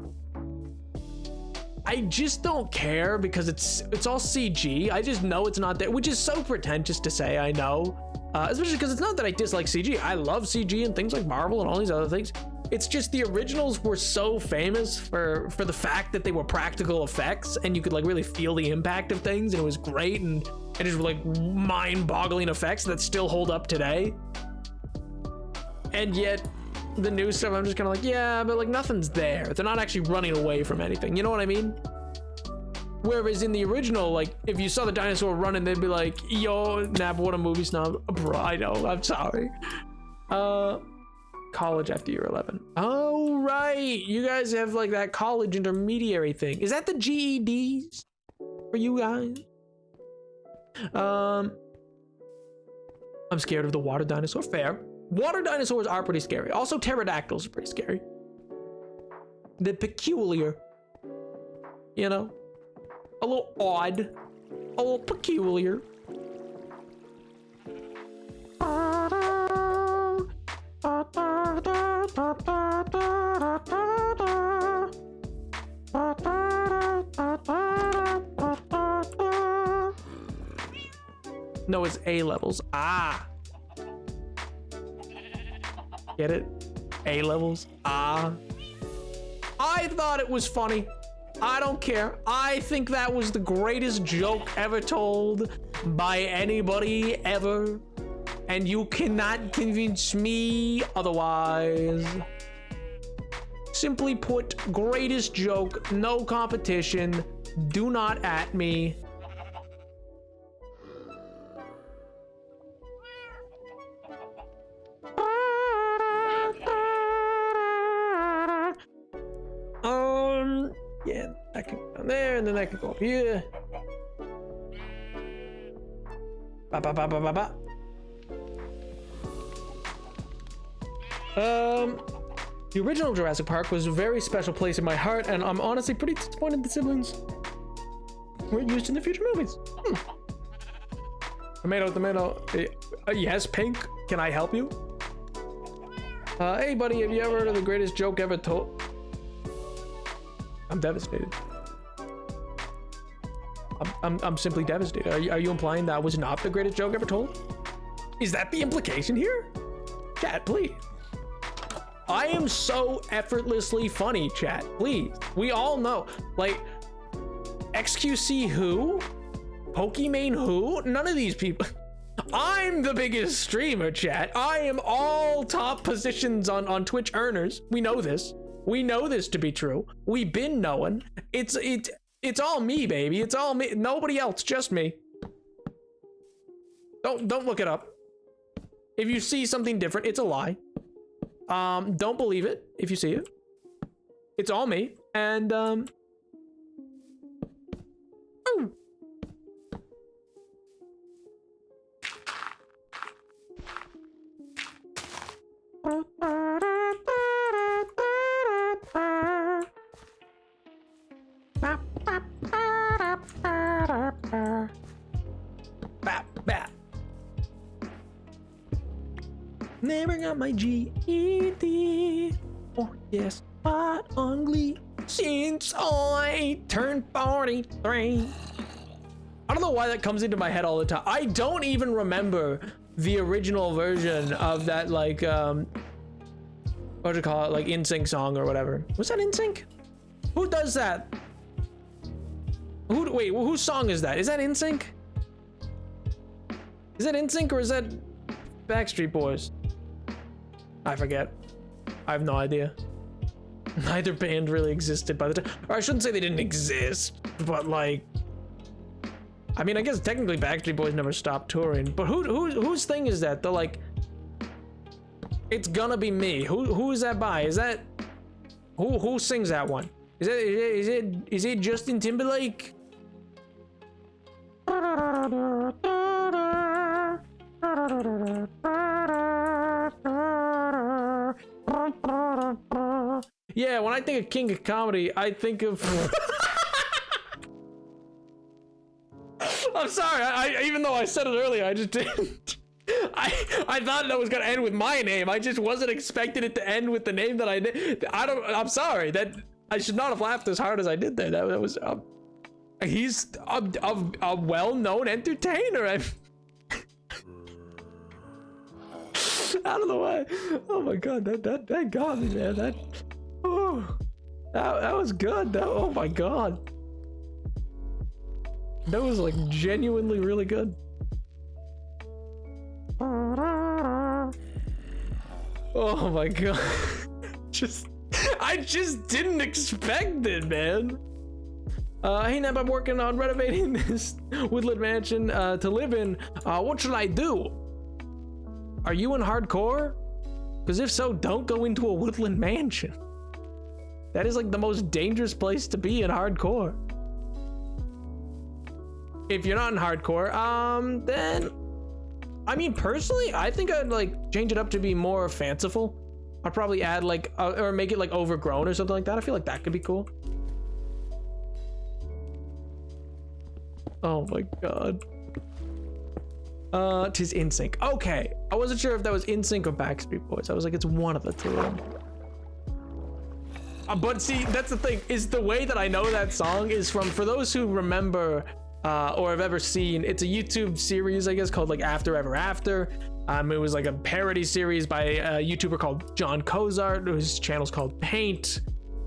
I just don't care, because it's all CG. I just know it's not there, which is so pretentious to say, I know. Especially because it's not that I dislike CG. I love CG and things like Marvel and all these other things. It's just the originals were so famous for the fact that they were practical effects and you could like really feel the impact of things, and it was great, and just like mind-boggling effects that still hold up today. And yet the new stuff, I'm just kind of like, yeah, but like nothing's there. They're not actually running away from anything. You know what I mean? Whereas in the original, like if you saw the dinosaur running, they'd be like, yo, Nab, what a movie snob. Bro, I know, I'm sorry. College after year 11. Oh, right. You guys have like that college intermediary thing. Is that the GEDs for you guys? I'm scared of the water dinosaur. Fair. Water dinosaurs are pretty scary. Also, pterodactyls are pretty scary. They're peculiar. You know? A little odd. A little peculiar. No, it's A levels. Ah. Get it? A levels. Ah. I thought it was funny. I don't care. I think that was the greatest joke ever told by anybody ever. And you cannot convince me otherwise. Simply put, greatest joke, no competition. Do not at me. down there, and then that can go up here. Ba ba ba ba ba ba. The original Jurassic Park was a very special place in my heart, and I'm honestly pretty disappointed the siblings weren't used in the future movies. Tomato, tomato. Yes, Pink. Can I help you? Hey, buddy, have you ever heard of the greatest joke ever told? I'm devastated. I'm simply devastated. Are you implying that was not the greatest joke ever told? Is that the implication here? Chat, please. I am so effortlessly funny, chat. Please. We all know. Like, XQC who? Pokimane who? None of these people. I'm the biggest streamer, chat. I am all top positions on Twitch earners. We know this. We know this to be true. We've been knowing. It's all me, baby. It's all me. Nobody else, just me. Don't look it up. If you see something different, it's a lie. Don't believe it if you see it. It's all me. And ooh. Bap. Never got my GED. Oh yes, but ugly since I turned 43. I don't know why that comes into my head all the time. I don't even remember the original version of that, like what do you call it, like NSYNC song or whatever. Was that NSYNC? Who does that? Wait, whose song is that? Is that NSYNC? Is that NSYNC or is that Backstreet Boys? I forget. I have no idea. Neither band really existed by the time, or I shouldn't say they didn't exist, but like, I mean, I guess technically Backstreet Boys never stopped touring, but whose thing is that? The like, It's Gonna Be Me. Who is that by? Is that who sings that one? Is it Justin Timberlake? Yeah, when I think of King of Comedy, I think of I'm sorry, I even though I said it earlier, I just didn't. I thought that was gonna end with my name. I just wasn't expecting it to end with the name that I did. I'm sorry, that I should not have laughed as hard as I did there. That was he's a well-known entertainer. I don't know why. Oh my god, that got me, man. That was good. Oh my god, that was like genuinely really good. Oh my god. I just didn't expect it, man. Hey Neb, I'm working on renovating this woodland mansion to live in. What should I do? Are you in hardcore? Because if so, don't go into a woodland mansion. That is like the most dangerous place to be in hardcore. If you're not in hardcore, then I mean, personally, I think I'd like change it up to be more fanciful. I'd probably add like, or make it like overgrown or something like that. I feel like that could be cool. Oh my god. Tis NSYNC. Okay, I wasn't sure if that was NSYNC or Backstreet Boys. I was like, it's one of the two of them. But see, that's the thing, is the way that I know that song is from, for those who remember or have ever seen, it's a YouTube series, I guess, called like After Ever After. It was like a parody series by a YouTuber called John Cozart, whose channel's called Paint.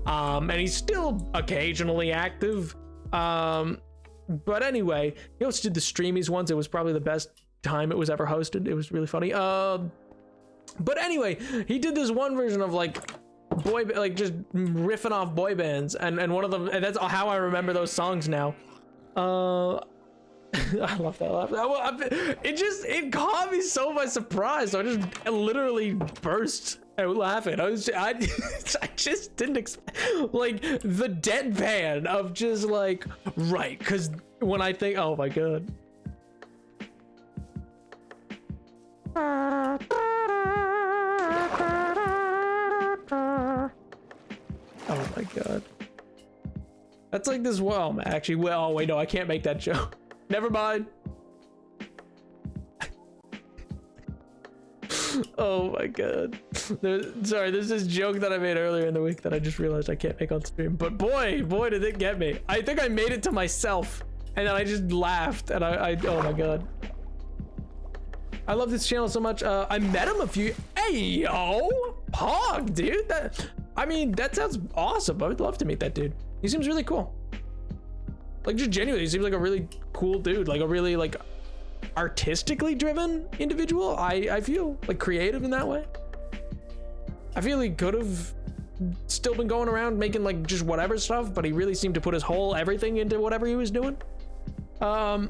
And he's still occasionally active. But anyway, he also did the Streamies once. It was probably the best time it was ever hosted. It was really funny. But anyway, he did this one version of like just riffing off boy bands, and one of them, and that's how I remember those songs now. I love that. It caught me so by surprise. So I just literally burst I was laughing. I just didn't expect, like, the deadpan of just like, right, because when I think, oh my god. Oh my god. That's like this, well, actually, well, oh wait, no, I can't make that joke. Never mind. Oh my god. Sorry, there's this joke that I made earlier in the week that I just realized I can't make on stream. But boy, did it get me. I think I made it to myself. And then I just laughed. And I oh my god. I love this channel so much. I met him a few. Hey, yo. Pog, dude. I mean, that sounds awesome. I would love to meet that dude. He seems really cool. Like, just genuinely, he seems like a really cool dude. Like, a really, like, artistically driven individual. I feel like creative in that way. I feel he could have still been going around making like just whatever stuff, but he really seemed to put his whole everything into whatever he was doing. I'm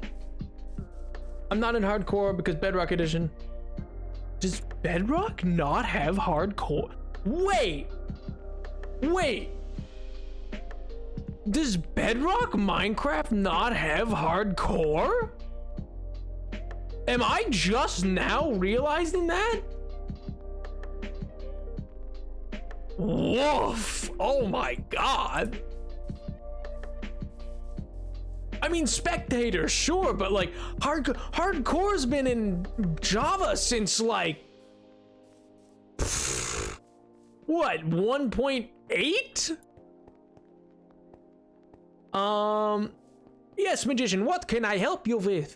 not in hardcore because Bedrock Edition. Does Bedrock not have hardcore? Wait. Does Bedrock Minecraft not have hardcore? Am I just now realizing that? Woof! Oh my god. I mean, spectator, sure, but like hardcore's been in Java since like what, 1.8? Yes, magician, what can I help you with?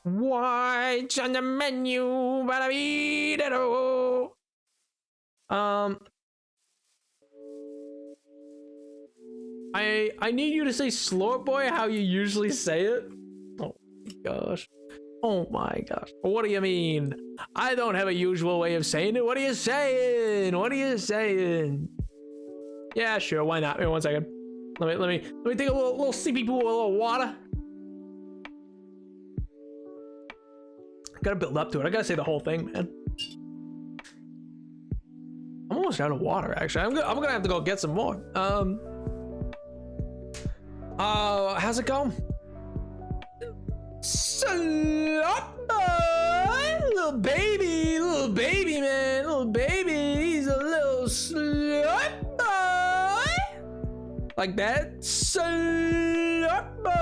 What's on the menu? I need you to say Slort Boy how you usually say it. Oh my gosh. Oh my gosh. What do you mean? I don't have a usual way of saying it. What are you saying? What are you saying? Yeah, sure. Why not? Wait 1 second. Let me take a little sippy pool, a little water. Gotta build up to it. I gotta say the whole thing, man. I'm almost out of water, actually. I'm gonna have to go get some more. How's it going? Little baby, man, little baby. He's a little slut boy. Like that, slut boy.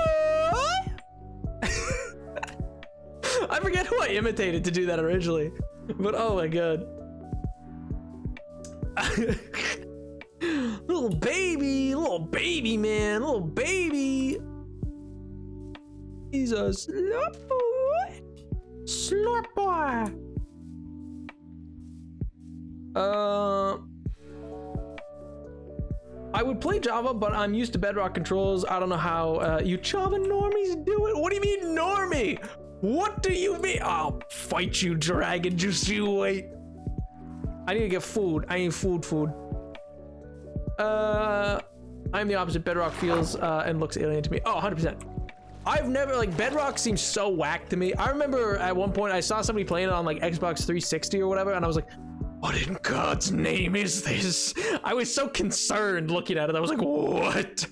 I forget who I imitated to do that originally, but oh my god. Little baby man, little baby. He's a slurp boy. Slurp boy. I would play Java, but I'm used to Bedrock controls. I don't know how you Java normies do it. What do you mean normie? What do you mean? I'll fight you, dragon. Just you wait. I need to get food. I need food. I'm the opposite. Bedrock feels and looks alien to me. Oh, 100%. I've never, like, Bedrock seems so whack to me. I remember at one point I saw somebody playing it on like Xbox 360 or whatever, and I was like, what in God's name is this? I was so concerned looking at it. I was like, what?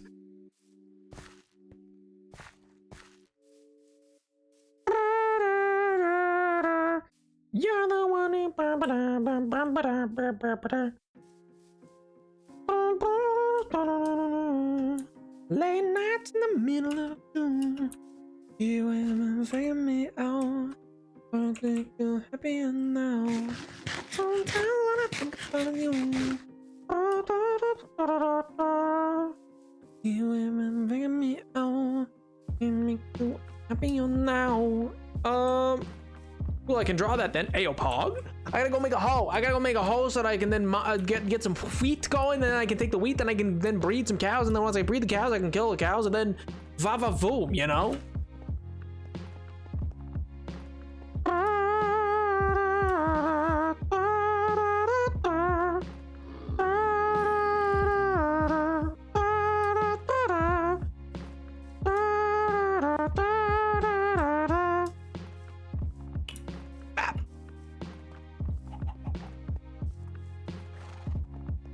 You're the one who late nights in the middle of June. You haven't figured me out. I think you're happier now. Sometimes when I think about you, you haven't figured me out. You make you happier now. Well, I can draw that then. Ayo, Pog. I gotta go make a hoe. So that I can then get some wheat going. Then I can take the wheat. Then I can then breed some cows. And then once I breed the cows, I can kill the cows. And then va-va-voom, you know?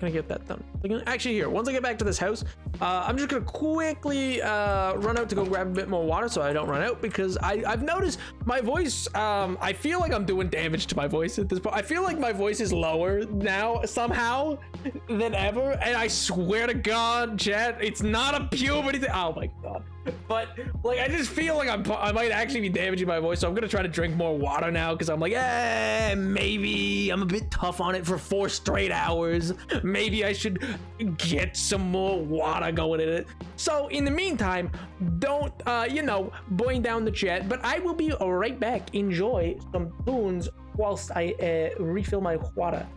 can I get that done? Actually, here, once I get back to this house, I'm just gonna quickly run out to go grab a bit more water so I don't run out, because I've noticed my voice, I feel like I'm doing damage to my voice at this point. I feel like my voice is lower now somehow than ever, and I swear to God, chat, it's not a puberty thing. Oh my God. But like, I just feel like I might actually be damaging my voice, so I'm gonna try to drink more water now, because I'm like, maybe I'm a bit tough on it for 4 straight hours. Maybe I should get some more water going in it. So in the meantime, don't boing down the chat, but I will be right back. Enjoy some tunes whilst I refill my water.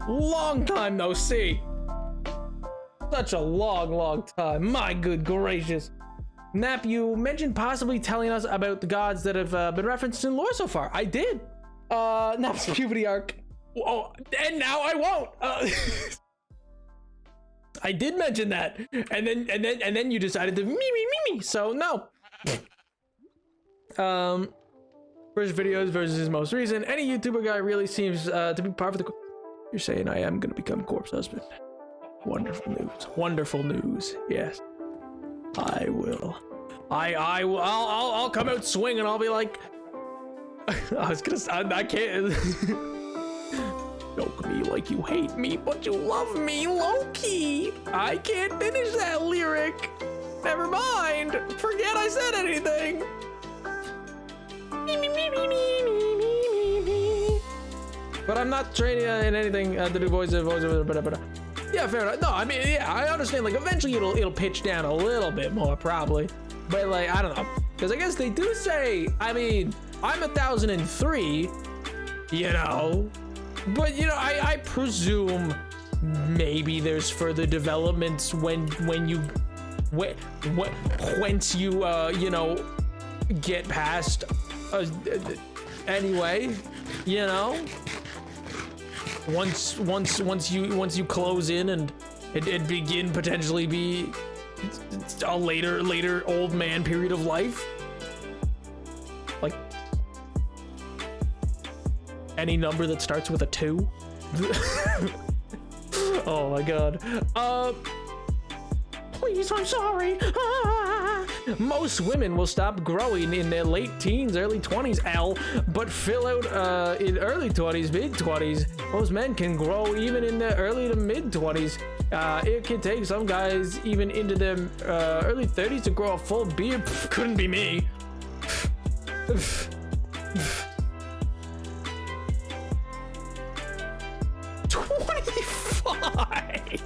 Long time no see. Such a long time. My good gracious. Nap, you mentioned possibly telling us about the gods that have been referenced in lore so far. I did. Nap's puberty arc. Oh, and now I won't. I did mention that, and then you decided to me. So no. First videos versus his most recent. Any YouTuber guy really seems to be par for the. You're saying I am gonna become corpse husband. Wonderful news. Wonderful news. Yes, I will. I'll come out swinging. I'll be like, I can't. Choke me like you hate me, but you love me, low-key. I can't finish that lyric. Never mind. Forget I said anything. But I'm not training in anything to do voiceover, but yeah, fair enough. No, I mean, yeah, I understand. Like, eventually it'll pitch down a little bit more, probably. But like, I don't know, because I guess they do say. I mean, I'm 1003, you know. But you know, I presume maybe there's further developments once you you know, get past. Anyway, you know. Once you close in and it begin potentially be a later old man period of life, like any number that starts with a 2. Oh my God. Please, I'm sorry. Most women will stop growing in their late teens, early 20s, but fill out in early 20s, mid 20s. Most men can grow even in their early to mid 20s. It can take some guys even into their early 30s to grow a full beard. Couldn't be me. 25.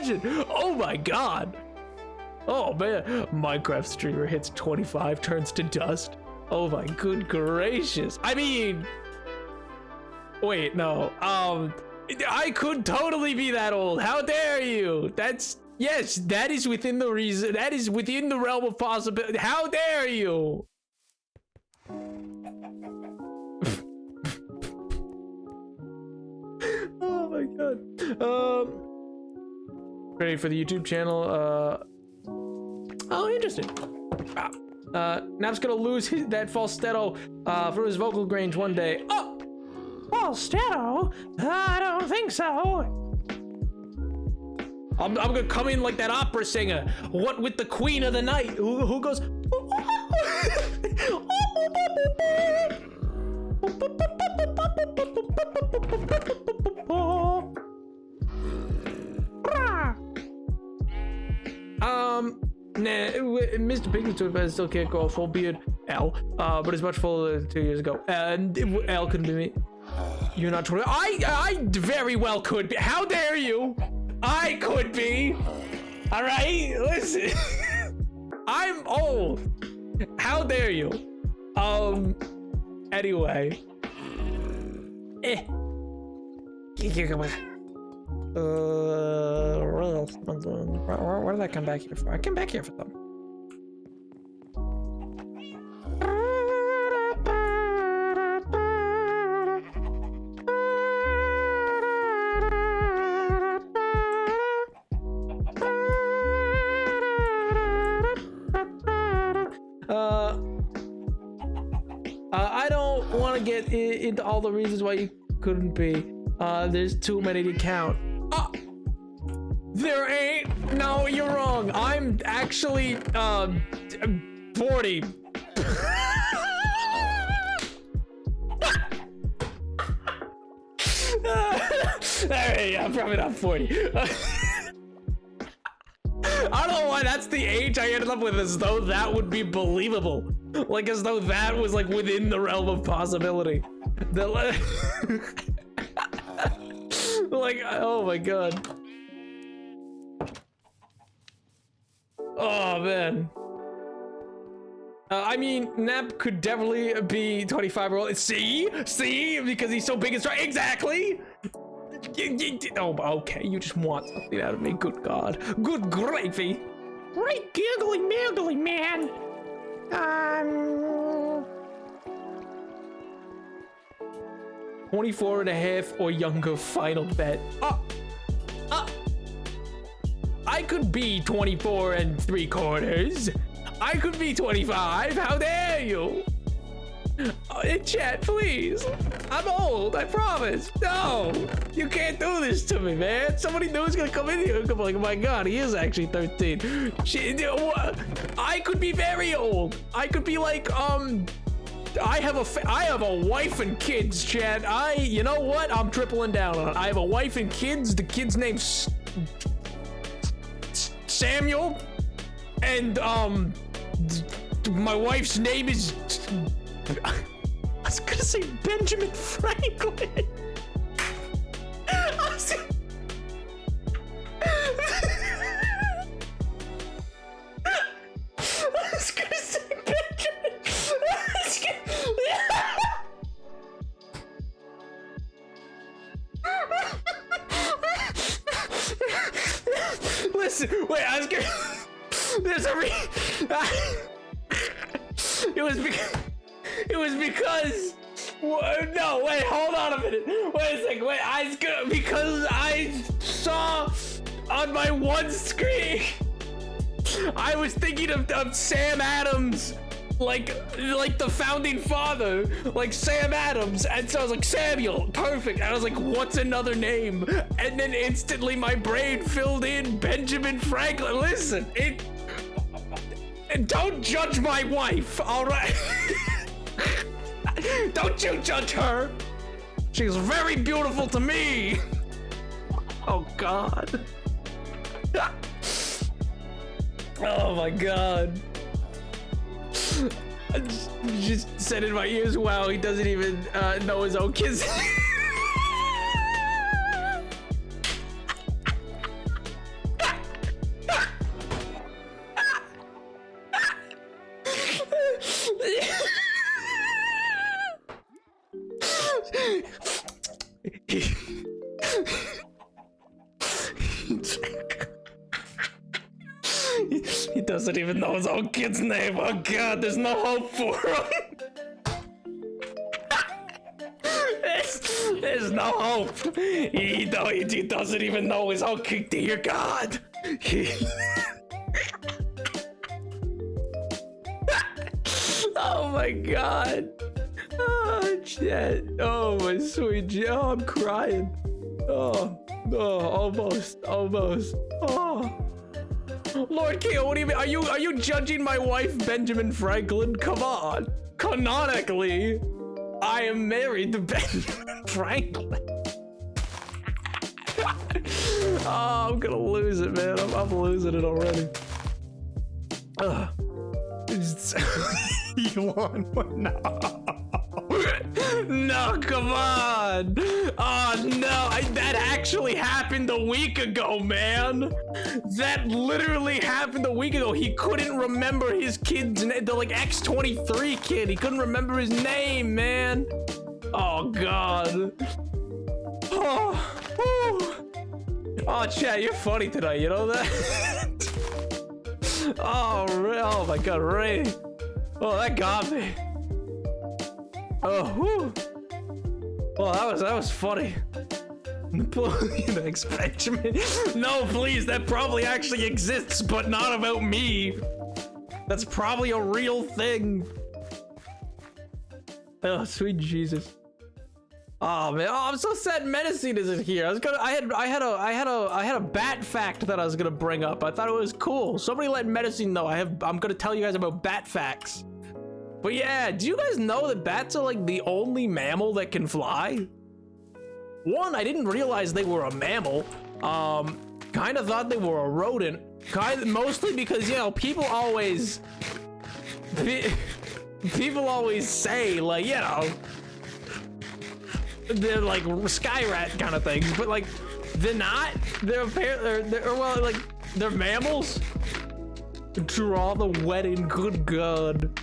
imagine? Oh my god. Oh man, Minecraft streamer hits 25, turns to dust. Oh my good gracious. I mean, wait, no. I could totally be that old. How dare you? Yes, that is within the reason. That is within the realm of possibility. How dare you? Oh my god. Ready for the YouTube channel. Oh, interesting. Nap's gonna lose that falsetto from his vocal range one day. Oh, falsetto? I don't think so. I'm gonna come in like that opera singer. What with the queen of the night? Who goes? Nah, Mr. Piggy but still can't grow a full beard. L, but it's much fuller than 2 years ago. And L couldn't be me. You're not 20. I very well could be. How dare you? I could be. All right, listen. I'm old. How dare you? Anyway. What did I come back here for? I came back here for them. I don't want to get into all the reasons why you couldn't be. There's too many to count. There ain't. No, you're wrong. I'm actually 40. Hey, I'm probably not 40. I don't know why that's the age I ended up with, as though that would be believable. Like, as though that was like within the realm of possibility. Like, oh my god. Oh man. I mean, Nap could definitely be 25-year-old. See, because he's so big and strong. Exactly. Oh, okay. You just want something out of me. Good God. Good gravy. Right, giggly muggly man. 24 and a half or younger. Final bet. I could be 24 and 3/4. I could be 25. How dare you? Chat, please. I'm old, I promise. No, you can't do this to me, man. Somebody new is gonna come in here and come like, oh my god, he is actually 13. I could be very old. I could be like, I have a wife and kids, chat. You know what? I'm tripling down on it. I have a wife and kids. The kid's name's Samuel, and my wife's name is I was gonna say Benjamin Franklin. I was gonna say Benjamin. Listen, wait, I was gonna. There's a It was because. No, wait, hold on a minute. Wait a second. Wait, because I saw on my one screen, I was thinking of Sam Adams, like the founding father, like Sam Adams, and so I was like, Samuel, perfect. And I was like, what's another name? And then instantly my brain filled in Benjamin Franklin. Listen, don't judge my wife, all right? Don't you judge her. She's very beautiful to me. Oh God. Oh my God. I just said in my ears, wow, he doesn't even know his own kids. He doesn't even know his own kid's name. Oh god, there's no hope for him. There's no hope. He doesn't even know his own kid. Dear God. Oh my god. Oh shit. Oh my sweet Joe, I'm crying. Oh, almost. Oh. Lord Keo, what do you mean? Are you judging my wife, Benjamin Franklin? Come on. Canonically, I am married to Benjamin Franklin. Oh, I'm gonna lose it, man. I'm losing it already. You won. No. No, come on. Oh no, that actually happened a week ago, man. That literally happened a week ago. He couldn't remember his kid's name, the like X23 kid. He couldn't remember his name, man. Oh god. Oh, Chad, you're funny tonight, you know that? Oh my god, Ray. Oh, that got me. Oh, whew. Well, that was funny. Napoleon X Benjamin. No, please, that probably actually exists, but not about me. That's probably a real thing. Oh, sweet Jesus. Oh man, oh, I'm so sad Menacing isn't here. I had a bat fact that I was gonna bring up. I thought it was cool. Somebody let Menacing know. I'm gonna tell you guys about bat facts. But yeah, do you guys know that bats are like the only mammal that can fly? One, I didn't realize they were a mammal. Kind of thought they were a rodent. Mostly because, you know, people always say, like, you know, they're like sky rat kind of things, but like they're not. They're well, like they're mammals. Draw the wedding, good God.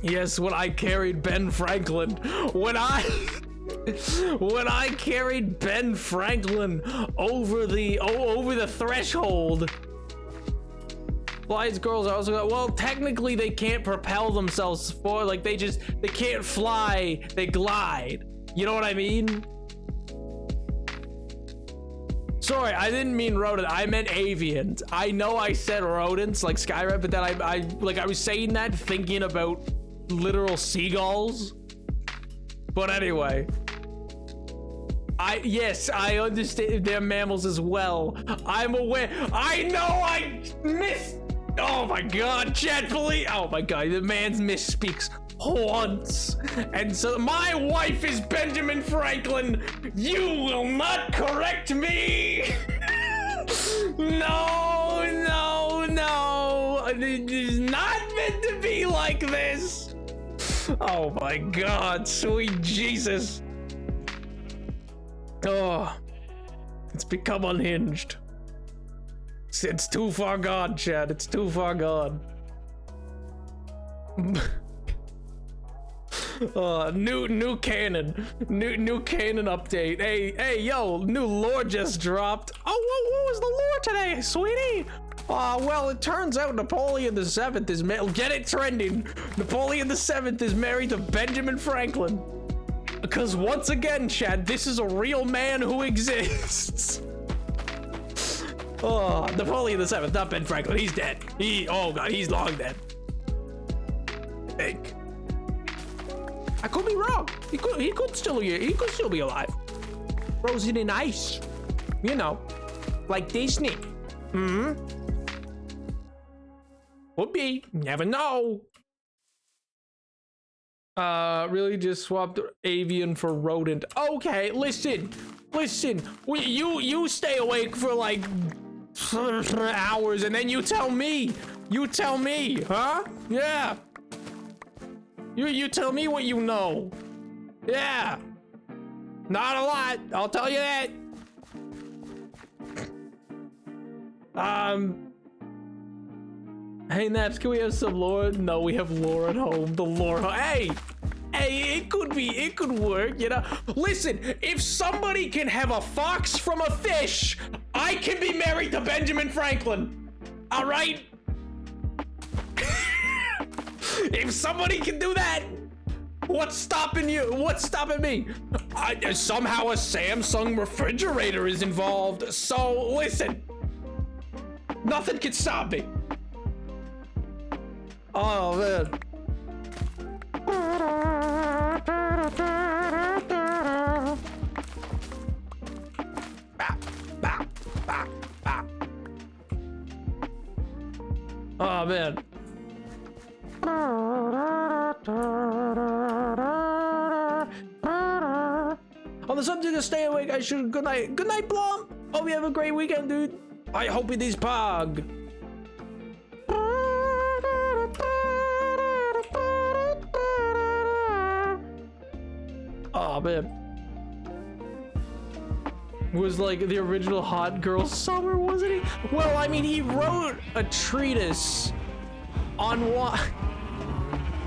Yes, when I carried Ben Franklin, when I carried Ben Franklin over the threshold. Flies girls are also, well, technically they can't propel themselves forward, like they can't fly, they glide. You know what I mean? Sorry, I didn't mean rodent, I meant avians. I know I said rodents like Skyrim, but then I was saying that thinking about literal seagulls. But anyway, yes, I understand they're mammals as well. I'm aware. I know I missed. Oh my God, Chad, please. Oh my God, the man misspeaks once. And so my wife is Benjamin Franklin. You will not correct me. No. It is not meant to be like this. Oh my God, sweet Jesus. Oh, it's become unhinged. It's too far gone, Chad. It's too far gone. New canon. New canon update. Hey, yo, new lore just dropped. Oh, what was the lore today, sweetie? Well, it turns out Napoleon the VII is get it trending. Napoleon the VII is married to Benjamin Franklin. Because once again, Chad, this is a real man who exists. Oh, Napoleon the VII, not Ben Franklin. He's dead. Oh God, he's long dead. I think. I could be wrong. He could still be alive. Frozen in ice. You know, like Disney. Would be. Never know. Really just swapped avian for rodent. Okay, listen. You stay awake for like hours and then you tell me, huh? Yeah. You tell me what you know. Yeah. Not a lot, I'll tell you that. Hey Naps, can we have some lore? No, we have lore at home. The lore. Hey, it could work, you know. Listen, if somebody can have a fox from a fish, I can be married to Benjamin Franklin. All right? If somebody can do that, what's stopping you? What's stopping me? Somehow a Samsung refrigerator is involved. So listen, nothing can stop me. Oh man. Oh man. On the subject of stay awake, I should good night. Good night, Blom. Hope you have a great weekend, dude. I hope it is Pog. Oh man. Was like the original Hot Girl Summer, wasn't he? Well, I mean, he wrote a treatise on why.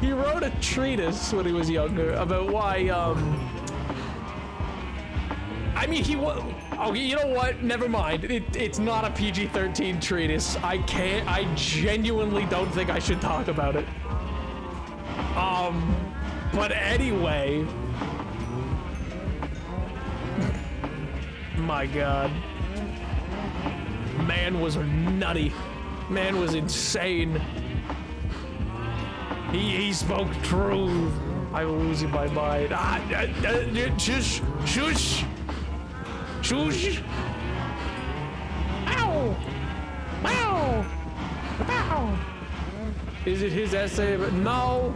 He wrote a treatise when he was younger about why, I mean, he was. Okay, you know what? Never mind. It's not a PG-13 treatise. I genuinely don't think I should talk about it. But anyway. My God. Man was nutty. Man was insane. He spoke truth. I'm losing my mind. Shush. Shush. Shush. Ow. Ow. Ow. Is it his essay? No.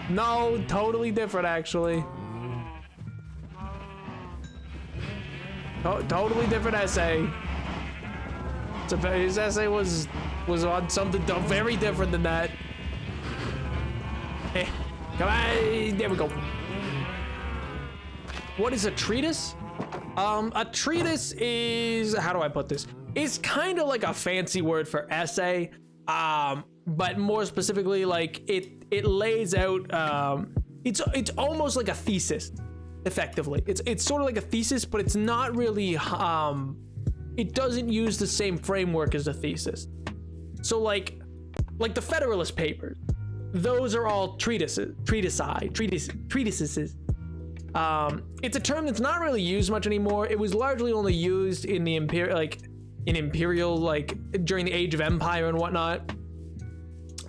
No, totally different actually. Totally different essay. His essay was on something very different than that. Come on, there we go. What is a treatise? A treatise is, how do I put this? It's kind of like a fancy word for essay, but more specifically, like it lays out. It's almost like a thesis. Effectively, it's sort of like a thesis, but it's not really. It doesn't use the same framework as a thesis. So like the Federalist Papers, those are all treatises. It's a term that's not really used much anymore. It was largely only used in the imperial, like during the Age of Empire and whatnot.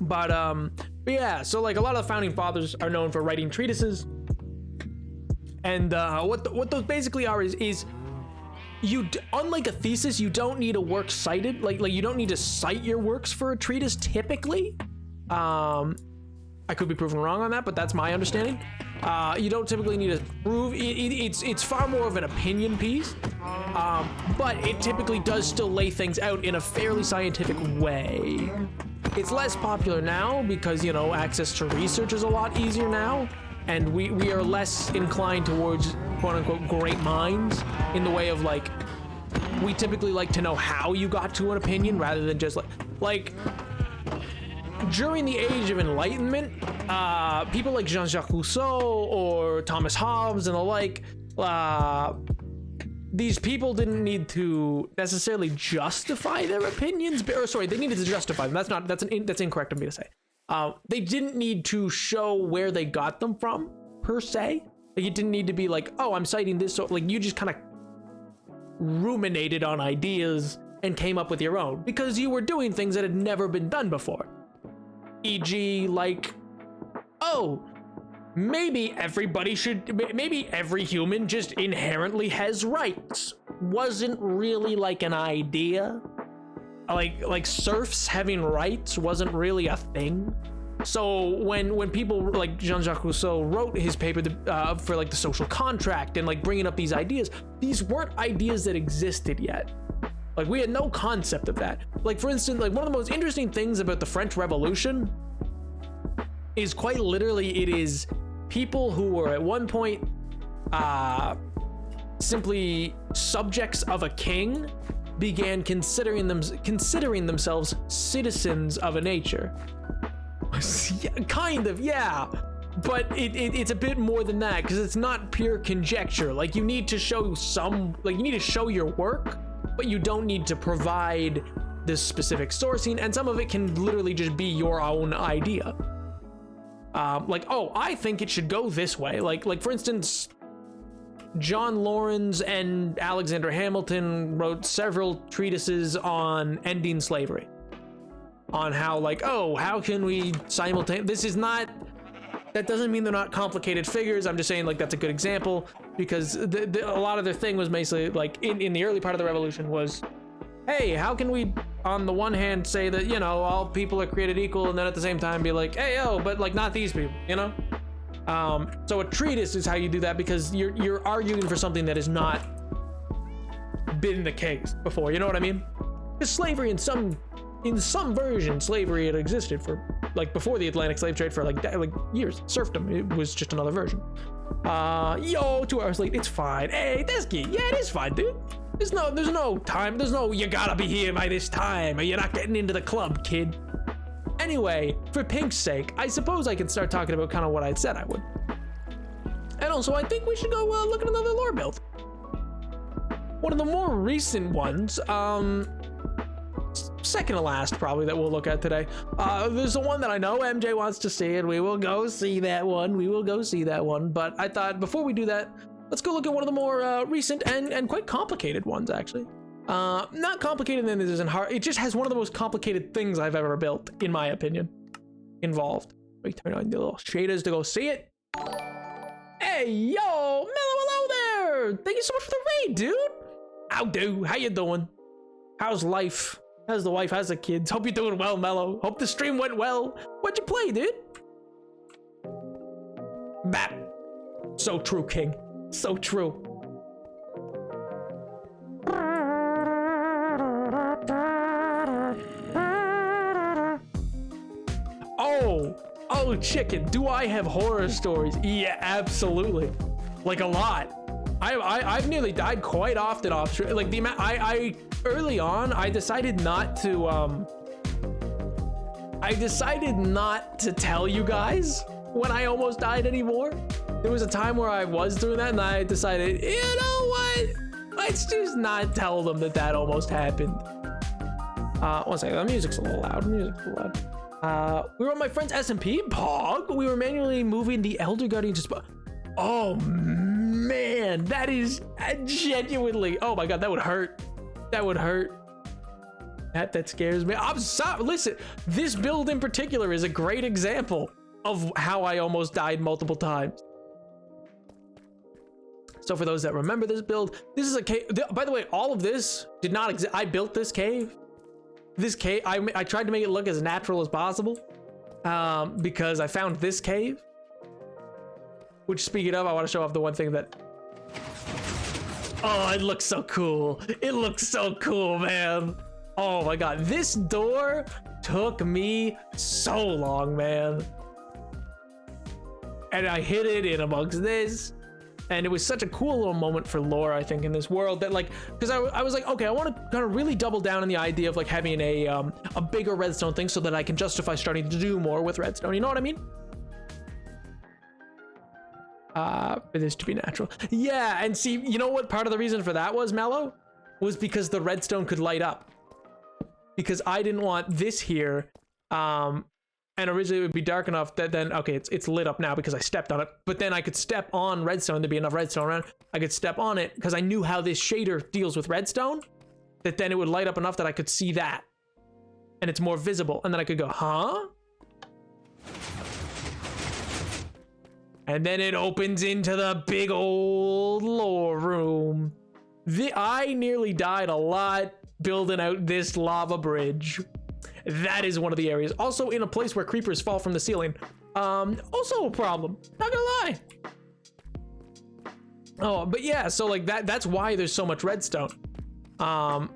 But yeah, so like a lot of the founding fathers are known for writing treatises. And what those basically are is unlike a thesis, you don't need a work cited. Like you don't need to cite your works for a treatise typically. I could be proven wrong on that, but that's my understanding. You don't typically need to prove it's far more of an opinion piece, but it typically does still lay things out in a fairly scientific way. It's less popular now because, you know, access to research is a lot easier now. And we are less inclined towards quote unquote great minds in the way of like, we typically like to know how you got to an opinion rather than just like during the Age of Enlightenment, people like Jean-Jacques Rousseau or Thomas Hobbes and the like, these people didn't need to necessarily justify their opinions, they needed to justify them. That's incorrect of me to say. They didn't need to show where they got them from, per se. Like, it didn't need to be like, oh, I'm citing this. So, like, you just kind of ruminated on ideas and came up with your own because you were doing things that had never been done before. E.g., like, oh, maybe every human just inherently has rights. Wasn't really like an idea. Like serfs having rights wasn't really a thing. So when people like Jean-Jacques Rousseau wrote his paper for like the social contract and like bringing up these ideas, these weren't ideas that existed yet. Like we had no concept of that. Like for instance, like one of the most interesting things about the French Revolution is quite literally it is people who were at one point simply subjects of a king began considering themselves citizens of a nature. Yeah, kind of, yeah. But it's a bit more than that because it's not pure conjecture. Like you need to show your work but you don't need to provide this specific sourcing, and some of it can literally just be your own idea. Like, oh, I think it should go this way. Like for instance, John Lawrence and Alexander Hamilton wrote several treatises on ending slavery, on how, like, oh, how can we this is not, that doesn't mean they're not complicated figures. I'm just saying, like, that's a good example, because a lot of their thing was basically, like, in the early part of the revolution was, hey, how can we, on the one hand, say that, you know, all people are created equal, and then at the same time be like, hey, yo, but, like, not these people, you know? So a treatise is how you do that, because you're arguing for something that has not been the case before, you know what I mean? Because slavery in some version, slavery had existed for, like, before the Atlantic slave trade for like years. Serfdom, it was just another version. Yo, 2 hours late, it's fine. Hey, that's good. Yeah, it is fine, dude. There's no time, you gotta be here by this time or you're not getting into the club, kid. Anyway, for Pink's sake, I suppose I can start talking about kind of what I'd said I would. And also, I think we should go look at another lore build. One of the more recent ones, second to last probably, that we'll look at today. There's the one that I know MJ wants to see, and we will go see that one. But I thought before we do that, let's go look at one of the more recent and quite complicated ones, actually. Not complicated in this isn't hard. It just has one of the most complicated things I've ever built, in my opinion, involved. Let me turn on the little shaders to go see it. Hey, yo, Mellow, hello there. Thank you so much for the raid, dude. How you doing? How's life? How's the wife? How's the kids? Hope you're doing well, Mellow. Hope the stream went well. What'd you play, dude? Bap. So true, King. So true. Oh, chicken. Do I have horror stories? Yeah, absolutely. Like, a lot. I've nearly died quite often off, like, the amount I early on I decided not to tell you guys when I almost died anymore. There was a time where I was doing that, and I decided, you know what, let's just not tell them that almost happened. One second, the music's a little loud. We were on my friend's SMP Pog. We were manually moving the Elder Guardian to spot. Oh man, that is genuinely, oh my god, that would hurt. That scares me. I'm sorry. Listen, this build in particular is a great example of how I almost died multiple times. So for those that remember this build, this is a cave. By the way, all of this did not exist. I built this cave. I tried to make it look as natural as possible, because I found this cave. Which, speaking of, I want to show off the one thing that... Oh, it looks so cool. It looks so cool, man. Oh my god, this door took me so long, man. And I hid it in amongst this. And it was such a cool little moment for lore, I think, in this world, that, like, because I was like, okay, I want to kind of really double down on the idea of, like, having a bigger redstone thing so that I can justify starting to do more with redstone. You know what I mean? For this to be natural. Yeah, and see, you know what part of the reason for that was, Mellow? Was because the redstone could light up. Because I didn't want this here, and originally it would be dark enough that then, okay, it's lit up now because I stepped on it, but then I could step on redstone, there'd be enough redstone around, I could step on it because I knew how this shader deals with redstone, that then it would light up enough that I could see that, and it's more visible, and then I could go, huh? And then it opens into the big old lore room. I nearly died a lot building out this lava bridge. That is one of the areas. Also in a place where creepers fall from the ceiling. Also a problem, not gonna lie. Oh, but yeah, so like that's why there's so much redstone. And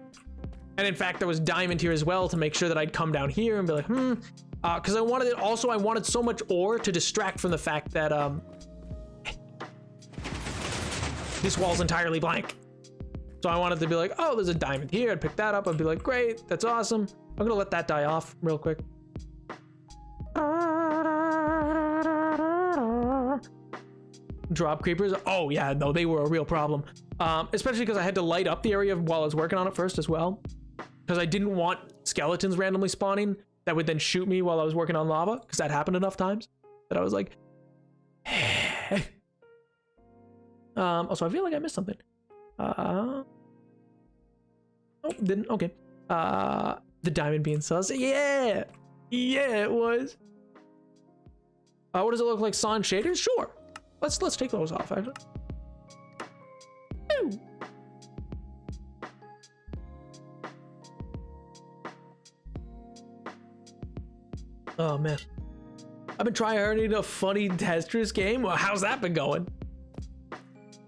in fact, there was diamond here as well to make sure that I'd come down here and be like, because I wanted it. Also, I wanted so much ore to distract from the fact that this wall's entirely blank. So I wanted to be like, oh, there's a diamond here. I'd pick that up. I'd be like, great, that's awesome. I'm gonna let that die off real quick. drop creepers. Oh yeah, no, they were a real problem. Especially because I had to light up the area while I was working on it first as well. Because I didn't want skeletons randomly spawning that would then shoot me while I was working on lava. Because that happened enough times that I was like, also, I feel like I missed something. Oh, didn't. Okay. The diamond being sus. Yeah, yeah, it was. What does it look like? Sans shaders? Sure. Let's take those off. Actually. Ooh. Oh man, I've been trying hard a funny Tetris game. Well, how's that been going?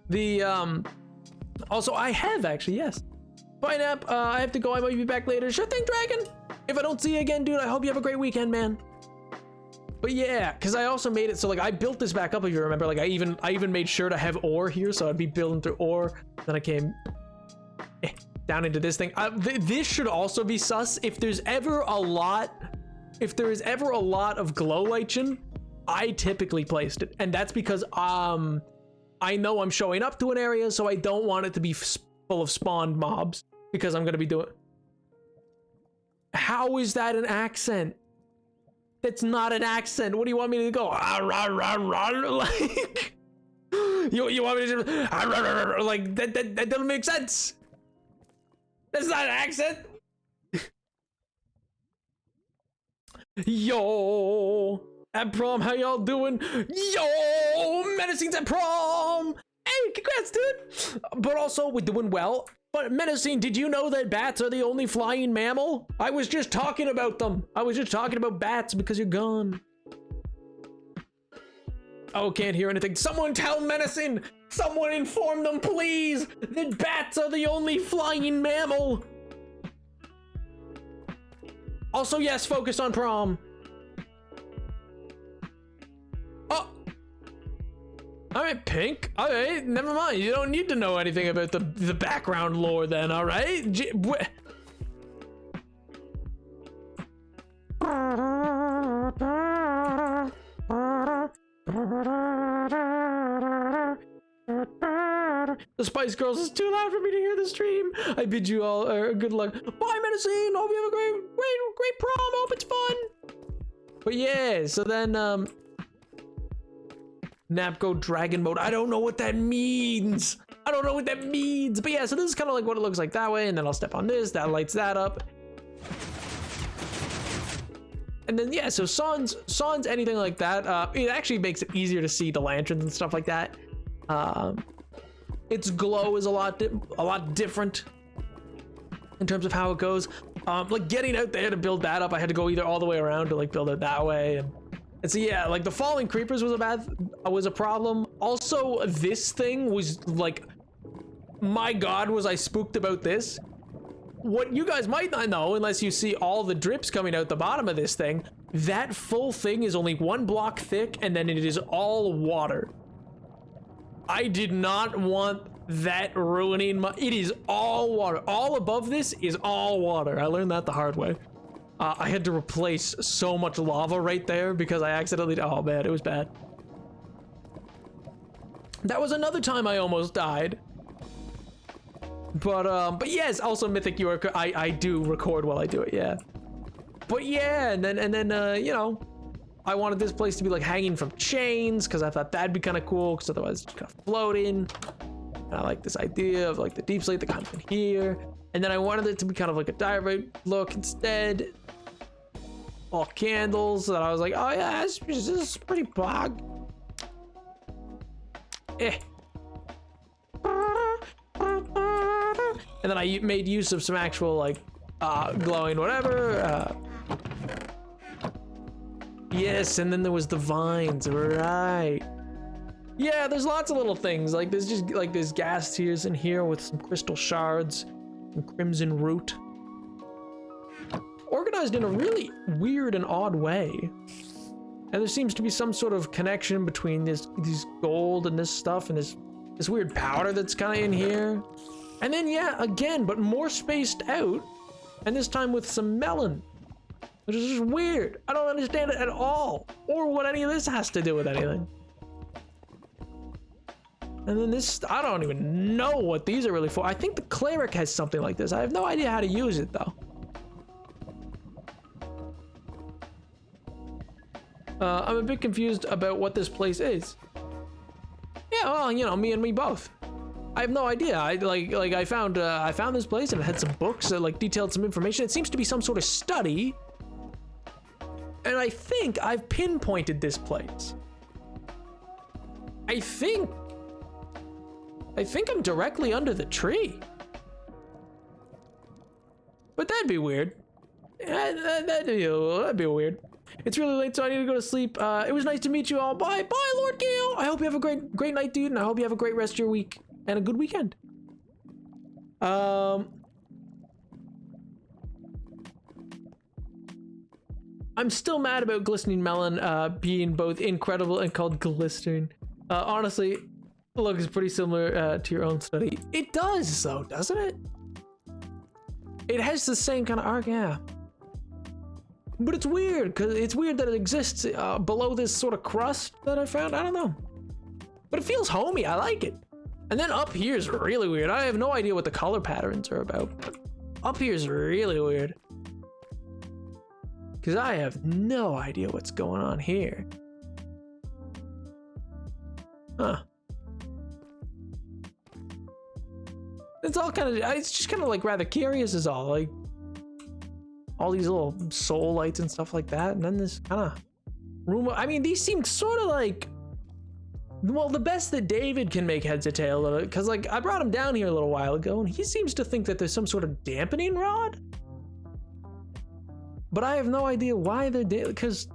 The also I have actually, yes. Bye Nap, I have to go. I might be back later. Sure thing, Dragon. If I don't see you again, dude, I hope you have a great weekend, man. But yeah, because I also made it so like I built this back up, if you remember. Like I even made sure to have ore here, so I'd be building through ore. Then I came down into this thing. This should also be sus. If there is ever a lot of glow lichen, I typically placed it, and that's because I know I'm showing up to an area, so I don't want it to be full of spawned mobs because I'm gonna be doing. How is that an accent? That's not an accent. What do you want me to go? Like, you want me to just like that doesn't make sense. That's not an accent. Yo, at prom, how y'all doing? Yo, Menacing's at prom. Hey, congrats, dude. But also, we're doing well. But Menacing, did you know that bats are the only flying mammal? I was just talking about them. I was just talking about bats because you're gone. Oh, can't hear anything. Someone tell Menacing. Someone inform them, please, that bats are the only flying mammal. Also, yes, focus on prom. Oh. All right, Pink. All right, never mind. You don't need to know anything about the background lore then, all right? The Spice Girls is too loud for me to hear the stream. I bid you all good luck. Bye, Menacing. Hope you have a great prom. Hope it's fun. But yeah, so then Napco Dragon Mode. I don't know what that means. But yeah, so this is kind of like what it looks like that way, and then I'll step on this. That lights that up. And then yeah, so sans anything like that, it actually makes it easier to see the lanterns and stuff like that. Its glow is a lot different in terms of how it goes. Like getting out there to build that up, I had to go either all the way around to like build it that way, and so yeah, like the falling creepers was a problem. Also, this thing was like, my God, was I spooked about this? What you guys might not know, unless you see all the drips coming out the bottom of this thing, that full thing is only 1 block thick, and then it is all water. I did not want that ruining my. It is all water. All above this is all water. I learned that the hard way. I had to replace so much lava right there because I accidentally. Oh man, it was bad. That was another time I almost died. But yes, also Mythic, I do record while I do it, yeah. But yeah, and then you know, I wanted this place to be like hanging from chains because I thought that'd be kind of cool because otherwise it's kind of floating. And I like this idea of like the deep slate that comes in here. And then I wanted it to be kind of like a diorite look instead. All candles, that I was like, oh yeah, this is pretty bog. And then I made use of some actual like glowing whatever. Yes, and then there was the vines, right? Yeah, there's lots of little things. Like there's just like there's gas tears in here with some crystal shards and crimson root. Organized in a really weird and odd way. And there seems to be some sort of connection between these gold and this stuff and this weird powder that's kind of in here. And then yeah, again, but more spaced out, and this time with some melon, which is just weird. I don't understand it at all, or what any of this has to do with anything. And then this, I don't even know what these are really for. I think the cleric has something like this. I have no idea how to use it though. I'm a bit confused about what this place is. Yeah, well, you know, me and me both. I have no idea. I found this place and it had some books that like detailed some information. It seems to be some sort of study. And I think I've pinpointed this place. I think I'm directly under the tree. But that'd be weird. That'd be weird. It's really late, so I need to go to sleep. It was nice to meet you all. Bye, Lord Gale. I hope you have a great night, dude, and I hope you have a great rest of your week and a good weekend. I'm still mad about Glistening Melon being both incredible and called Glistering. Honestly, it looks pretty similar to your own study. It does, though, doesn't it? It has the same kind of arc, yeah. But it's weird, because it's weird that it exists below this sort of crust that I found. I don't know. But it feels homey. I like it. And then up here is really weird. I have no idea what the color patterns are about. But up here is really weird. Because I have no idea what's going on here. Huh. It's all kind of, it's just kind of like rather curious is all. Like, all these little soul lights and stuff like that. And then this kind of room. I mean, these seem sort of like, well, the best that David can make heads or tail of it. Because, like, I brought him down here a little while ago, and he seems to think that there's some sort of dampening rod. But I have no idea why they're because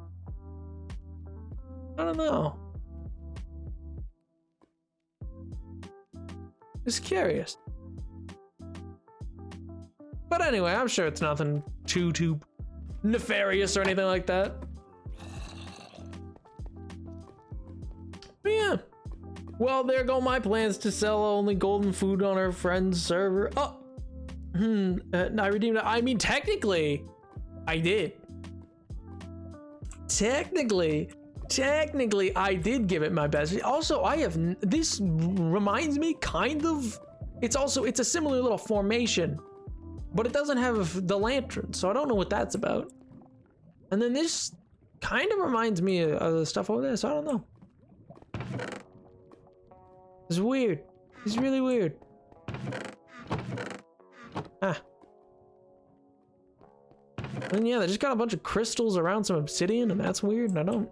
I don't know. It's curious. But anyway, I'm sure it's nothing too nefarious or anything like that. But yeah. Well, there go my plans to sell only golden food on our friend's server. Oh. I redeemed it. I mean, technically, I did. Technically, I did give it my best. Also, this reminds me kind of, it's a similar little formation, but it doesn't have the lantern, so I don't know what that's about. And then this kind of reminds me of the stuff over there, so I don't know. It's weird. It's really weird. Ah. And yeah, they just got a bunch of crystals around some obsidian, and that's weird, and I don't...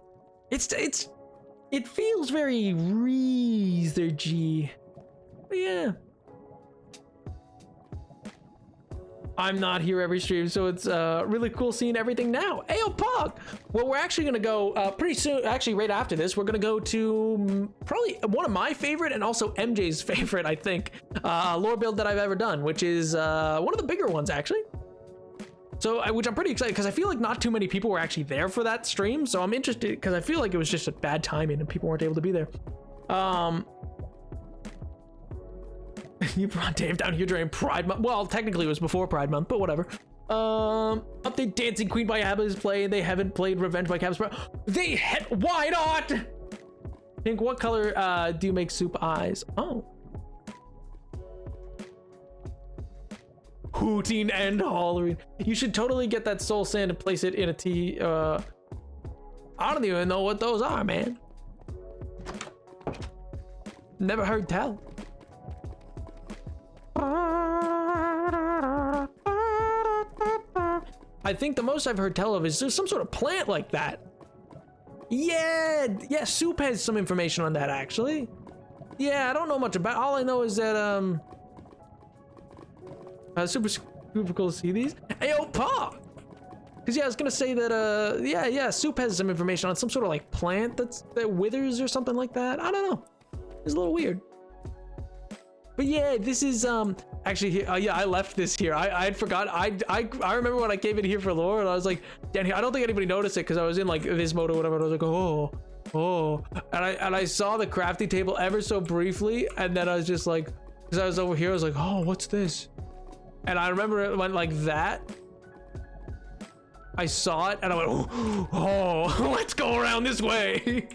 It feels very researchy. But yeah. I'm not here every stream, so it's really cool seeing everything now. Ayo, Pog! Well, we're actually gonna go pretty soon, actually right after this, we're gonna go to probably one of my favorite and also MJ's favorite, I think, lore build that I've ever done, which is one of the bigger ones, actually. So, which I'm pretty excited, because I feel like not too many people were actually there for that stream, so I'm interested, because I feel like it was just a bad timing and people weren't able to be there. You brought Dave down here during Pride Month. Well, technically it was before Pride Month, but whatever. Update Dancing Queen by ABBA is playing. They haven't played Revenge by Cap's. Why not? Think, what color do you make soup eyes? Oh. Hooting and hollering. You should totally get that soul sand and place it in a tea. I don't even know what those are, man. Never heard tell. I think the most I've heard tell of is there's some sort of plant like that. Yeah, Soup has some information on that, actually. Yeah, I don't know much about. All I know is that super cool to see these. Ayo, Pa! Because yeah, I was gonna say that yeah, Soup has some information on some sort of like plant that withers or something like that. I don't know. It's a little weird. But yeah, this is actually yeah, I left this here. I had forgot. I remember when I came in here for lore, and I was like, damn, I don't think anybody noticed it because I was in like this mode or whatever. And I was like, oh, and I saw the crafting table ever so briefly, and then I was just like, because I was over here, I was like, oh, what's this? And I remember it went like that. I saw it, and I went, oh, let's go around this way.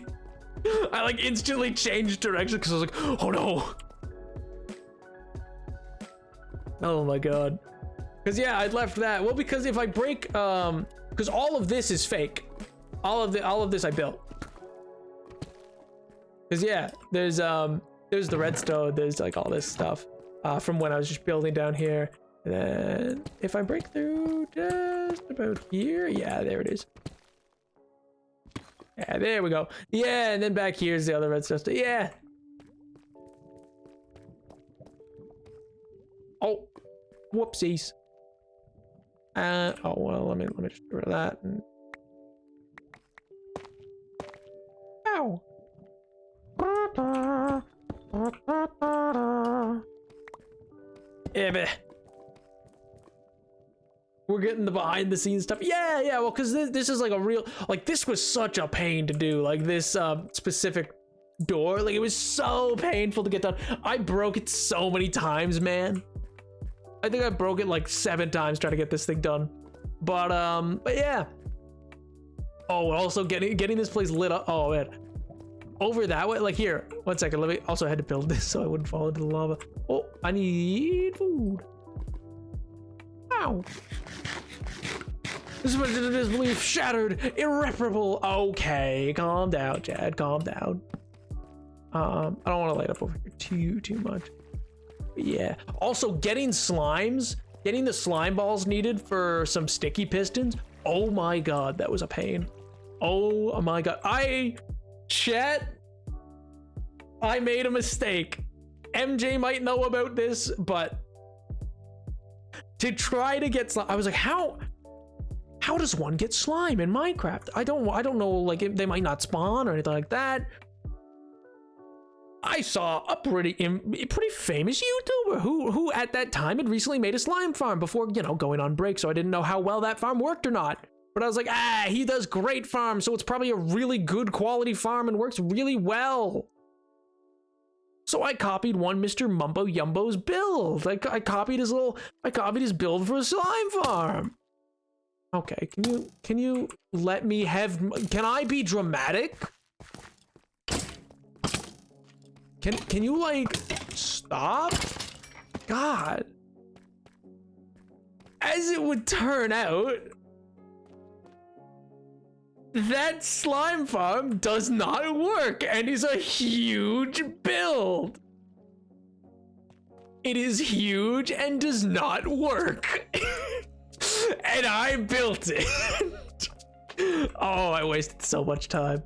I like instantly changed direction because I was like, oh no. Oh my god. Because yeah, I left that. Well, because if I break, because all of this is fake. All of this I built. Because yeah, there's the redstone, there's like all this stuff from when I was just building down here. And then if I break through just about here, yeah, there it is. Yeah, there we go. Yeah, and then back here's the other redstone. Yeah. Oh, whoopsies. Oh well, let me just get rid of that. And... Ow. Yeah, we're getting the behind the scenes stuff. Yeah, well, because this is like a real, like this was such a pain to do, like this specific door, like it was so painful to get done. I broke it so many times, man. I think I broke it like 7 times trying to get this thing done. But yeah. Oh, also getting this place lit up. Oh man. Over that way, like here. 1 second, let me, also I had to build this so I wouldn't fall into the lava. Oh, I need food. Ow. This belief shattered, irreparable. Okay, calm down, Chad, calm down. I don't want to light up over here too much. But yeah. Also, getting slimes, getting the slime balls needed for some sticky pistons. Oh my god, that was a pain. Oh my god. Chat, I made a mistake. MJ might know about this, but to try to get slime, I was like, how does one get slime in Minecraft? I don't know, like they might not spawn or anything like that. I saw a pretty famous YouTuber who at that time had recently made a slime farm before, you know, going on break, so I didn't know how well that farm worked or not. But I was like, he does great farms, so it's probably a really good quality farm and works really well. So I copied one Mr. Mumbo Yumbo's build. I copied his build for a slime farm. Okay, can you let me have, can I be dramatic? Can you like stop? God. As it would turn out, that slime farm does not work and is a huge build. It is huge and does not work. And I built it. Oh, I wasted so much time.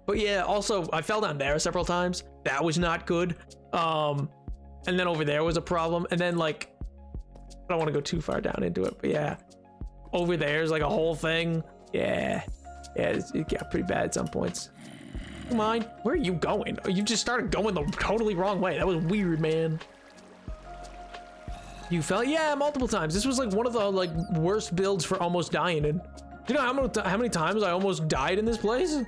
But yeah, also I fell down there several times. That was not good. And then over there was a problem. And then like, I don't want to go too far down into it, but yeah. Over there's like a whole thing. Yeah, it got pretty bad at some points. Come on, where are you going? Oh, you just started going the totally wrong way. That was weird, man. You fell? Yeah, multiple times. This was like one of the like worst builds for almost dying in. Do you know how many times I almost died in this place?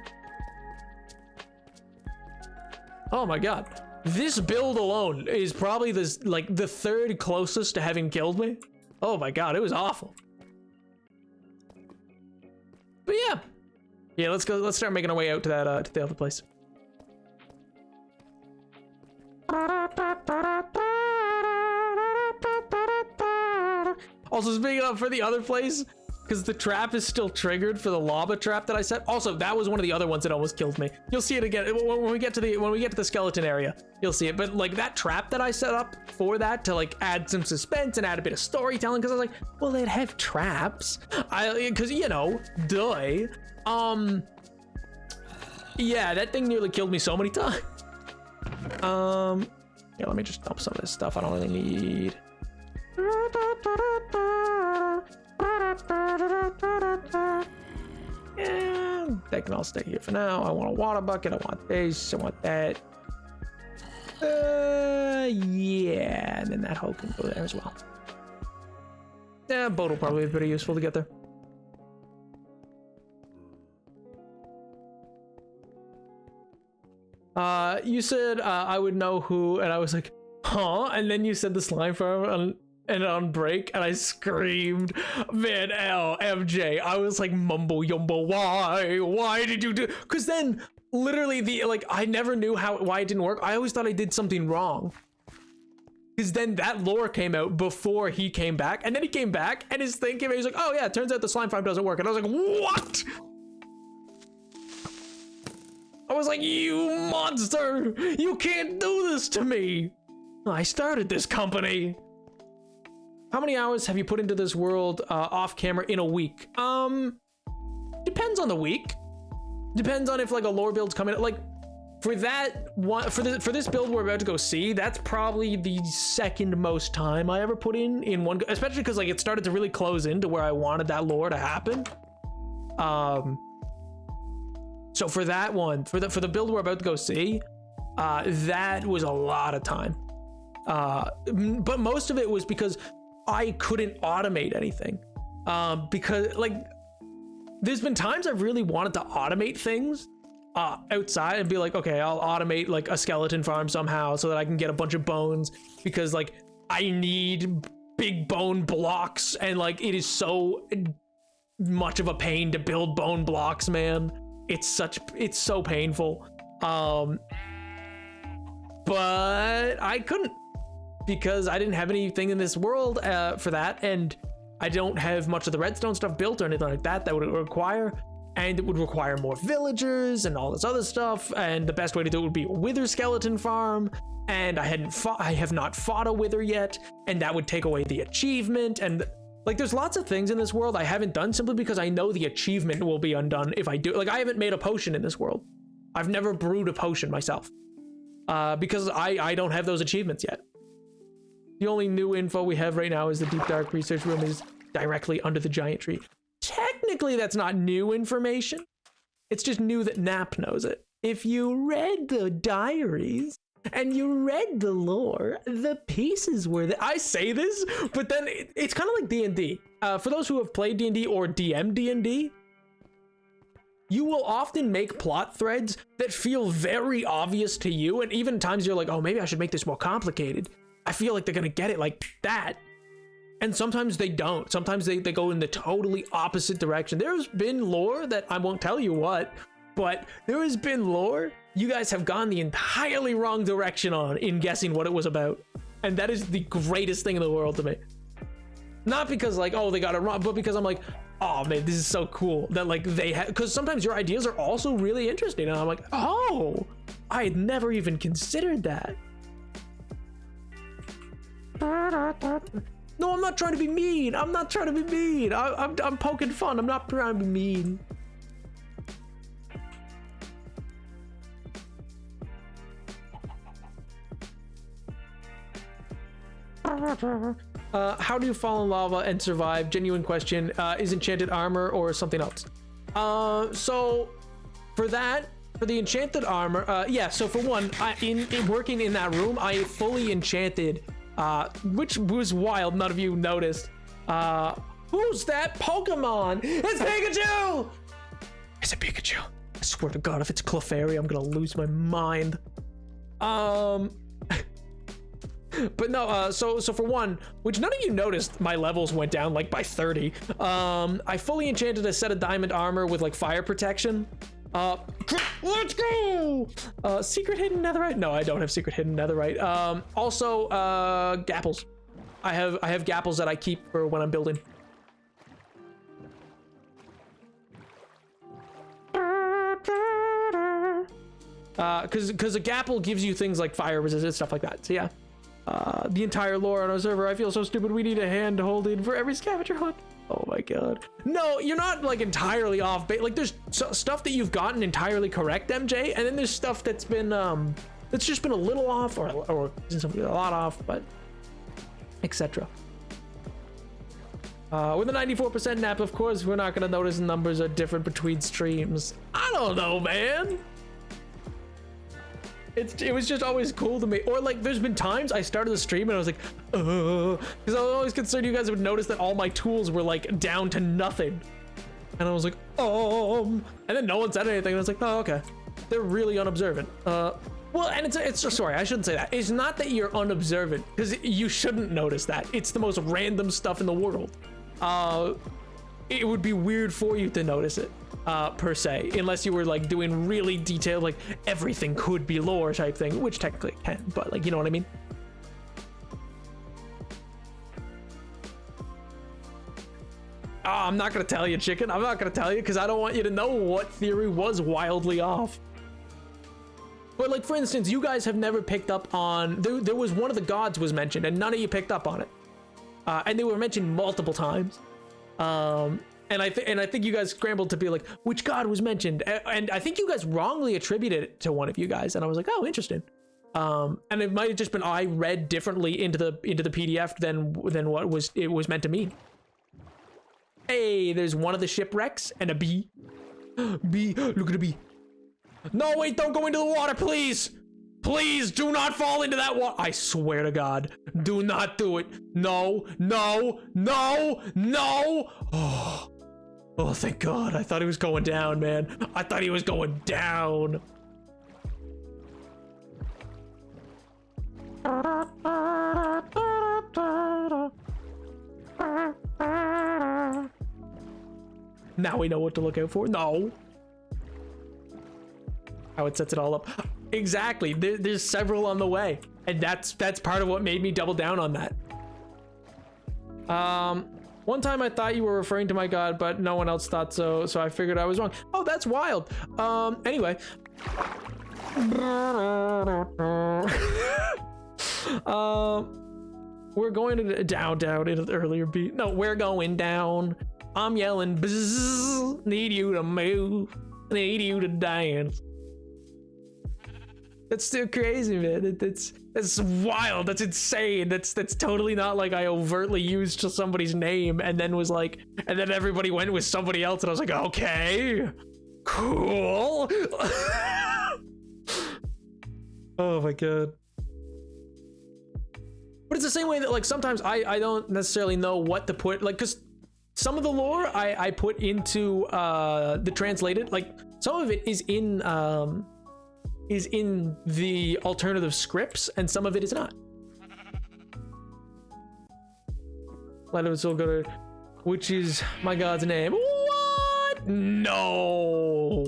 Oh my god. This build alone is probably the 3rd closest to having killed me. Oh my god, it was awful. But yeah, let's start making our way out to that to the other place. Also, speaking of for the other place, because the trap is still triggered for the lava trap that I set. Also, that was one of the other ones that almost killed me. You'll see it again when we get to the skeleton area. You'll see it. But like that trap that I set up for that to like add some suspense and add a bit of storytelling, because I was like, well, they'd have traps. Because you know, duh. Yeah, that thing nearly killed me so many times. Yeah, let me just dump some of this stuff I don't really need. Yeah, that can all stay here for now. I want a water bucket. I want this. I want that. Yeah, and then that hole can go there as well. Yeah, boat will probably be pretty useful to get there. You said I would know who, and I was like, huh? And then you said the slime farm, and and on break, and I screamed, man, MJ. I was like, mumbo yumbo, why did you do? Because then literally I never knew why it didn't work. I always thought I did something wrong. Because then that lore came out before he came back, and then he came back and his thing came out. He's like, oh yeah, it turns out the slime farm doesn't work. And I was like, what? I was like, you monster, you can't do this to me. I started this company. How many hours have you put into this world off camera in a week? Depends on the week. Depends on if like a lore build's coming. Like for that one, for this build we're about to go see, that's probably the second most time I ever put in one, especially because like it started to really close into where I wanted that lore to happen. So for that one, for the build we're about to go see, that was a lot of time. But most of it was because I couldn't automate anything. Because like, there's been times I've really wanted to automate things outside and be like, okay, I'll automate like a skeleton farm somehow so that I can get a bunch of bones, because like I need big bone blocks, and like it is so much of a pain to build bone blocks, man. It's so painful. But I couldn't, because I didn't have anything in this world for that, and I don't have much of the redstone stuff built or anything like that would require, and it would require more villagers and all this other stuff, and the best way to do it would be a wither skeleton farm, and I have not fought a wither yet, and that would take away the achievement. And like, there's lots of things in this world I haven't done simply because I know the achievement will be undone if I do. Like, I haven't made a potion in this world. I've never brewed a potion myself because I don't have those achievements yet. The only new info we have right now is the deep dark research room is directly under the giant tree. Technically, that's not new information. It's just new that Nap knows it. If you read the diaries and you read the lore, the pieces were that I say this, but then it's kind of like D&D. For those who have played D&D or DM D&D, you will often make plot threads that feel very obvious to you, and even times you're like, oh, maybe I should make this more complicated. I feel like they're gonna get it like that. And sometimes they don't. Sometimes they go in the totally opposite direction. There's been lore that I won't tell you what, but there has been lore you guys have gone the entirely wrong direction on in guessing what it was about. And that is the greatest thing in the world to me. Not because like, oh, they got it wrong, but because I'm like, oh man, this is so cool that like they have, because sometimes your ideas are also really interesting. And I'm like, oh, I had never even considered that. No, I'm not trying to be mean. I'm not trying to be mean. I'm poking fun. I'm not trying to be mean. How do you fall in lava and survive? Genuine question. Is enchanted armor or something else? So for that, for the enchanted armor, yeah, so for one, in working in that room, I fully enchanted, which was wild. None of you noticed. Who's that Pokemon? It's Pikachu! Is it Pikachu? I swear to God, if it's Clefairy, I'm gonna lose my mind. But no, so for one, which none of you noticed, my levels went down like by 30. I fully enchanted a set of diamond armor with like fire protection. Let's go! Secret hidden netherite? No, I don't have secret hidden netherite. Also, gapples. I have gapples that I keep for when I'm building. Because a gapple gives you things like fire resistance, stuff like that. So yeah. The entire lore on our server. I feel so stupid. We need a hand holding for every scavenger hunt. Oh my God. No, you're not like entirely off. Like there's stuff that you've gotten entirely correct, MJ, and then there's stuff that's been that's just been a little off or a lot off, but etc. With a 94% nap, of course, we're not gonna notice numbers are different between streams. I don't know, man. It was just always cool to me. Or like there's been times I started the stream and I was like, because I was always concerned you guys would notice that all my tools were like down to nothing. And I was like, and then no one said anything. And I was like, oh, okay. They're really unobservant. Well, and it's just, sorry, I shouldn't say that. It's not that you're unobservant, because you shouldn't notice that. It's the most random stuff in the world. It would be weird for you to notice it, per se, unless you were like doing really detailed, like everything could be lore type thing, which technically it can, but like, you know what I mean? Oh, I'm not gonna tell you, chicken. I'm not gonna tell you because I don't want you to know what theory was wildly off. But like, for instance, you guys have never picked up on, there was one of the gods was mentioned and none of you picked up on it. And they were mentioned multiple times. And I think you guys scrambled to be like, which god was mentioned? And I think you guys wrongly attributed it to one of you guys. And I was like, oh, interesting. And it might have just been, I read differently into the PDF than what it was meant to mean. Hey, there's one of the shipwrecks and a bee. Bee, look at a bee. No, wait, don't go into the water, please. Please do not fall into that water. I swear to God, do not do it. No, no, no, no. Oh, thank God. I thought he was going down, man. I thought he was going down. Now we know what to look out for. No. How it sets it all up. Exactly. There's several on the way, and that's part of what made me double down on that. One time I thought you were referring to my god, but no one else thought so, so I figured I was wrong. Oh, that's wild. Anyway. We're going to down into the earlier beat. No, we're going down. I'm yelling, bzzz, need you to move, need you to dance. That's still crazy, man. That's wild. That's insane. That's totally not like I overtly used somebody's name and then was like, and then everybody went with somebody else and I was like, okay, cool. Oh my God. But it's the same way that like sometimes I don't necessarily know what to put, like, because some of the lore I put into the translated, like some of it is in the alternative scripts and some of it is not. Let us all go to, which is my god's name. What? No.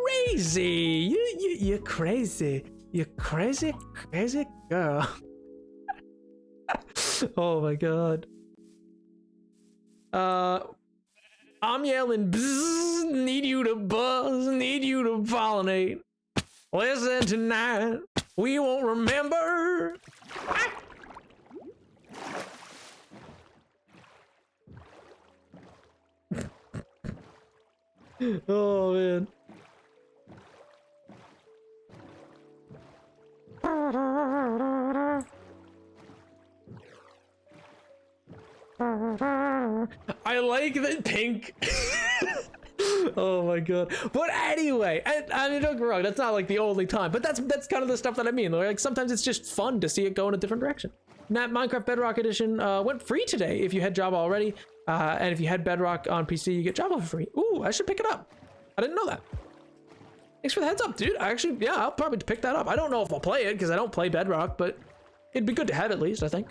Crazy. You're crazy. You're crazy girl. Oh my God. I'm yelling, bzzz, need you to buzz, need you to pollinate. Listen tonight, we won't remember. Ah! Oh man. I like that pink. Oh my God. But anyway, and don't get me wrong, that's not like the only time, but that's kind of the stuff that I mean. Like sometimes it's just fun to see it go in a different direction. That Minecraft Bedrock Edition went free today if you had Java already, and if you had Bedrock on PC, you get Java for free. Ooh, I should pick it up. I didn't know that. Thanks for the heads up, dude. Actually, yeah, I'll probably pick that up. I don't know if I'll play it because I don't play Bedrock, but it'd be good to have at least, I think.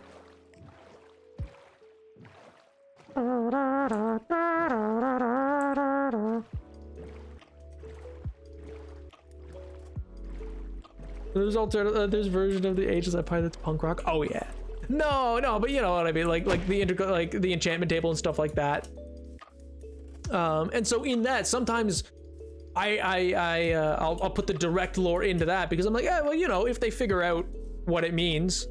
There's version of the Ageless Empire that's punk rock. Oh yeah. No, but you know what I mean, like the enchantment table and stuff like that. And so in that, sometimes I'll put the direct lore into that because I'm like, yeah, well, you know, if they figure out what it means,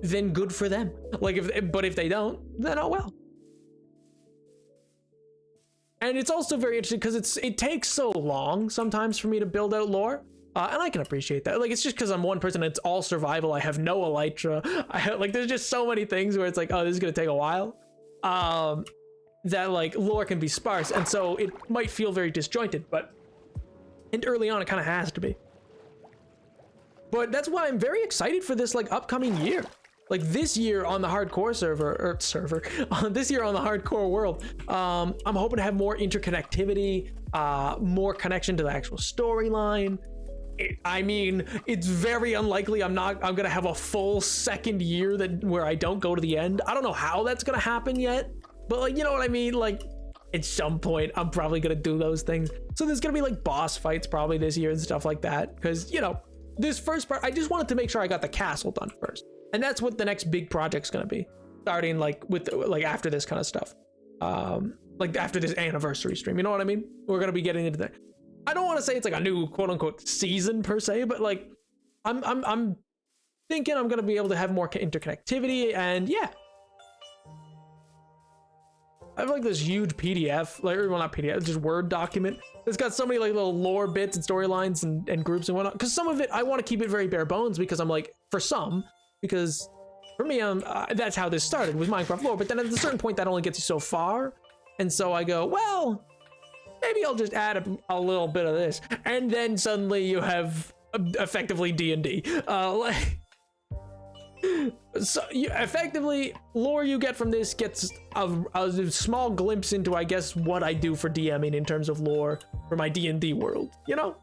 then good for them. Like if they don't, then oh well. And it's also very interesting because it takes so long sometimes for me to build out lore, and I can appreciate that. Like it's just because I'm one person and it's all survival. I have no elytra. Like there's just so many things where it's like, oh, this is gonna take a while. That like lore can be sparse, and so it might feel very disjointed. And early on, it kind of has to be. But that's why I'm very excited for this like upcoming year. Like this year on the hardcore this year on the hardcore world, I'm hoping to have more interconnectivity, more connection to the actual storyline, I mean, it's very unlikely I'm gonna have a full second year where I don't go to the end. I don't know how that's gonna happen yet, but like, you know what I mean? Like, at some point, I'm probably gonna do those things. So there's gonna be like boss fights probably this year and stuff like that. Because, you know, this first part, I just wanted to make sure I got the castle done first. And that's what the next big project's gonna be. Starting like after this kind of stuff. Like after this anniversary stream, you know what I mean? We're gonna be getting into that. I don't want to say it's like a new quote unquote season per se, but like I'm thinking I'm gonna be able to have more interconnectivity, and yeah. I have like this huge PDF, like, well, not PDF, just Word document. It's got so many like little lore bits and storylines and groups and whatnot. Because some of it, I want to keep it very bare bones because I'm like, because for me, that's how this started with Minecraft lore. But then at a certain point, that only gets you so far. And so I go, well, maybe I'll just add a little bit of this. And then suddenly you have effectively D&D. So effectively, lore you get from this gets a small glimpse into, I guess, what I do for DMing in terms of lore for my D&D world, you know?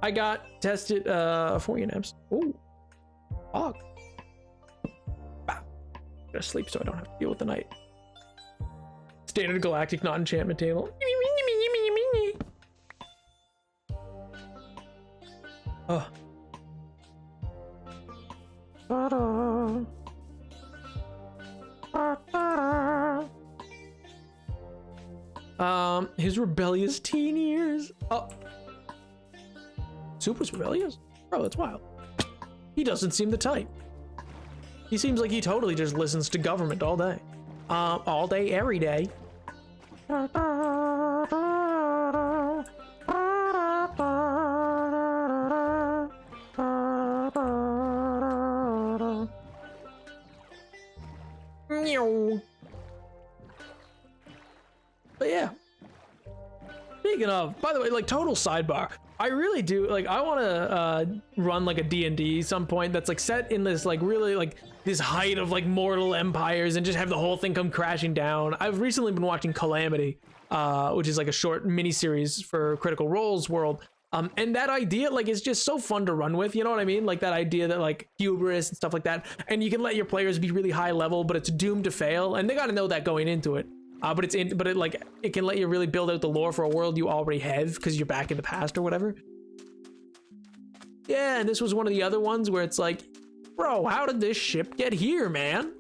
I got tested 4 units. Ooh. Fog. Wow. Gotta sleep so I don't have to deal with the night. Standard galactic, not enchantment table. Oh. His rebellious teen years. Oh. Soup was rebellious? Bro, that's wild. He doesn't seem the type. He seems like he totally just listens to government all day. All day, every day. But yeah. Speaking of, by the way, like, total sidebar. I really do, like, I want to run like a D&D some point that's like set in this like really like this height of like mortal empires and just have the whole thing come crashing down. I've recently been watching Calamity, which is like a short mini series for Critical Role's world. And that idea, like, is just so fun to run with, you know what I mean? Like that idea that like hubris and stuff like that, and you can let your players be really high level, but it's doomed to fail, and they got to know that going into it. But it can let you really build out the lore for a world you already have because you're back in the past or whatever. Yeah, and this was one of the other ones where it's like, bro, how did this ship get here, man?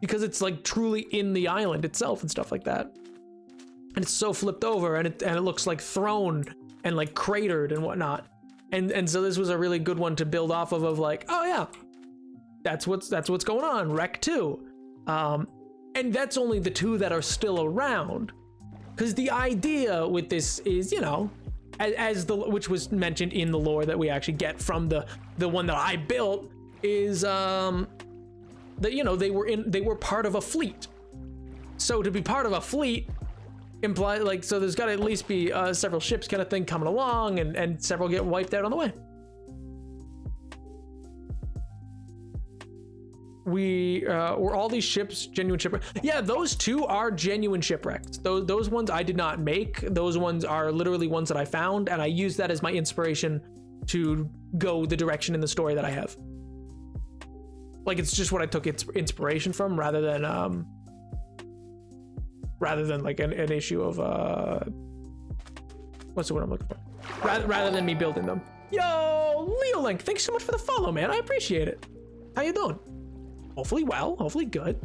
Because it's like truly in the island itself and stuff like that. And it's so flipped over, and it looks like thrown and like cratered and whatnot. And so this was a really good one to build off of like, oh yeah, that's what's going on. Wreck 2. And that's only the 2 that are still around. Because the idea with this is, you know, which was mentioned in the lore that we actually get from the one that I built, is that, you know, they were part of a fleet. So to be part of a fleet imply like, so there's got to at least be several ships kind of thing coming along, and several get wiped out on the way. Were all these ships genuine shipwrecks? Yeah, those 2 are genuine shipwrecks. Those ones I did not make. Those ones are literally ones that I found, and I used that as my inspiration to go the direction in the story that I have. Like, it's just what I took inspiration from, rather than like an issue of what's the word I'm looking for? Rather than me building them. Yo, Leo Link, thanks so much for the follow, man. I appreciate it. How you doing? Hopefully well, hopefully good.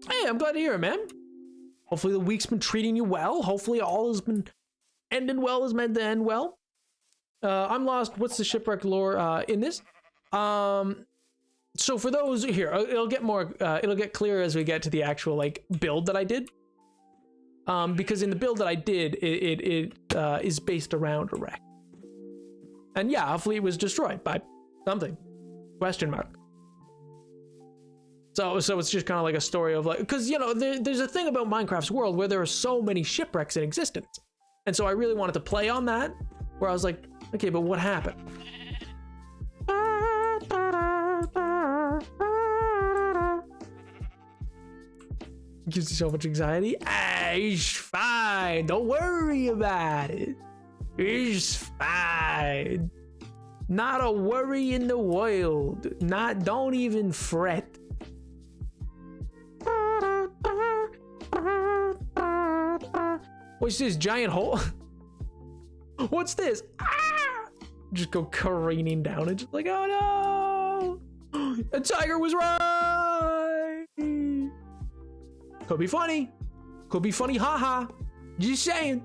Hey, I'm glad to hear it, man. Hopefully the week's been treating you well. Hopefully all has been ending well as meant to end well. I'm lost. What's the shipwreck lore in this? So for those here, it'll get clearer as we get to the actual like build that I did. Because in the build that I did, it is based around a wreck. And yeah, a fleet was destroyed by something. Question mark. So it's just kind of like a story of like, because, you know, there's a thing about Minecraft's world where there are so many shipwrecks in existence. And so I really wanted to play on that, where I was like, okay, but what happened? Gives you so much anxiety. It's fine. Don't worry about it. It's fine. Not a worry in the world. Don't even fret. What's this giant hole? What's this? Ah! Just go careening down it. Just like, oh no! The tiger was right. Could be funny. Could be funny, haha. Just saying.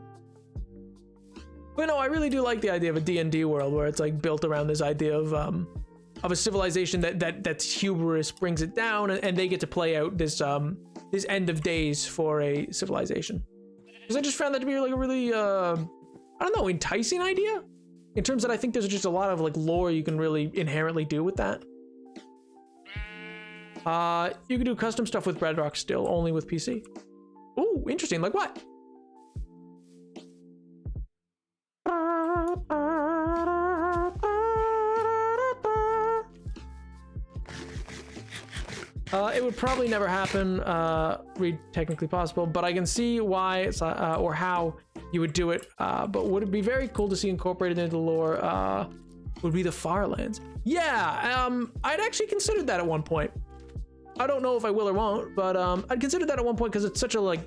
But no, I really do like the idea of a D&D world where it's like built around this idea of a civilization that's hubris brings it down, and they get to play out this this end of days for a civilization. Because I just found that to be like a really I don't know, enticing idea. In terms that I think there's just a lot of like lore you can really inherently do with that. You can do custom stuff with Bedrock still, only with PC. Ooh, interesting. Like what? It would probably never happen, read technically possible, but I can see why it's, or how you would do it. But would it be very cool to see incorporated into the lore, would be the Farlands. Yeah, I'd actually considered that at one point. I don't know if I will or won't, but I'd consider that at one point because it's such a like,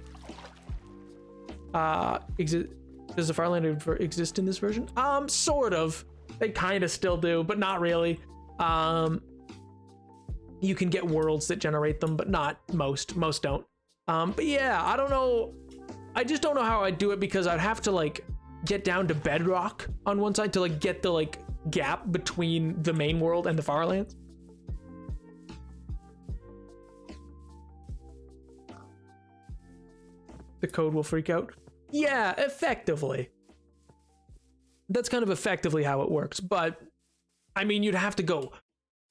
does the Farland exist in this version? Sort of. They kind of still do, but not really. You can get worlds that generate them, but not most. Most don't. But yeah, I don't know. I just don't know how I'd do it because I'd have to like get down to bedrock on one side to like get the like gap between the main world and the Farlands. The code will freak out. Yeah, effectively. That's kind of effectively how it works. But I mean, you'd have to go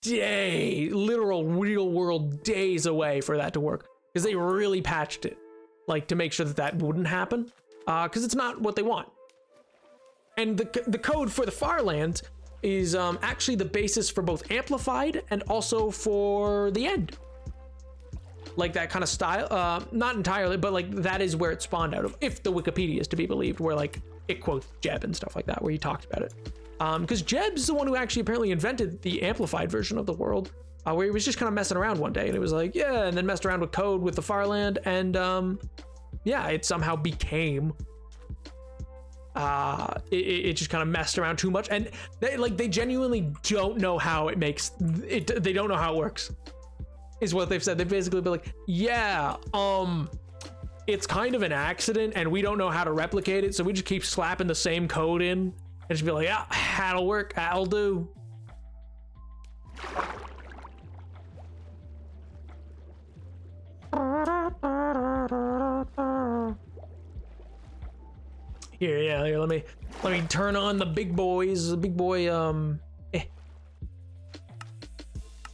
literal real world days away for that to work, because they really patched it like to make sure that that wouldn't happen, because it's not what they want. And the code for the Farlands is actually the basis for both Amplified and also for the End, like that kind of style. Not entirely, but like that is where it spawned out of, if the Wikipedia is to be believed, where like it quotes Jeb and stuff like that, where he talked about it. Because Jeb's the one who actually apparently invented the amplified version of the world, where he was just kind of messing around one day, and it was like, yeah, and then messed around with code with the Farland, and yeah, it somehow became, it just kind of messed around too much, and they genuinely don't know how it makes it. They don't know how it works, is what they've said. They've basically been like, yeah, it's kind of an accident, and we don't know how to replicate it, so we just keep slapping the same code in. And just be like, yeah, that'll work, that'll do. Here, let me turn on the big boys, the big boy,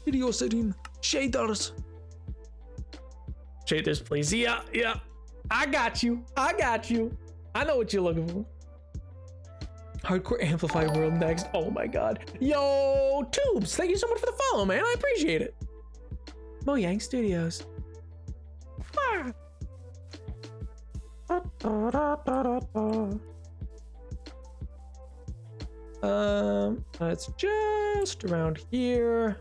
video setting, shaders. Shaders, please. Yeah, I got you. I know what you're looking for. Hardcore Amplified World next. Oh my god. Yo, Tubes, thank you so much for the follow, man. I appreciate it. Mojang Studios. It's just around here.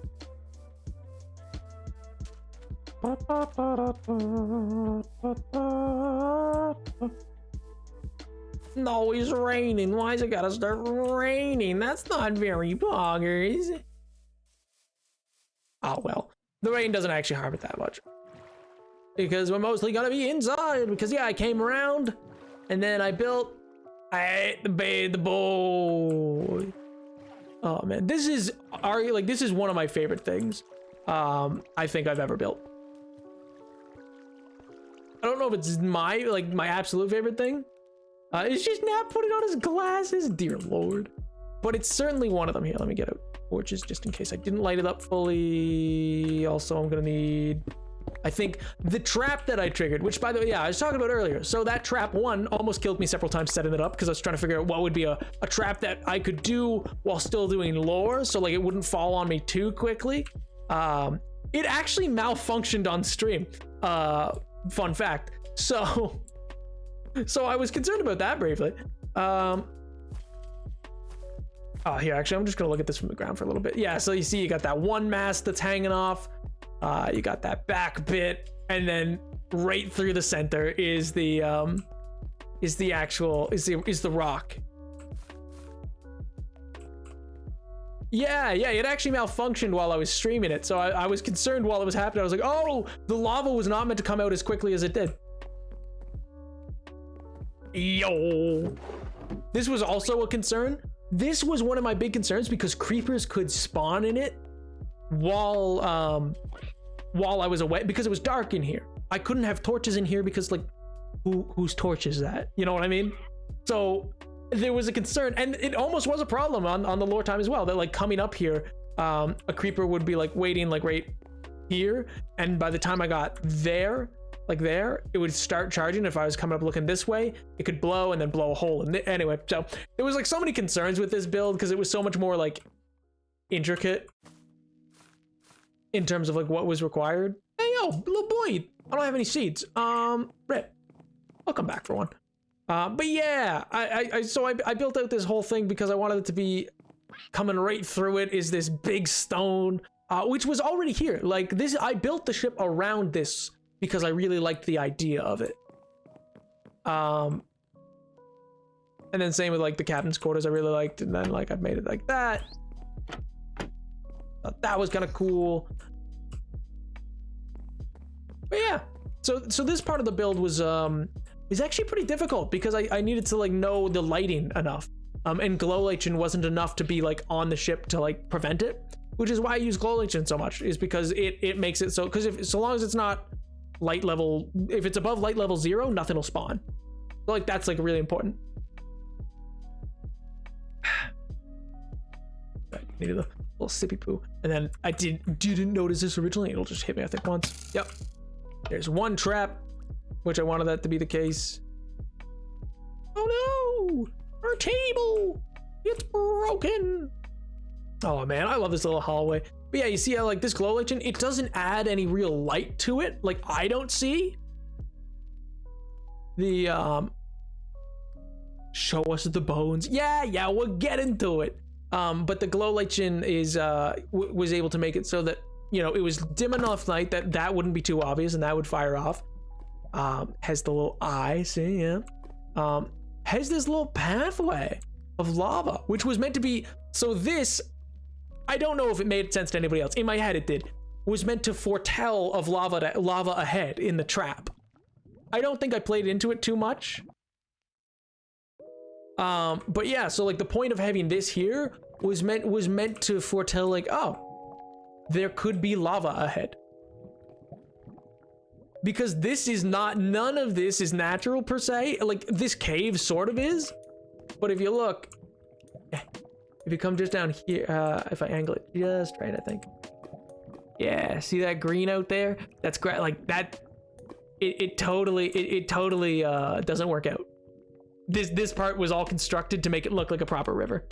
No, it's raining. Why's it gotta start raining? That's not very poggers. Oh well. The rain doesn't actually harm it that much, because we're mostly gonna be inside. Because yeah, I came around and then I ate the boy. Oh man, this is one of my favorite things I think I've ever built. I don't know if it's my absolute favorite thing. It's just not putting on his glasses, dear lord. But it's certainly one of them. Here, let me get out torches just in case I didn't light it up fully. Also, I'm gonna need I think the trap that I triggered, which by the way, yeah, I was talking about earlier. So that trap one almost killed me several times setting it up because I was trying to figure out what would be a trap that I could do while still doing lore. So like it wouldn't fall on me too quickly. It actually malfunctioned on stream. Fun fact. So I was concerned about that briefly. Oh, here, actually, I'm just gonna look at this from the ground for a little bit. Yeah, so you see you got that one mast that's hanging off. You got that back bit, and then right through the center is the rock. Yeah, it actually malfunctioned while I was streaming it. So I was concerned while it was happening. I was like, oh, the lava was not meant to come out as quickly as it did. Yo. This was also a concern. This was one of my big concerns because creepers could spawn in it while I was away because it was dark in here. I couldn't have torches in here because like whose torch is that? You know what I mean? So there was a concern, and it almost was a problem on the lore time as well, that like coming up here, a creeper would be like waiting like right here, and by the time I got there, like there, it would start charging. If I was coming up looking this way, it could blow and then blow a hole. And anyway, so there was like so many concerns with this build because it was so much more like intricate in terms of like what was required. Hey yo, little boy, I don't have any seeds. Right, I'll come back for one. But yeah, I built out this whole thing because I wanted it to be coming right through it is this big stone, which was already here. Like this, I built the ship around this because I really liked the idea of it. And then same with like the captain's quarters I really liked, and then like I've made it like that. Thought that was kind of cool. But yeah, so this part of the build was actually pretty difficult because I needed to like know the lighting enough. And glow lichen wasn't enough to be like on the ship to like prevent it, which is why I use glow lichen so much, is because it makes it so, because so long as it's not light level, if it's above light level 0, nothing will spawn. So like that's like really important. Needed a little sippy poo, and then I didn't notice this originally. It'll just hit me I think once. Yep, there's one trap, which I wanted that to be the case. Oh no, our table, it's broken. Oh man, I love this little hallway. But yeah, you see how like this glow lichen, it doesn't add any real light to it. Like I don't see the show us the bones. Yeah, we'll get into it. But the glow lichen is was able to make it so that, you know, it was dim enough light that wouldn't be too obvious and that would fire off. Has the little eye, see, yeah. Has this little pathway of lava, which was meant to be, so this, I don't know if it made sense to anybody else. In my head it did. Was meant to foretell of lava ahead in the trap. I don't think I played into it too much. But yeah, so like the point of having this here was meant to foretell like, oh, there could be lava ahead. Because this is not, none of this is natural per se. Like this cave sort of is, but if you look, if you come just down here, if I angle it just right, I think. Yeah, see that green out there? That's great. Like that, it totally doesn't work out. This part was all constructed to make it look like a proper river.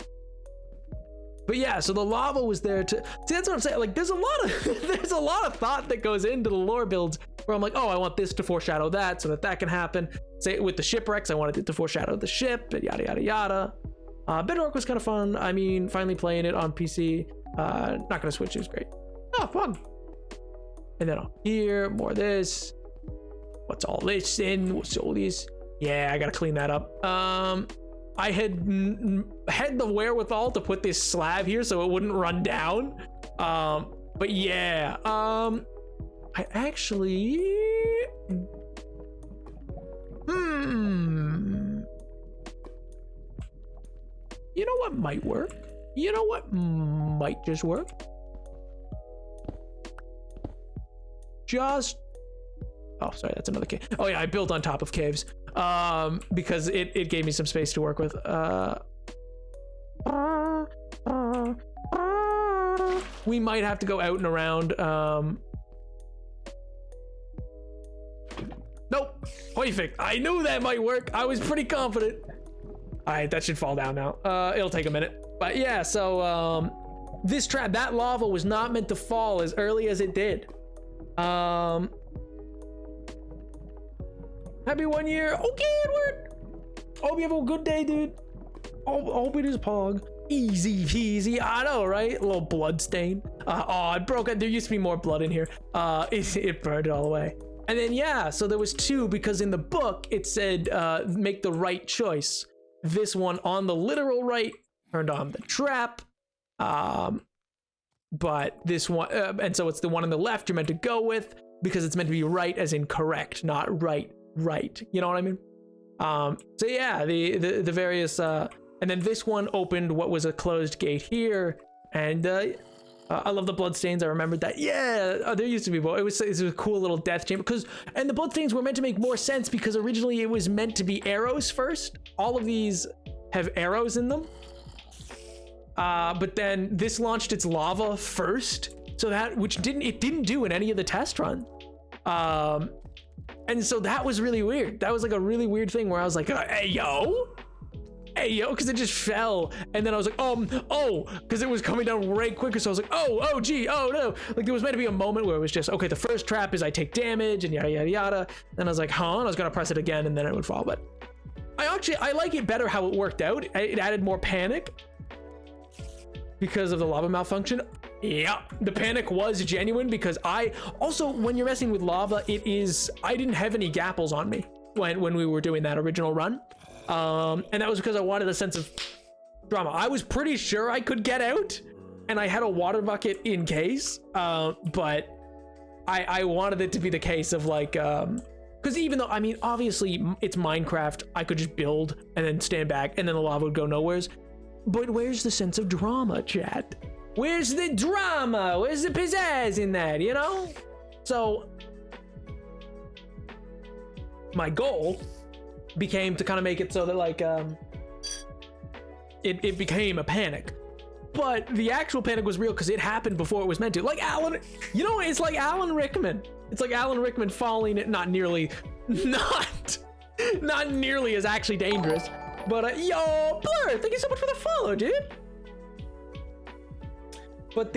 But yeah, so the lava was there to, see, that's what I'm saying. Like there's a lot of thought that goes into the lore builds where I'm like, oh, I want this to foreshadow that so that can happen. Say with the shipwrecks, I wanted it to foreshadow the ship, and yada, yada, yada. Bedrock was kind of fun. I mean, finally playing it on PC. Not gonna switch, it was great. Oh, fun. And then here, more of this. What's all this in? What's all this? Yeah, I gotta clean that up. I had the wherewithal to put this slab here so it wouldn't run down. But yeah, I actually, you know what might work? You know what might just work? Oh, sorry, that's another cave. Oh yeah, I built on top of caves because it gave me some space to work with. We might have to go out and around. perfect. I knew that might work. I was pretty confident. All right, that should fall down now. It'll take a minute. But yeah, so this trap, that lava was not meant to fall as early as it did. Happy 1 year. Okay, Edward. Hope you have a good day, dude. Hope it is Pog. Easy peasy. I know, right? A little blood stain. Oh, it broke it. There used to be more blood in here. It burned it all away. And then yeah, so there was 2 because in the book it said make the right choice. This one on the literal right turned on the trap. But this one, and so it's the one on the left you're meant to go with because it's meant to be right as in correct, not right. You know what I mean? So yeah, the various, and then this one opened what was a closed gate here. And I love the bloodstains. I remembered that. Yeah, there used to be more. It was a cool little death chamber and the bloodstains were meant to make more sense because originally it was meant to be arrows first. All of these have arrows in them. But then this launched its lava first. So that, which it didn't do in any of the test runs. And so that was really weird. That was like a really weird thing where I was like, hey yo, because it just fell. And then I was like, oh, because it was coming down way quicker. So I was like, oh, gee, oh no. Like there was meant to be a moment where it was just, okay, the first trap is I take damage and yada, yada, yada. Then I was like, huh? And I was going to press it again and then it would fall. But I like it better how it worked out. It added more panic because of the lava malfunction. Yeah, the panic was genuine because when you're messing with lava, I didn't have any gapples on me when we were doing that original run. And that was because I wanted a sense of drama. I was pretty sure I could get out and I had a water bucket in case, but I wanted it to be the case of like, because even though, I mean, obviously it's Minecraft, I could just build and then stand back and then the lava would go nowheres. But where's the sense of drama, chat? Where's the drama? Where's the pizzazz in that, you know? So my goal became to kind of make it so that like it became a panic, but the actual panic was real because it happened before it was meant to. Like Alan, you know, it's like Alan Rickman. It's like Alan Rickman falling. Not nearly as actually dangerous. But yo, Blur, thank you so much for the follow, dude. But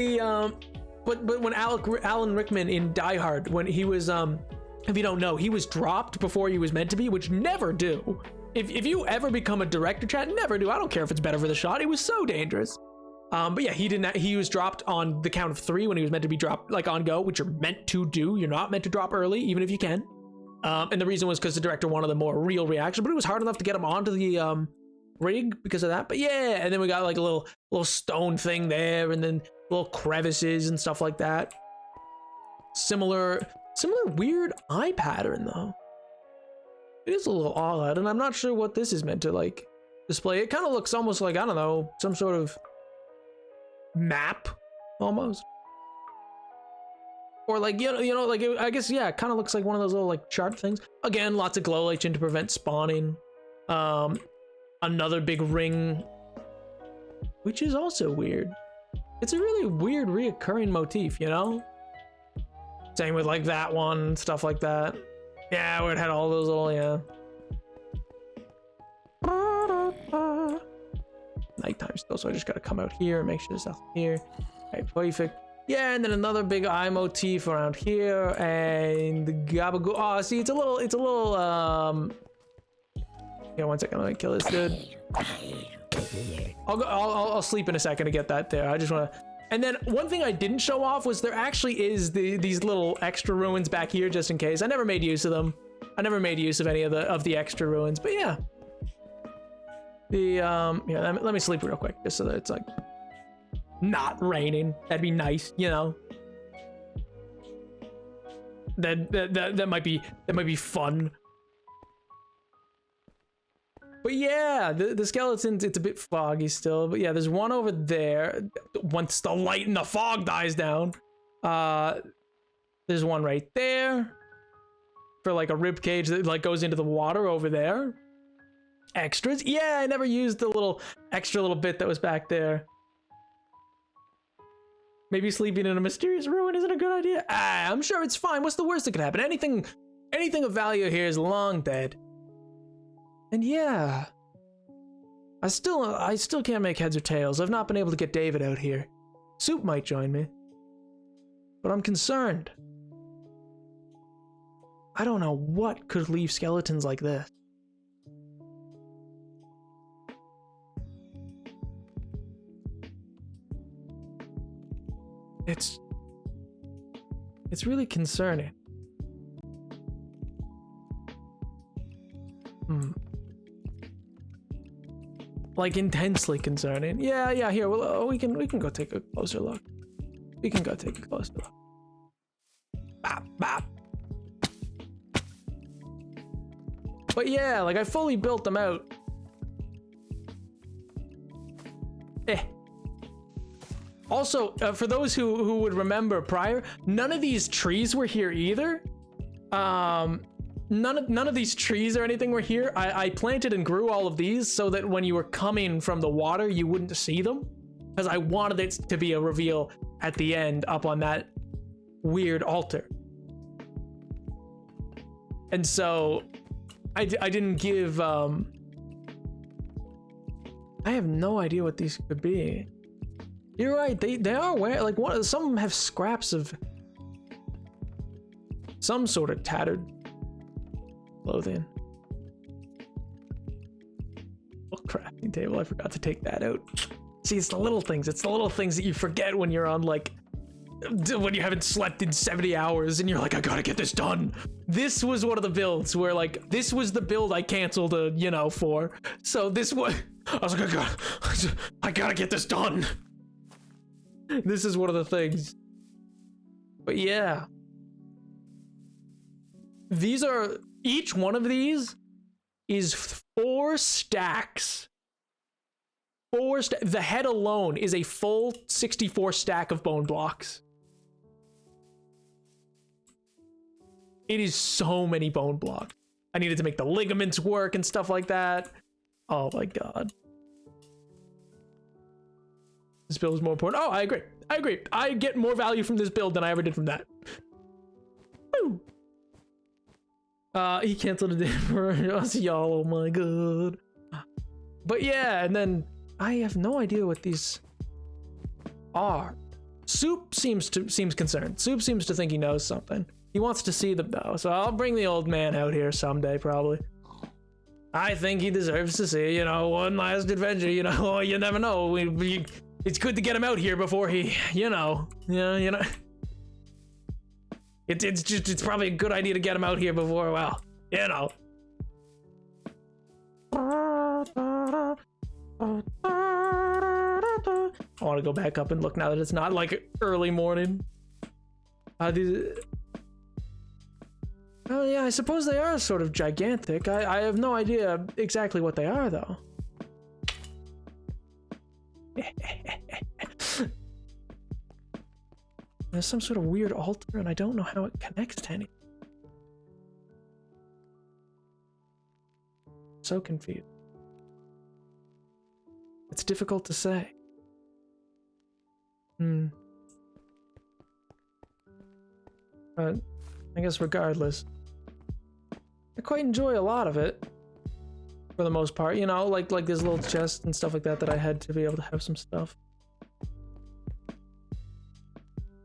but when Alan Rickman in Die Hard, when he was if you don't know, he was dropped before he was meant to be, which never do. If you ever become a director, chat, never do. I don't care if it's better for the shot. It was so dangerous. But yeah, he was dropped on the count of 3 when he was meant to be dropped like on go, which you're meant to do. You're not meant to drop early, even if you can. And the reason was because the director wanted a more real reaction, but it was hard enough to get him onto the rig because of that. But yeah, and then we got like a little stone thing there, and then little crevices and stuff like that. Similar weird eye pattern though. It is a little odd, and I'm not sure what this is meant to like display. It kind of looks almost like, I don't know, some sort of map almost. Or like, you know, like I guess, yeah, it kind of looks like one of those little like chart things. Again, lots of glow lights in to prevent spawning. Another big ring, which is also weird. It's a really weird reoccurring motif, you know? Same with like that one, stuff like that. Yeah, where it had all those little, yeah. Nighttime still, so I just gotta come out here and make sure there's nothing here. Okay, perfect. Yeah, and then another big eye motif around here, and the gabagoo. Oh, see, it's a little, yeah, 1 second, let me kill this dude. I'll sleep in a second to get that there. I just wanna, and then one thing I didn't show off was there actually is these little extra ruins back here just in case. I never made use of them. I never made use of any of the extra ruins, but yeah. Yeah, let me sleep real quick just so that it's like not raining. That'd be nice, you know. That might be fun. But yeah, the skeletons, it's a bit foggy still, but yeah, there's one over there. Once the light and the fog dies down, there's one right there for like a rib cage that like goes into the water over there. Extras, yeah, I never used the extra little bit that was back there. Maybe sleeping in a mysterious ruin isn't a good idea. I'm sure it's fine. What's the worst that could happen? Anything Anything of value here is long dead. And yeah, I still can't make heads or tails. I've not been able to get David out here. Soup might join me, but I'm concerned. I don't know what could leave skeletons like this. It's really concerning. Like intensely concerning. Yeah, here, well, we can go take a closer look. We can go take a closer look. Bop, bop. But yeah, like I fully built them out. Also, for those who would remember prior, none of these trees were here either. None of these trees or anything were here. I planted and grew all of these so that when you were coming from the water, you wouldn't see them. Because I wanted it to be a reveal at the end up on that weird altar. And so I didn't give, I have no idea what these could be. You're right, they are wearing, like, some of them have scraps of some sort of tattered clothing. Oh, crafting table, I forgot to take that out. See, it's the little things that you forget when you're on, like, when you haven't slept in 70 hours and you're like, I gotta get this done. This was one of the builds where, like, this was the build I canceled, for. So this was, I was like, I gotta get this done. This is one of the things. But yeah. Each one of these is 4 stacks. The head alone is a full 64 stack of bone blocks. It is so many bone blocks. I needed to make the ligaments work and stuff like that. Oh my god. This build is more important. Oh, I agree. I get more value from this build than I ever did from that. Woo! He canceled a day for us, y'all. Oh my god. But yeah, and then I have no idea what these are. Soup seems concerned. Soup seems to think he knows something. He wants to see them though, so I'll bring the old man out here someday, probably. I think he deserves to see, one last adventure. You never know. It's good to get him out here before he, It's probably a good idea to get him out here before, well, I want to go back up and look now that it's not like early morning. Oh yeah, I suppose they are sort of gigantic. I have no idea exactly what they are though. There's some sort of weird altar and I don't know how it connects to anything. So confused. It's difficult to say. But I guess regardless, I quite enjoy a lot of it. For the most part, like this little chest and stuff like that I had to be able to have some stuff.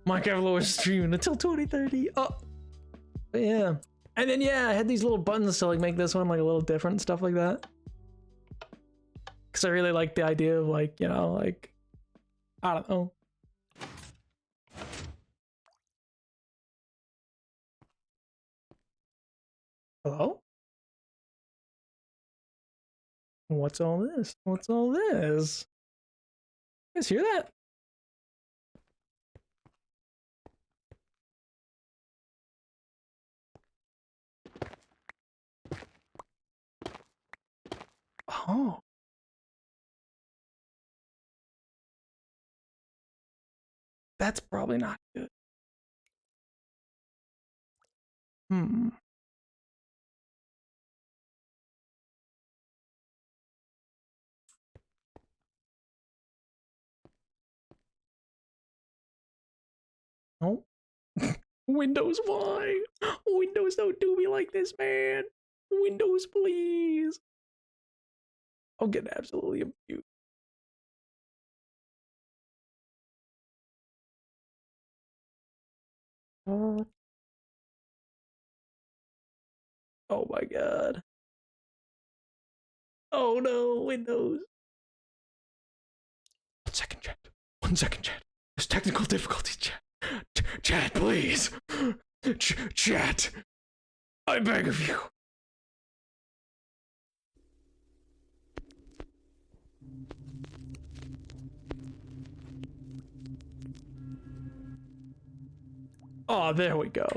Minecraft lore streaming until 2030. Oh, but yeah. And then yeah, I had these little buttons to like make this one like a little different and stuff like that. Cause I really like the idea of like, like, I don't know. Hello? What's all this? What's all this? You guys hear that? Oh. That's probably not good. Oh. Windows, why? Windows, don't do me like this, man. Windows, please. I'll get absolutely abused. Oh my god. Oh no, Windows. 1 second, chat. 1 second, chat. There's technical difficulties, chat. Chat, please. Chat. I beg of you. Oh, there we go.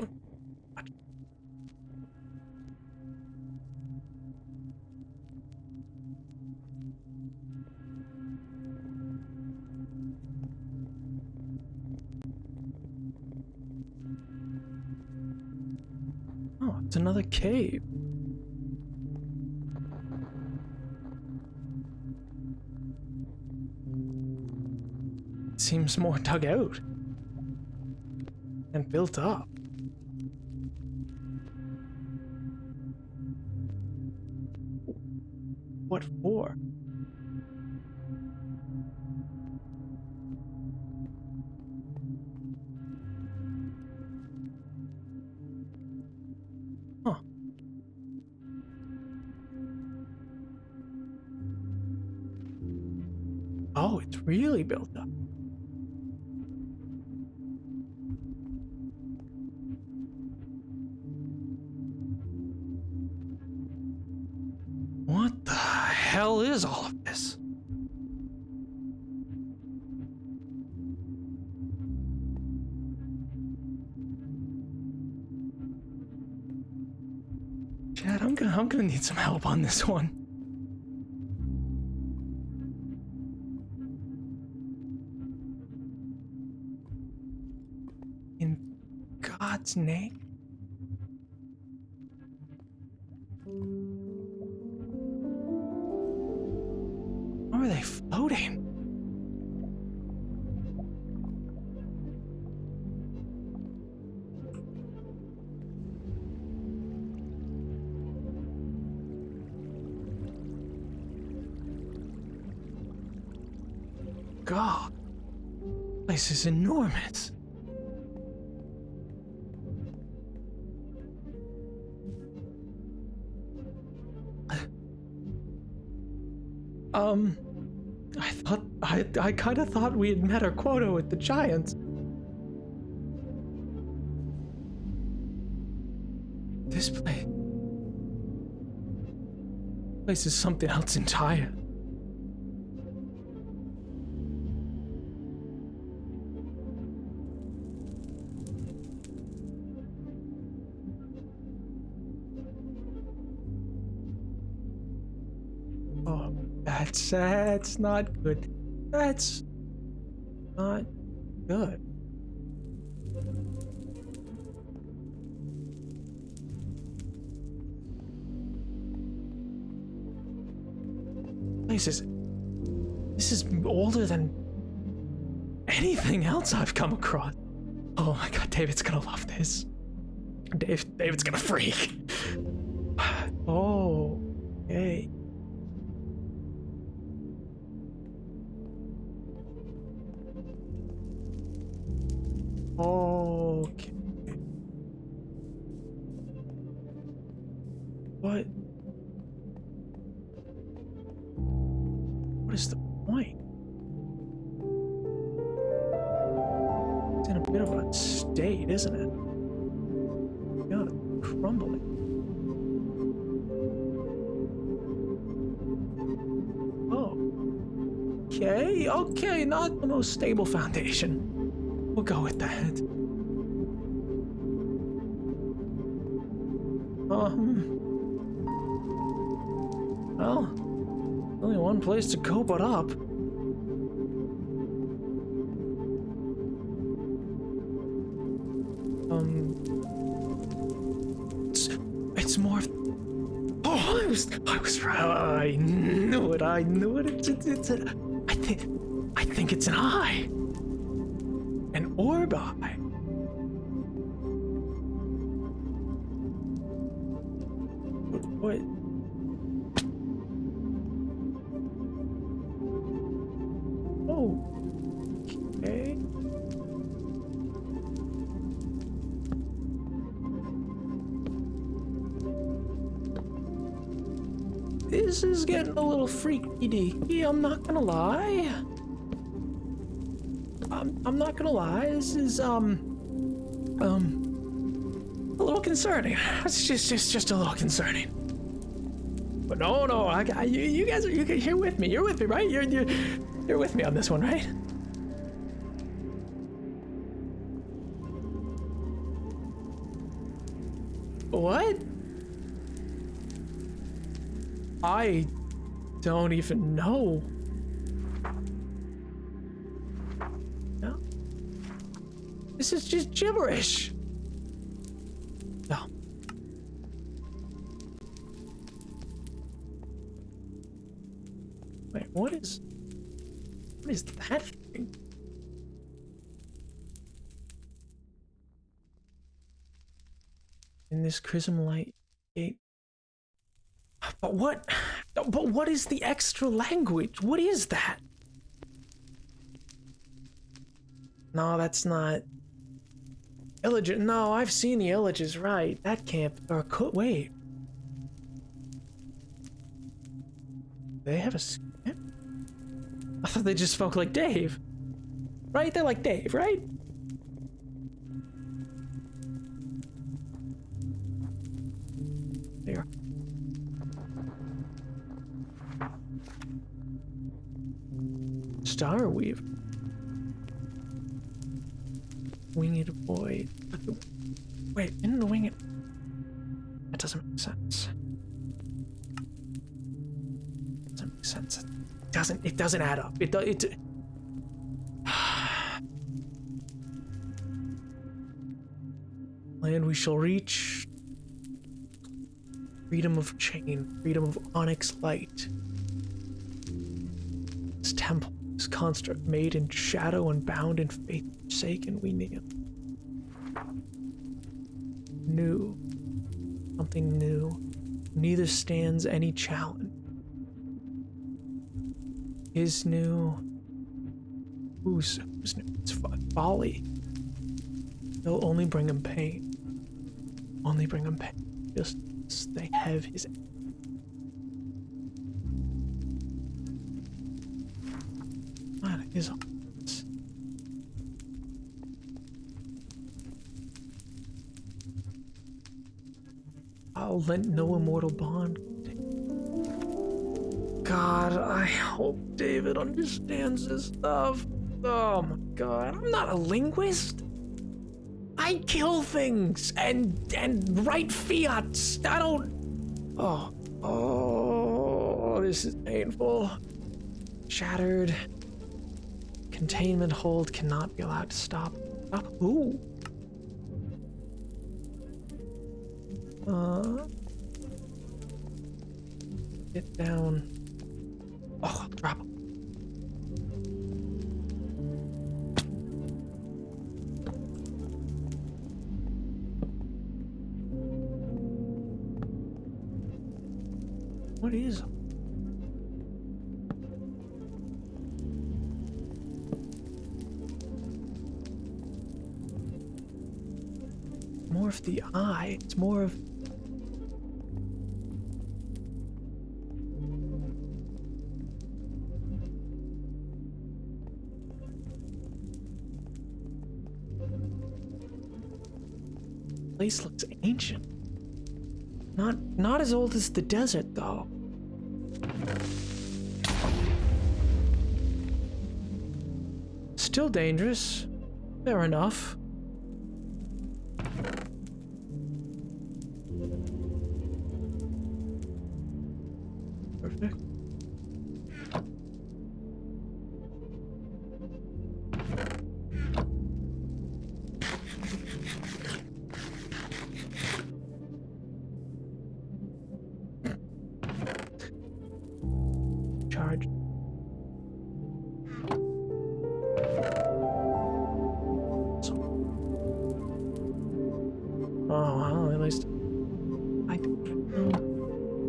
Oh, it's another cave. It seems more dug out and built up. What for? Huh. Oh, it's really built up. What the hell is all of this? Chad, I'm gonna need some help on this one. In God's name? How are they floating? God, this is enormous. I kind of thought we had met our quota with the giants. This place is something else entirely. Oh, that's not good. That's not good. This is older than anything else I've come across. Oh my god, David's gonna love this. David's gonna freak. Oh, okay. Okay. What is the point? It's in a bit of a state, isn't it? God, it's crumbling. Oh. Okay, not the most stable foundation. We'll go with that. Well, only one place to go but up. It's more. Oh, I was right. I knew it. I think it's an eye. An orb eye. What? Oh. Okay. This is getting a little freaky deaky, I'm not gonna lie. I'm not gonna lie, this is, a little concerning. It's just a little concerning. But no, you guys you're with me. You're with me, right? You're with me on this one, right? What? I don't even know. No. This is just gibberish. No. Wait, what is that thing? In this chrism light gate. But what is the extra language? What is that? No, that's not Illage. No, I've seen the Illages, right? That can't, or could, wait. They have a script? I thought they just spoke like Dave. Right? They're like Dave, right? There. Starweaver. Winged void. Wait, in the winged. That doesn't make sense. Doesn't make sense. It doesn't add up. Land we shall reach. Freedom of chain. Freedom of onyx light. This temple. This construct made in shadow and bound in faith forsaken we kneel. New. Something new. Neither stands any challenge. Is new. Who's new? It's folly. They'll only bring him pain. Only bring him pain. Just as they have his. What is all this? I'll lend no immortal bond. God, I hope David understands this stuff. Oh my God, I'm not a linguist. I kill things and write fiats. I don't. Oh, this is painful. Shattered. Containment hold cannot be allowed to stop. Stop who? Get down. Oh, I'll drop him. What is? More of the eye. It's more of. Place looks ancient. Not as old as the desert, though. Still dangerous. Fair enough. Perfect. Charge. Oh, well, at least I don't know.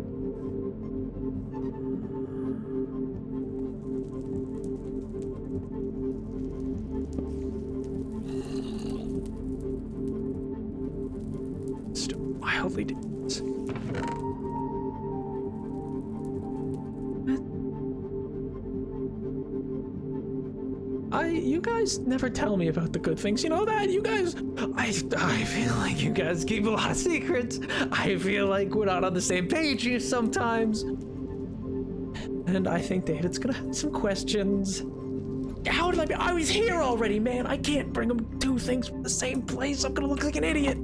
totally did this. You guys never tell me about the good things. You know that? You guys, I feel like you guys keep a lot of secrets. I feel like we're not on the same page here sometimes. And I think David's gonna have some questions. How did I be? I was here already, man. I can't bring him two things from the same place. I'm gonna look like an idiot.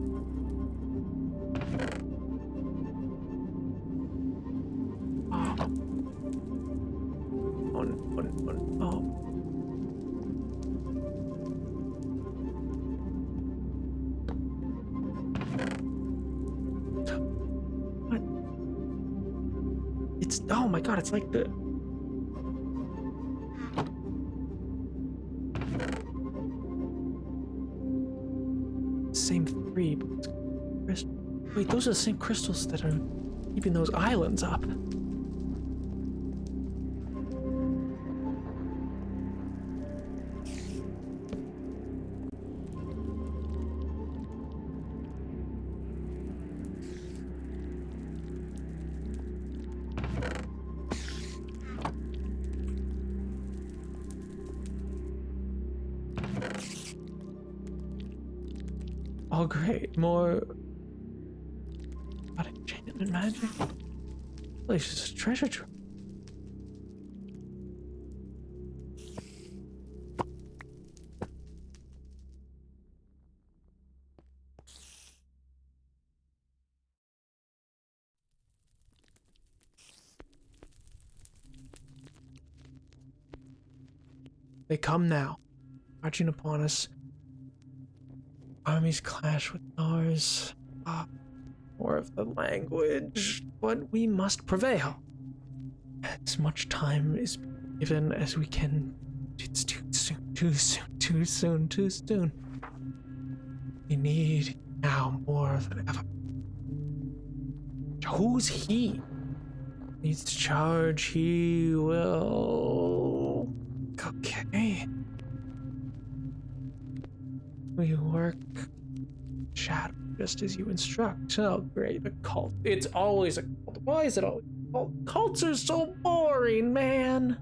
Oh my god, it's like the... Same three, but it's... Wait, those are the same crystals that are keeping those islands up. Oh great, more... What enchantment magic? This is a treasure trove. They come now, marching upon us. Armies clash with ours. More of the language, but we must prevail. As much time is given as we can. It's too soon, too soon, too soon, too soon. We need now more than ever. Who's he? Needs to charge, he will... Okay. We work shadow just as you instruct. Oh, great. A cult. It's always a cult. Why is it always a cult? Cults are so boring, man.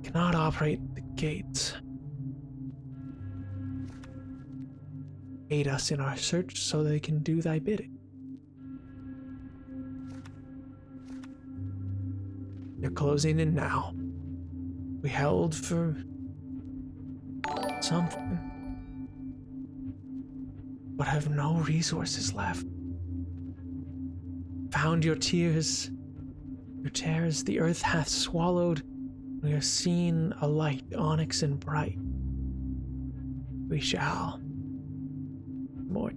Cannot operate the gates. Aid us in our search so they can do thy bidding. They're closing in now. We held for something, but have no resources left. Found your tears, your tears the earth hath swallowed. We are seen a light, onyx and bright. We shall more.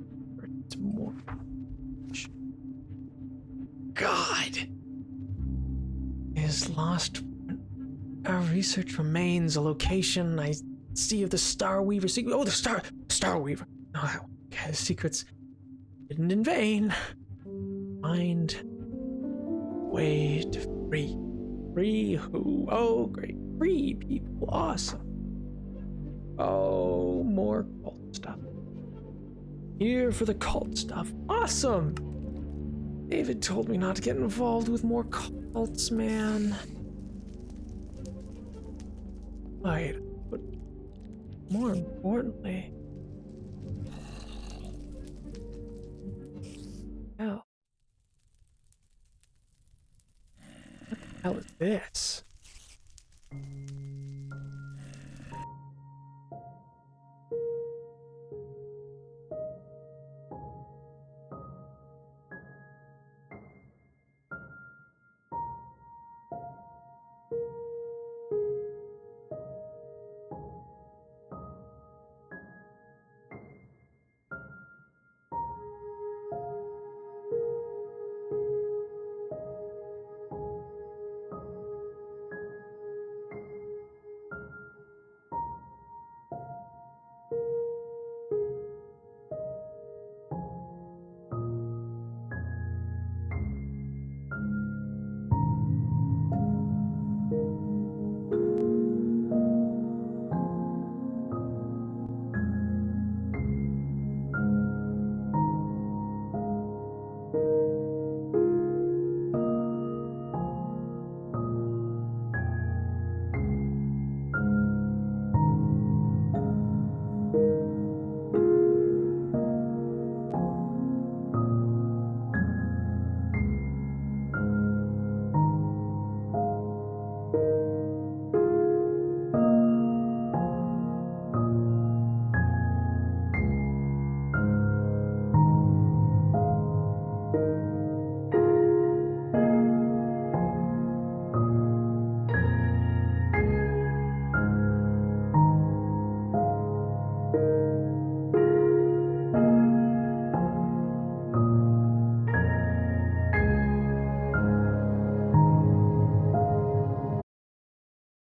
God is lost. Our research remains a location I see of the Star Weaver. Oh, the Star Weaver. Oh, okay, the secrets hidden in vain. Find way to free. Free who? Oh, great. Free people. Awesome. Oh, more cult stuff. Here for the cult stuff. Awesome. David told me not to get involved with more cults, man. Right, but more importantly, hell, what the hell is this?